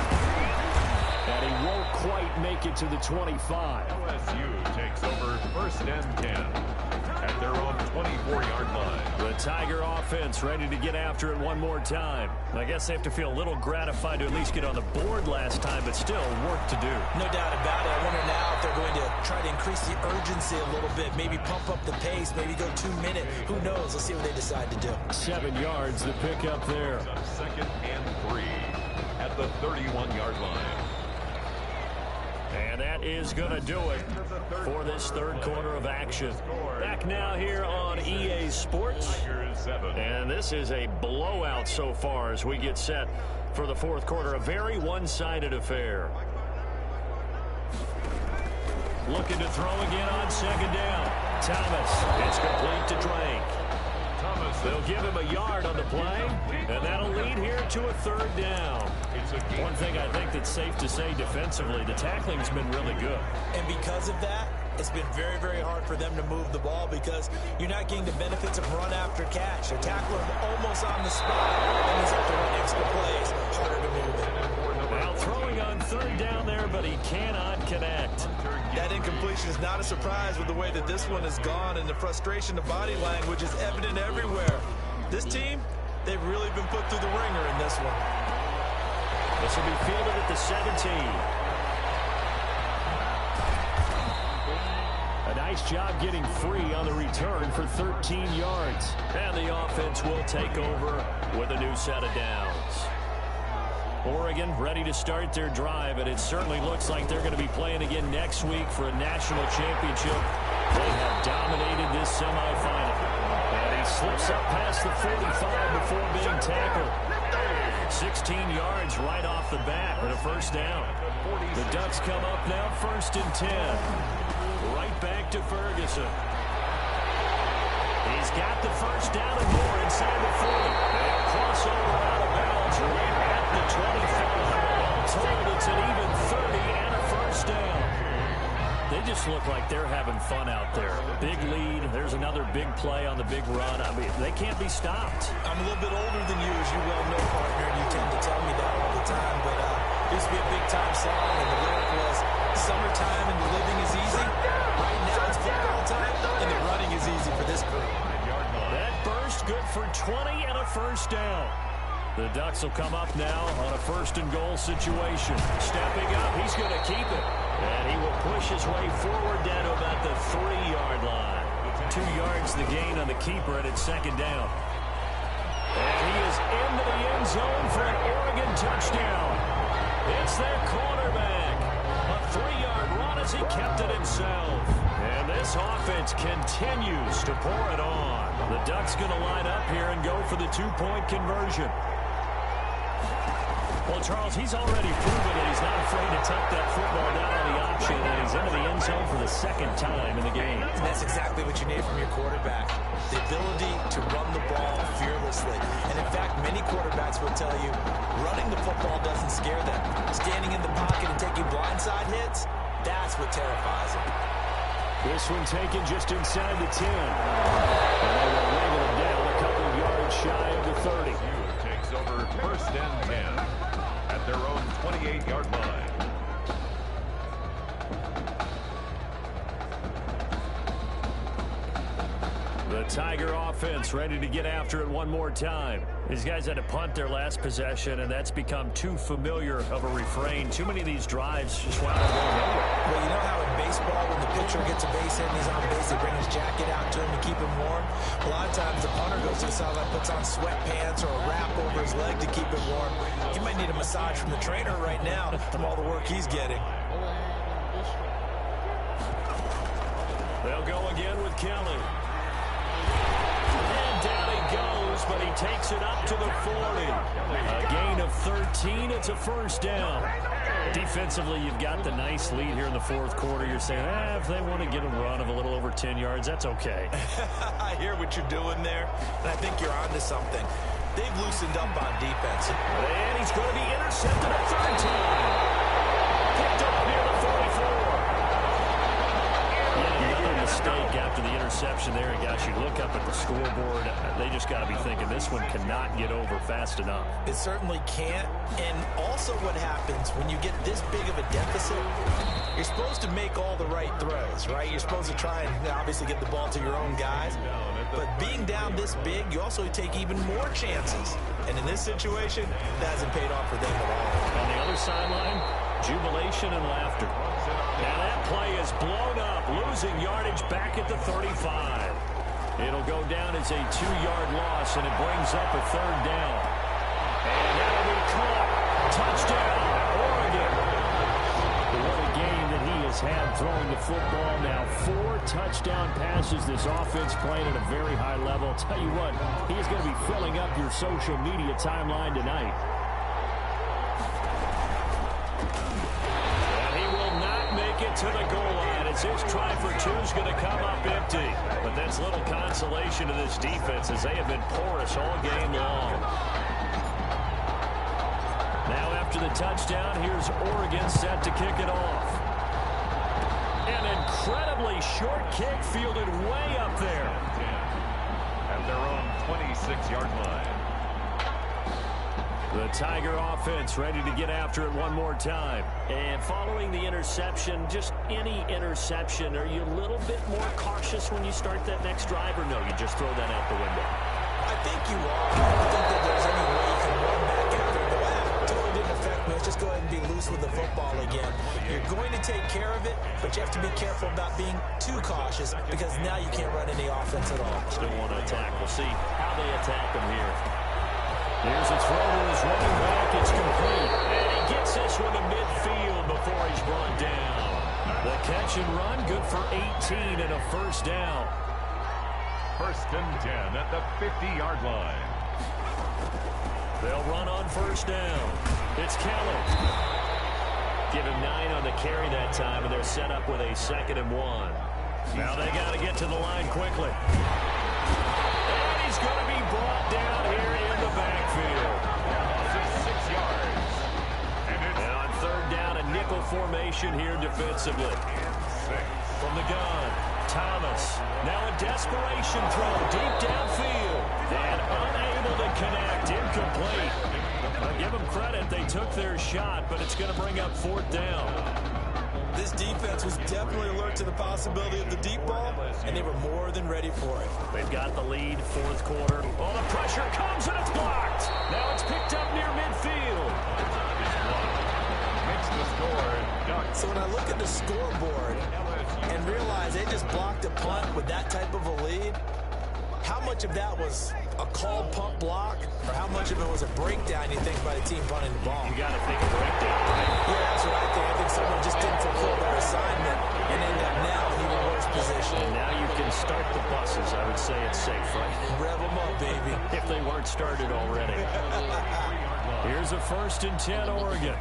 And he won't quite make it to the 25. LSU takes over 1st and 10 at their own 24-yard line. The Tiger offense ready to get after it one more time. I guess they have to feel a little gratified to at least get on the board last time, but still work to do. No doubt about it. I wonder now if they're going to try to increase the urgency a little bit, maybe pump up the pace, maybe go 2-minute. Who knows? Let's see what they decide to do. 7 yards to pick up there. 2nd and 3 at the 31-yard line. And that is going to do it for this 3rd quarter of action. Back now here on EA Sports. And this is a blowout so far as we get set for the 4th quarter. A very one-sided affair. Looking to throw again on 2nd down. Thomas. It's complete to Drake. They'll give him a yard on the play, and that'll lead here to a 3rd down. One thing I think that's safe to say defensively, the tackling's been really good. And because of that, it's been very, very hard for them to move the ball because you're not getting the benefits of run after catch. They're tackling almost on the spot, and he's have to run extra plays, harder to move it. Now throwing on 3rd down there, but he cannot connect. That incompletion is not a surprise with the way that this one has gone, and the frustration of body language is evident everywhere. This team, they've really been put through the ringer in this one. This will be fielded at the 17. A nice job getting free on the return for 13 yards. And the offense will take over with a new set of downs. Oregon ready to start their drive, and it certainly looks like they're going to be playing again next week for a national championship. They have dominated this semifinal. And he slips up past the 45 before being tackled. 16 yards right off the bat with a 1st down. The Ducks come up now 1st and 10. Right back to Ferguson. He's got the 1st down and more inside the 40. crossover out of bounds right at the 25. All told, it's an even 30 and a first down. They just look like they're having fun out there. Big lead. There's another big play on the big run. I mean, they can't be stopped. I'm a little bit older than you, as you well know, partner, and you tend to tell me that all the time. But it used to be a big-time song, and the lyric was, summertime and the living is easy. Right now it's football time, and the running is easy for this crew. That burst good for 20 and a first down. The Ducks will come up now on a first-and-goal situation. Stepping up, he's going to keep it. And he will push his way forward down to about the 3-yard line. 2 yards the gain on the keeper, and it's second down. And he is into the end zone for an Oregon touchdown. It's their quarterback. A 3-yard run as he kept it himself. And this offense continues to pour it on. The Ducks going to line up here and go for the 2-point conversion. Well, Charles, he's already proven that he's not afraid to take that football down on the option, and he's into the end zone for the second time in the game. And that's exactly what you need from your quarterback, the ability to run the ball fearlessly. And, in fact, many quarterbacks will tell you running the football doesn't scare them. Standing in the pocket and taking blindside hits, that's what terrifies them. This one taken just inside the 10. And they will wrangle him down a couple of yards shy of the 30. Takes over first and 10. At their own 28-yard line. The Tiger offense ready to get after it one more time. These guys had to punt their last possession, and that's become too familiar of a refrain. Too many of these drives just wound up going nowhere. Well, you know how in baseball, when the pitcher gets a base hit and he's on base, they bring his jacket out to him to keep him warm? A lot of times the punter goes to the sideline, puts on sweatpants or a wrap over his leg to keep it warm. He might need a massage from the trainer right now from all the work he's getting. They'll go again with Kelly. And down he goes, but he takes it up to the 40. A gain of 13. It's a first down. Defensively, you've got the nice lead here in the fourth quarter. You're saying, if they want to get a run of a little over 10 yards, that's okay. I hear what you're doing there, and I think you're onto something. They've loosened up on defense. And he's going to be intercepted a third time. Picked up near the 44. Another mistake after the interception there. And gosh, you look up at the scoreboard, they just got to be thinking this one cannot get over fast enough. It certainly can't. And also what happens when you get this big of a deficit, you're supposed to make all the right throws, right? You're supposed to try and obviously get the ball to your own guys. But being down this big, you also take even more chances. And in this situation, that hasn't paid off for them at all. On the other sideline, jubilation and laughter. Now that play is blown up, losing yardage back at the 35. It'll go down as a 2-yard loss, and it brings up a third down. And that'll be caught. Touchdown, Oregon. What a game that he has had throwing the football now. 4 touchdown passes. This offense playing at a very high level. I'll tell you what, he is going to be filling up your social media timeline tonight. To the goal line as his try for 2 is going to come up empty. But that's little consolation to this defense as they have been porous all game long. Now after the touchdown, here's Oregon set to kick it off. An incredibly short kick fielded way up there. At their own 26-yard line. The Tiger offense ready to get after it one more time. And following the interception, just any interception, are you a little bit more cautious when you start that next drive, or no, you just throw that out the window? I think you are. I don't think that there's any way you can run back after and go, totally didn't affect me. Let's just go ahead and be loose with the football again. You're going to take care of it, but you have to be careful about being too cautious because now you can't run any offense at all. Still want to attack. We'll see how they attack them here. Here's a throw to his running back. It's complete. And he gets this one to midfield before he's brought down. The catch and run, good for 18 and a first down. First and 10 at the 50-yard line. They'll run on first down. It's Kelly. Give him 9 on the carry that time, and they're set up with a 2nd and 1. Now they got to get to the line quickly. And he's going to be brought down here in the back. nickel formation here defensively. From the gun, Thomas. Now a desperation throw deep downfield. And unable to connect. Incomplete. I'll give them credit. They took their shot, but it's going to bring up 4th down. This defense was definitely alert to the possibility of the deep ball, and they were more than ready for it. They've got the lead, 4th quarter. Oh, the pressure comes, and it's blocked. Now it's picked up near midfield. Makes the score. So when I look at the scoreboard and realize they just blocked a punt with that type of a lead, how much of that was a called punt block, or how much of it was a breakdown, you think, by the team punting the ball? You got to think a breakdown, right? Yeah, that's what I think. I think someone just didn't fulfill their assignment and end up now in even worse position. And now you can start the buses. I would say it's safe, right? Rev them up, baby. If they weren't started already. Here's a 1st and 10, Oregon.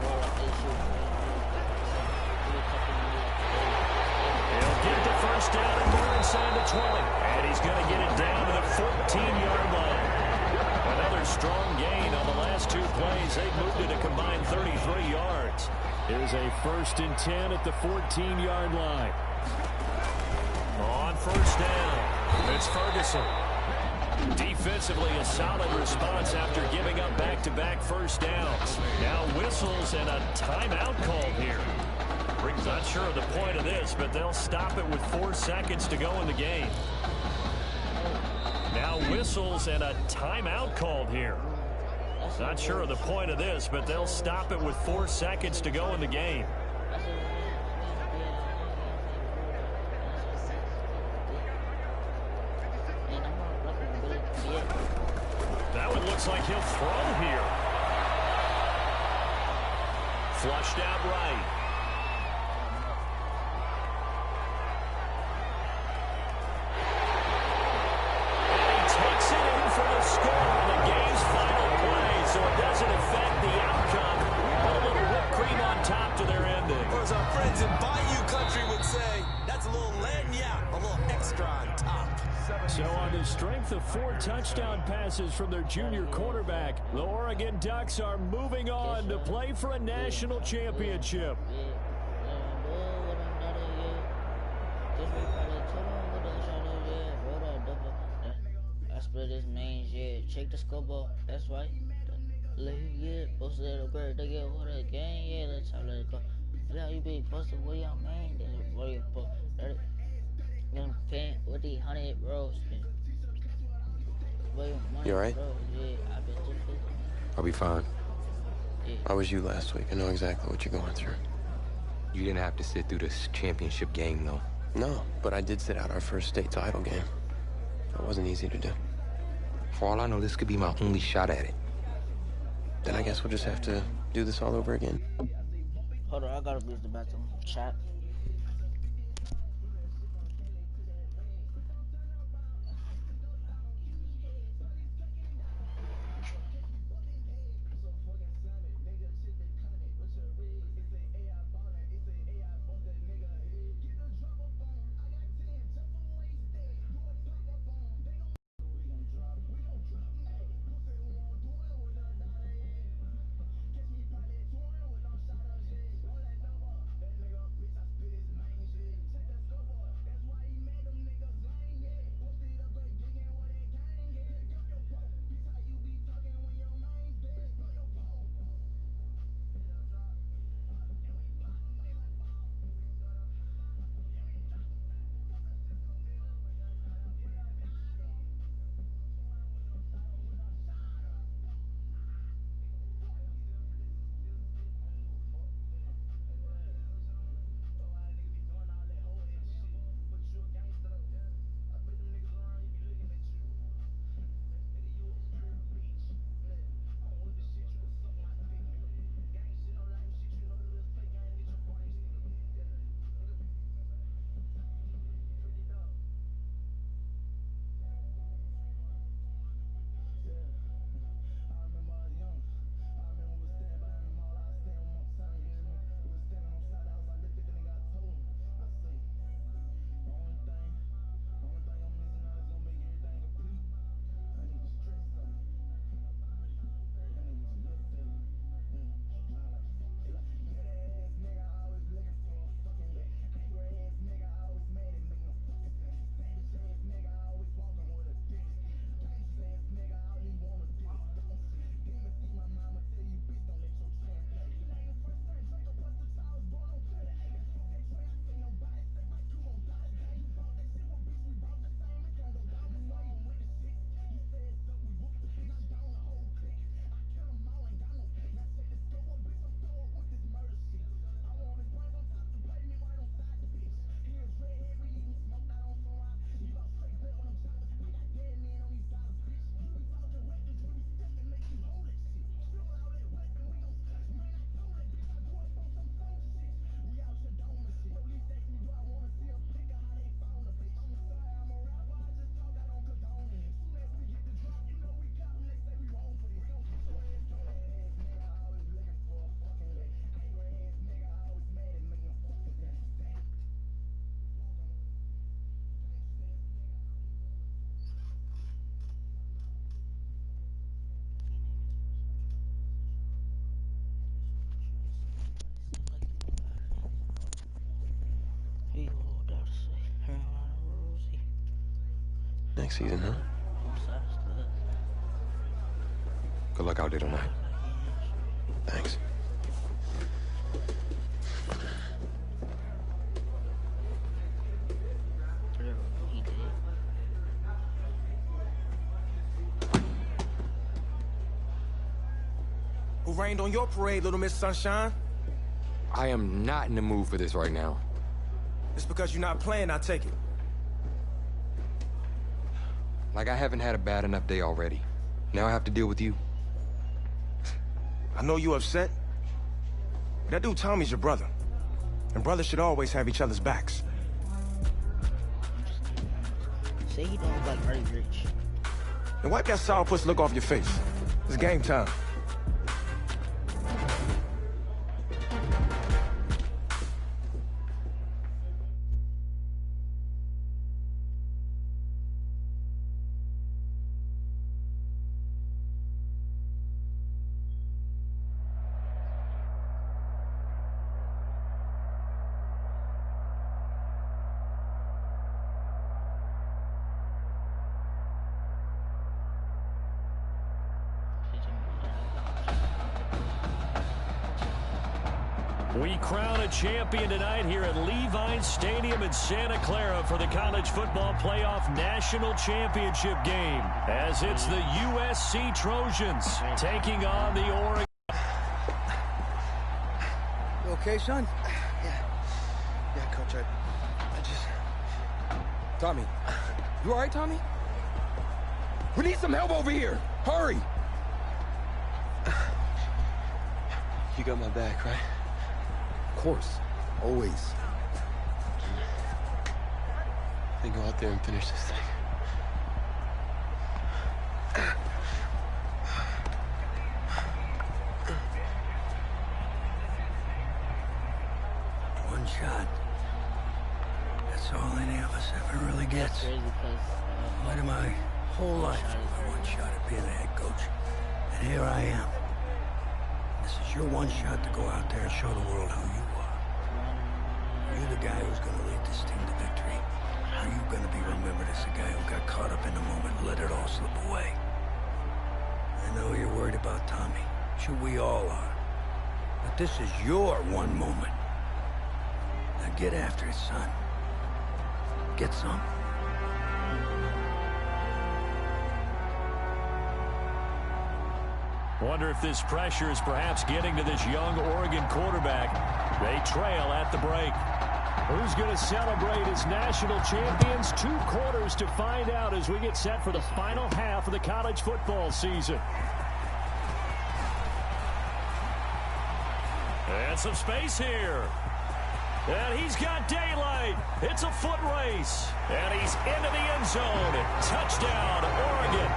He'll get the 1st down and more inside the 20. And he's going to get it down to the 14-yard line. Another strong gain on the last 2 plays. They've moved it a combined 33 yards. Here's a 1st and 10 at the 14-yard line. On 1st down, it's Ferguson. Defensively, a solid response after giving up back-to-back 1st downs. Now whistles and a timeout called here. Not sure of the point of this, but they'll stop it with 4 seconds to go in the game. Now whistles and a timeout called here. Not sure of the point of this, but they'll stop it with 4 seconds to go in the game. That one looks like he'll throw here. Flushed out right. So on the strength of 4 touchdown passes from their junior quarterback, the Oregon Ducks are moving on to play for a national championship. I split his main, yeah. Check the scoreboard, that's right. Let you get posted at a bird, they get over the game, yeah. Let's have it go. Now you be posted with your main, then what you post. Them fan with the 100 rows. You alright? I'll be fine. How was you last week? I know exactly what you're going through. You didn't have to sit through this championship game, though. No, but I did sit out our first state title game. It wasn't easy to do. For all I know, this could be my only shot at it. Then I guess we'll just have to do this all over again. Hold on, I gotta use the bathroom. Chat. next season, huh? Good luck out there tonight. Thanks. Who rained on your parade, Little Miss Sunshine? I am not in the mood for this right now. It's because you're not playing, I take it. Like I haven't had a bad enough day already. Now I have to deal with you. I know you're upset. That dude Tommy's your brother. And brothers should always have each other's backs. Say he don't look like Early Rich. And wipe that sourpuss look off your face. It's game time. We crown a champion tonight here at Levine Stadium in Santa Clara for the College Football Playoff National Championship game, as it's the USC Trojans taking on the Oregon. You okay, son? Yeah, Coach, I just... Tommy. You all right, Tommy? We need some help over here. Hurry. You got my back, right? Of course. Always. Then go out there and finish this thing. One shot. That's all any of us ever really gets. Waited my whole life for one shot at being a head coach. And here I am. This is your one shot to go out there and show the world who you are. You're the guy who's going to lead this team to victory. How are you going to be remembered as the guy who got caught up in the moment and let it all slip away? I know you're worried about Tommy. Sure, we all are. But this is your one moment. Now get after it, son. Get some. Wonder if this pressure is perhaps getting to this young Oregon quarterback. They trail at the break. Who's going to celebrate as national champions? 2 quarters to find out as we get set for the final half of the college football season. And some space here. And he's got daylight. It's a foot race. And he's into the end zone. Touchdown, Oregon.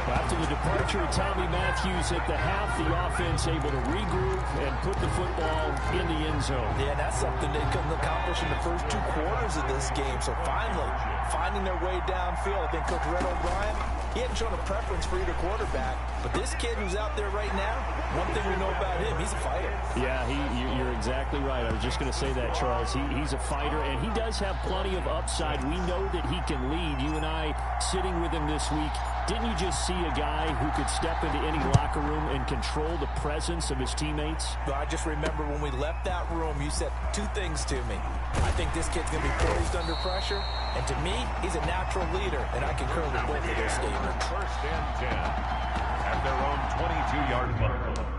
After the departure of Tommy Matthews at the half, the offense able to regroup and put the football in the end zone. Yeah, that's something they couldn't accomplish in the first 2 quarters of this game. So finally, finding their way downfield. I think Coach Red O'Brien, he hadn't shown a preference for either quarterback. But this kid who's out there right now, one thing we know about him, he's a fighter. Yeah, you're exactly right. I was just going to say that, Charles. He's a fighter, and he does have plenty of upside. We know that he can lead. You and I sitting with him this week, didn't you just see a guy who could step into any locker room and control the presence of his teammates? Well, I just remember when we left that room, you said 2 things to me. I think this kid's going to be poised under pressure, and to me, he's a natural leader, and I concur with both of those statements. First and 10 at their own 22-yard line.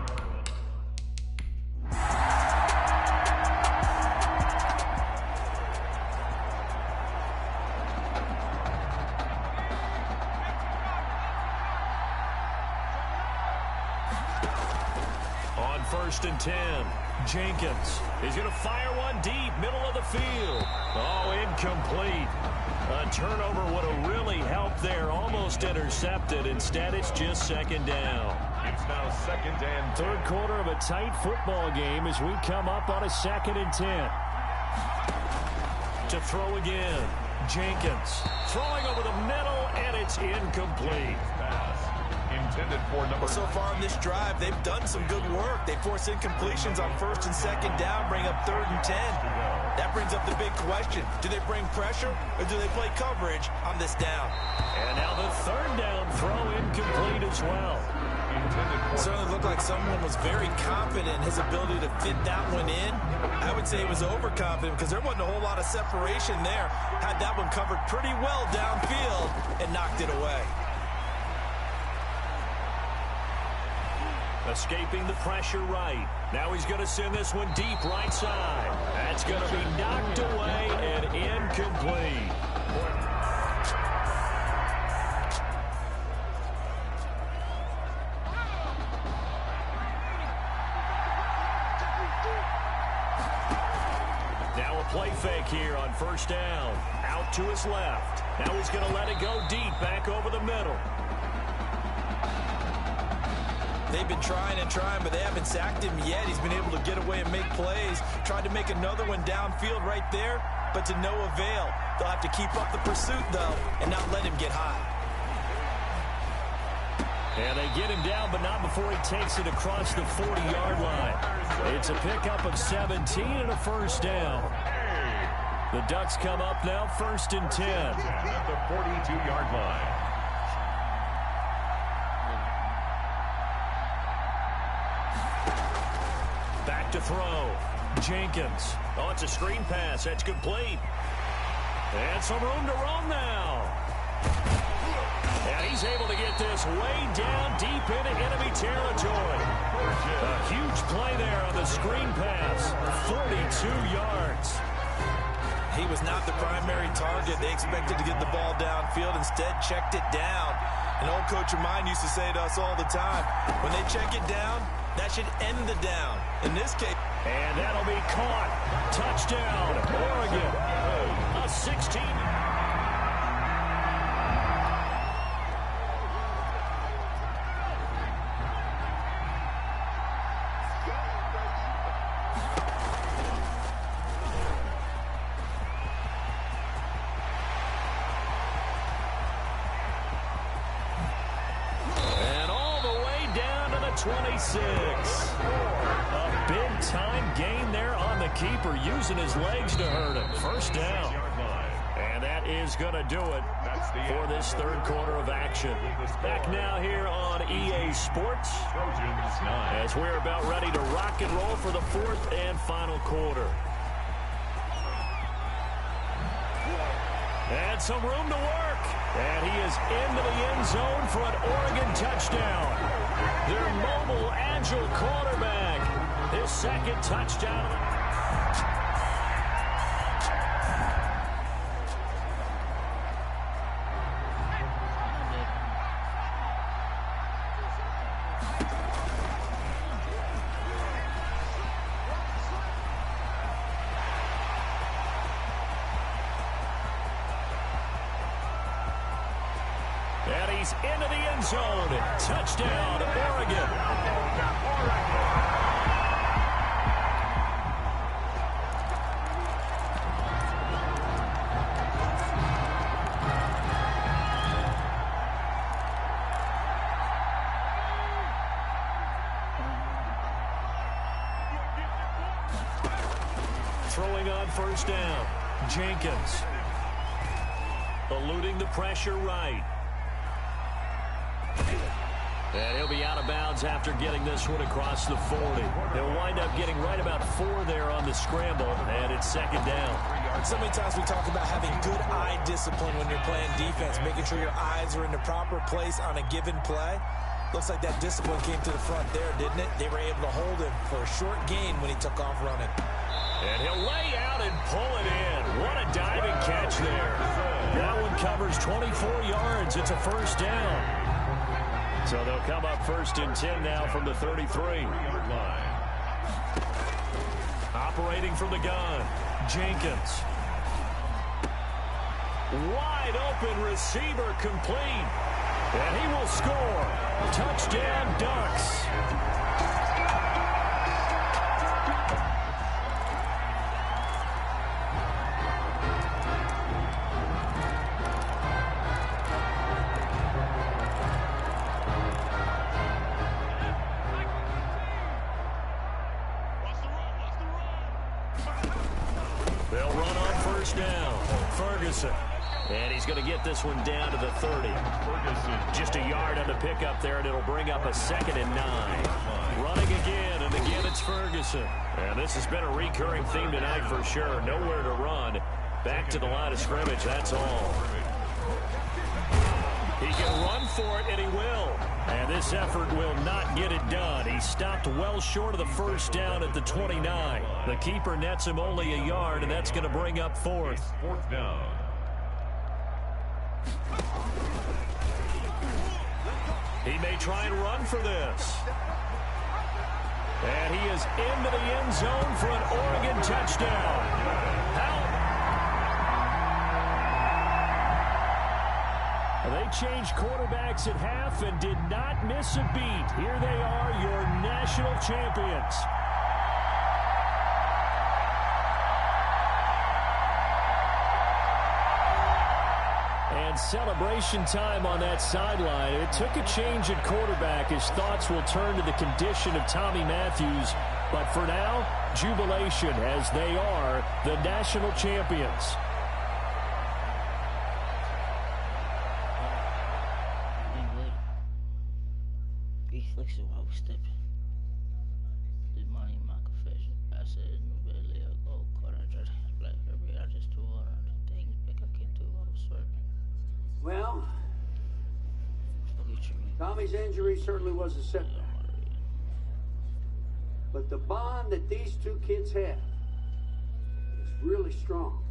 First and 10. Jenkins is going to fire one deep, middle of the field. Oh, incomplete. A turnover would have really helped there. Almost intercepted. Instead, it's just second down. It's now second and 10. 3rd quarter of a tight football game as we come up on a 2nd and 10. To throw again. Jenkins throwing over the middle, and it's incomplete. Intended for number. So far on this drive, they've done some good work. They force incompletions on 1st and 2nd down, bring up 3rd and 10. That brings up the big question. Do they bring pressure or do they play coverage on this down? And now the third down throw incomplete as well. It certainly looked like someone was very confident in his ability to fit that one in. I would say he was overconfident because there wasn't a whole lot of separation there. Had that one covered pretty well downfield and knocked it away. Escaping the pressure right. Now he's going to send this one deep right side. That's going to be knocked away and incomplete. Now a play fake here on first down. Out to his left. Now he's going to let it go deep back over the middle. They've been trying and trying, but they haven't sacked him yet. He's been able to get away and make plays. Tried to make another one downfield right there, but to no avail. They'll have to keep up the pursuit, though, and not let him get high. And they get him down, but not before he takes it across the 40-yard line. It's a pickup of 17 and a first down. The Ducks come up now, 1st and 10. At the 42-yard line. Back to throw. Jenkins. Oh, it's a screen pass. That's complete. And some room to roam now. And he's able to get this way down deep into enemy territory. A huge play there on the screen pass. 42 yards. He was not the primary target. They expected to get the ball downfield. Instead, checked it down. An old coach of mine used to say to us all the time, when they check it down, that should end the down. In this case. And that'll be caught. Touchdown, Oregon. A 16. And all the way down to the 26. A big-time gain there on the keeper, using his legs to hurt him. First down. And that is going to do it for this third quarter of action. Back now here on EA Sports as we're about ready to rock and roll for the fourth and final quarter. And some room to work. And he is into the end zone for an Oregon touchdown. Their mobile, agile quarterback. His second touchdown. And he's into the end zone. Touchdown, Oregon. Throwing on first down, Jenkins. Eluding the pressure right. And he'll be out of bounds after getting this one across the 40. They'll wind up getting right about 4 there on the scramble, and it's second down. So many times we talk about having good eye discipline when you're playing defense, making sure your eyes are in the proper place on a given play. Looks like that discipline came to the front there, didn't it? They were able to hold him for a short gain when he took off running. And he'll lay out and pull it in. What a diving catch there. That one covers 24 yards. It's a first down. So they'll come up 1st and 10 now from the 33-yard line. Operating from the gun, Jenkins. Wide open receiver complete. And he will score. Touchdown, Ducks. Ferguson. And he's going to get this one down to the 30. Just a yard on the pickup there, and it'll bring up a 2nd and 9. Running again, and again it's Ferguson. And this has been a recurring theme tonight for sure. Nowhere to run. Back to the line of scrimmage, that's all. He can run for it, and he will. And this effort will not get it done. He stopped well short of the first down at the 29. The keeper nets him only a yard, and that's going to bring up 4th. 4th down. He may try and run for this. And he is into the end zone for an Oregon touchdown. They changed quarterbacks at half and did not miss a beat. Here they are, your national champions. And celebration time on that sideline. It took a change at quarterback. His thoughts will turn to the condition of Tommy Matthews. But for now, jubilation as they are the national champions. Reflection while we stepping. This money in my confession. I said new belly a gold card. I just black every I just threw all the things back I can't do. I was swerving. Well, Tommy's injury certainly was a setback. But the bond that these two kids have is really strong.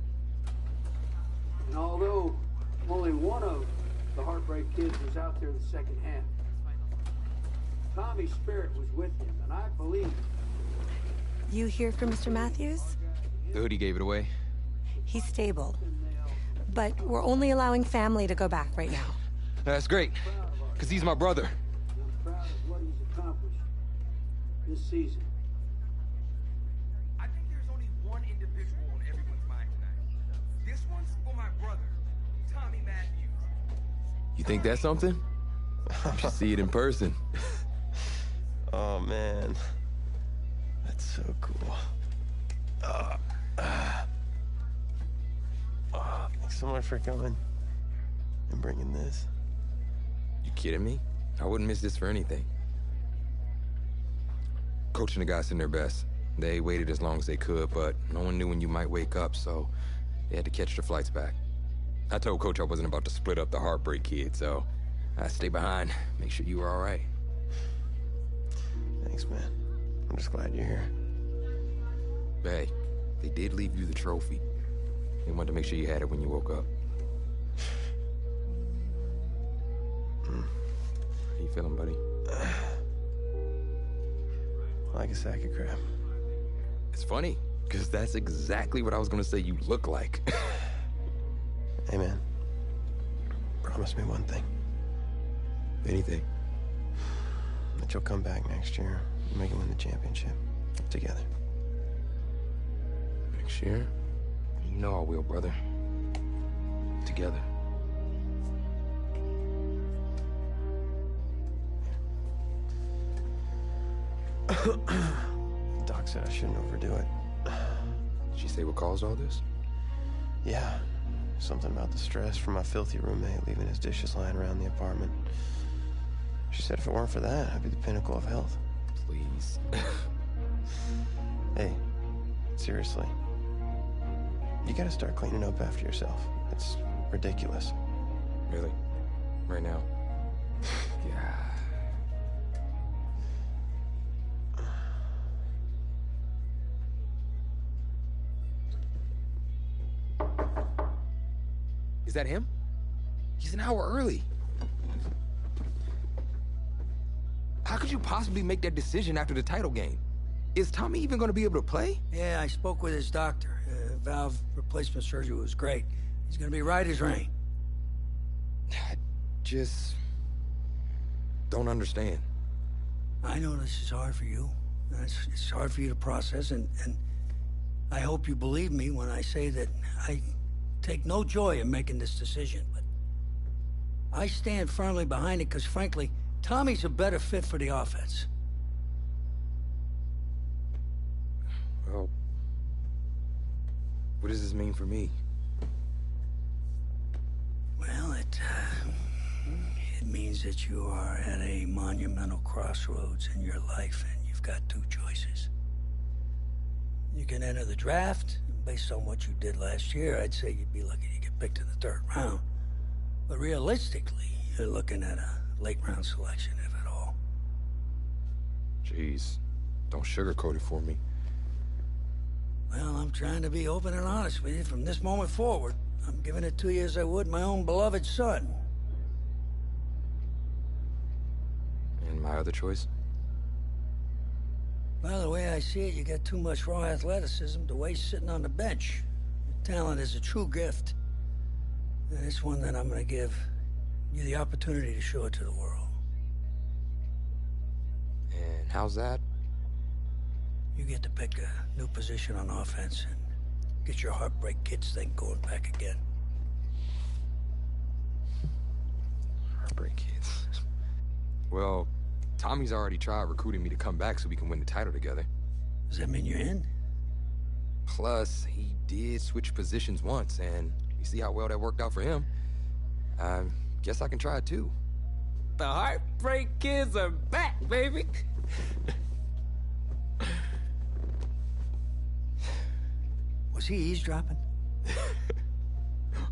And although only one of the Heartbreak Kids was out there in the second half, Tommy's spirit was with him, and I believe. You hear from Mr. Matthews? The hoodie gave it away. He's stable. But we're only allowing family to go back right now. That's great, because he's my brother. I'm proud of what he's accomplished this season. I think there's only one individual on everyone's mind tonight. This one's for my brother, Tommy Matthews. You think that's something? You should see it in person. Oh, man. That's so cool. Thanks so much for coming and bringing this. You kidding me? I wouldn't miss this for anything. Coach and the guys did their best. They waited as long as they could, but no one knew when you might wake up, so they had to catch their flights back. I told Coach I wasn't about to split up the Heartbreak Kid, so I stayed behind, make sure you were all right. Thanks, man. I'm just glad you're here. Hey, they did leave you the trophy. They wanted to make sure you had it when you woke up. How you feeling, buddy? Like a sack of crap. It's funny, because that's exactly what I was going to say you look like. Hey, man. Promise me one thing. Anything. That you'll come back next year and make it win the championship. Together. Next year? You know I will, brother. Together. Doc said I shouldn't overdo it. Did she say what caused all this? Yeah. Something about the stress from my filthy roommate leaving his dishes lying around the apartment. She said if it weren't for that, I'd be the pinnacle of health. Please. Hey, seriously. You gotta start cleaning up after yourself. It's ridiculous. Really? Right now? Yeah. Is that him? He's an hour early. How could you possibly make that decision after the title game? Is Tommy even going to be able to play? Yeah, I spoke with his doctor. Valve replacement surgery was great. He's going to be right as rain. I just don't understand. I know this is hard for you. It's hard for you to process, and I hope you believe me when I say that I take no joy in making this decision, but I stand firmly behind it because, frankly, Tommy's a better fit for the offense. Well, what does this mean for me? means that you are at a monumental crossroads in your life, and you've got two choices. You can enter the draft, and based on what you did last year, I'd say you'd be lucky to get picked in the 3rd round. But realistically, you're looking at a late-round selection, if at all. Jeez, don't sugarcoat it for me. Well, I'm trying to be open and honest with you. From this moment forward, I'm giving it to you as I would my own beloved son. And my other choice? By the way I see it, you got too much raw athleticism to waste sitting on the bench. Your talent is a true gift. And it's one that I'm gonna give you the opportunity to show it to the world. And how's that? You get to pick a new position on offense and get your Heartbreak Kids thing going back again. Heartbreak Kids. Well, Tommy's already tried recruiting me to come back so we can win the title together. Does that mean you're in? Plus, he did switch positions once, and you see how well that worked out for him. I guess I can try it too. The Heartbreak Kids are back, baby. Was he eavesdropping?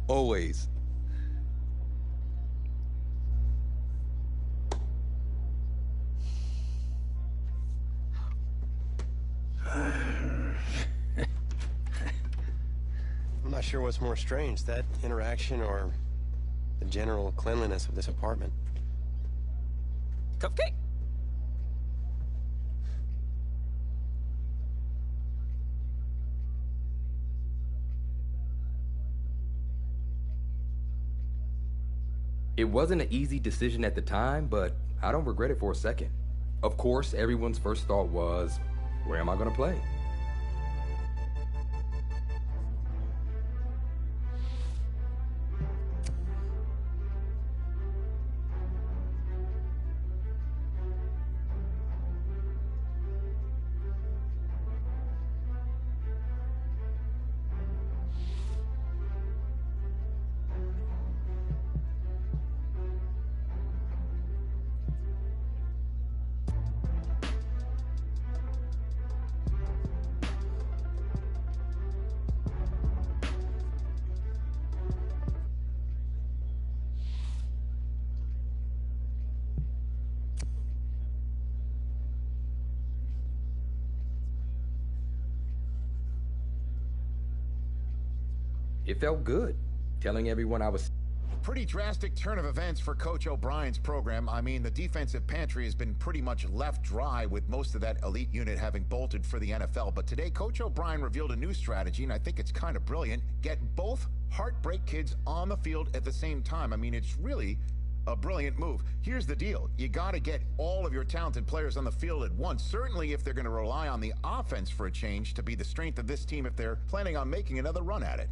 Always. I'm not sure what's more strange, that interaction or the general cleanliness of this apartment. Cupcake? It wasn't an easy decision at the time, but I don't regret it for a second. Of course, everyone's first thought was, where am I gonna play? It felt good, telling everyone I was... Pretty drastic turn of events for Coach O'Brien's program. I mean, the defensive pantry has been pretty much left dry with most of that elite unit having bolted for the NFL. But today, Coach O'Brien revealed a new strategy, and I think it's kind of brilliant. Get both Heartbreak Kids on the field at the same time. I mean, it's really a brilliant move. Here's the deal. You got to get all of your talented players on the field at once, certainly if they're going to rely on the offense for a change to be the strength of this team if they're planning on making another run at it.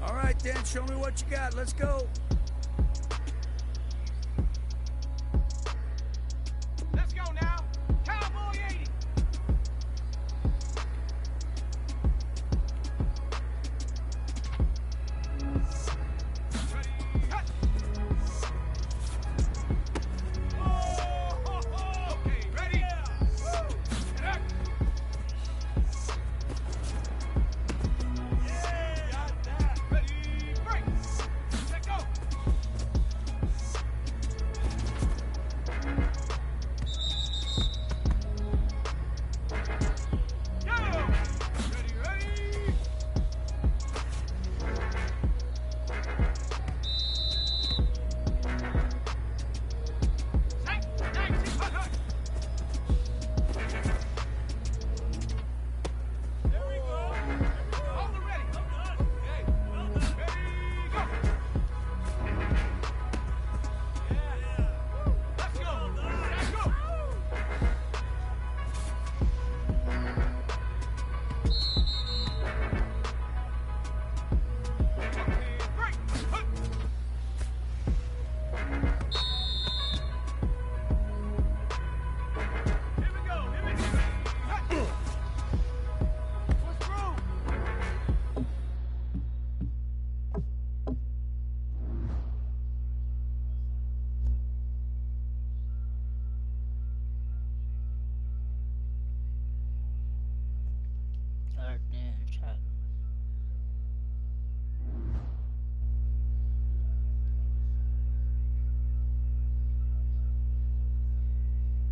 All right, Dan, show me what you got. Let's go. Let's go now. Cowboy 80. Okay, ready? Ready, break. Let go. chat.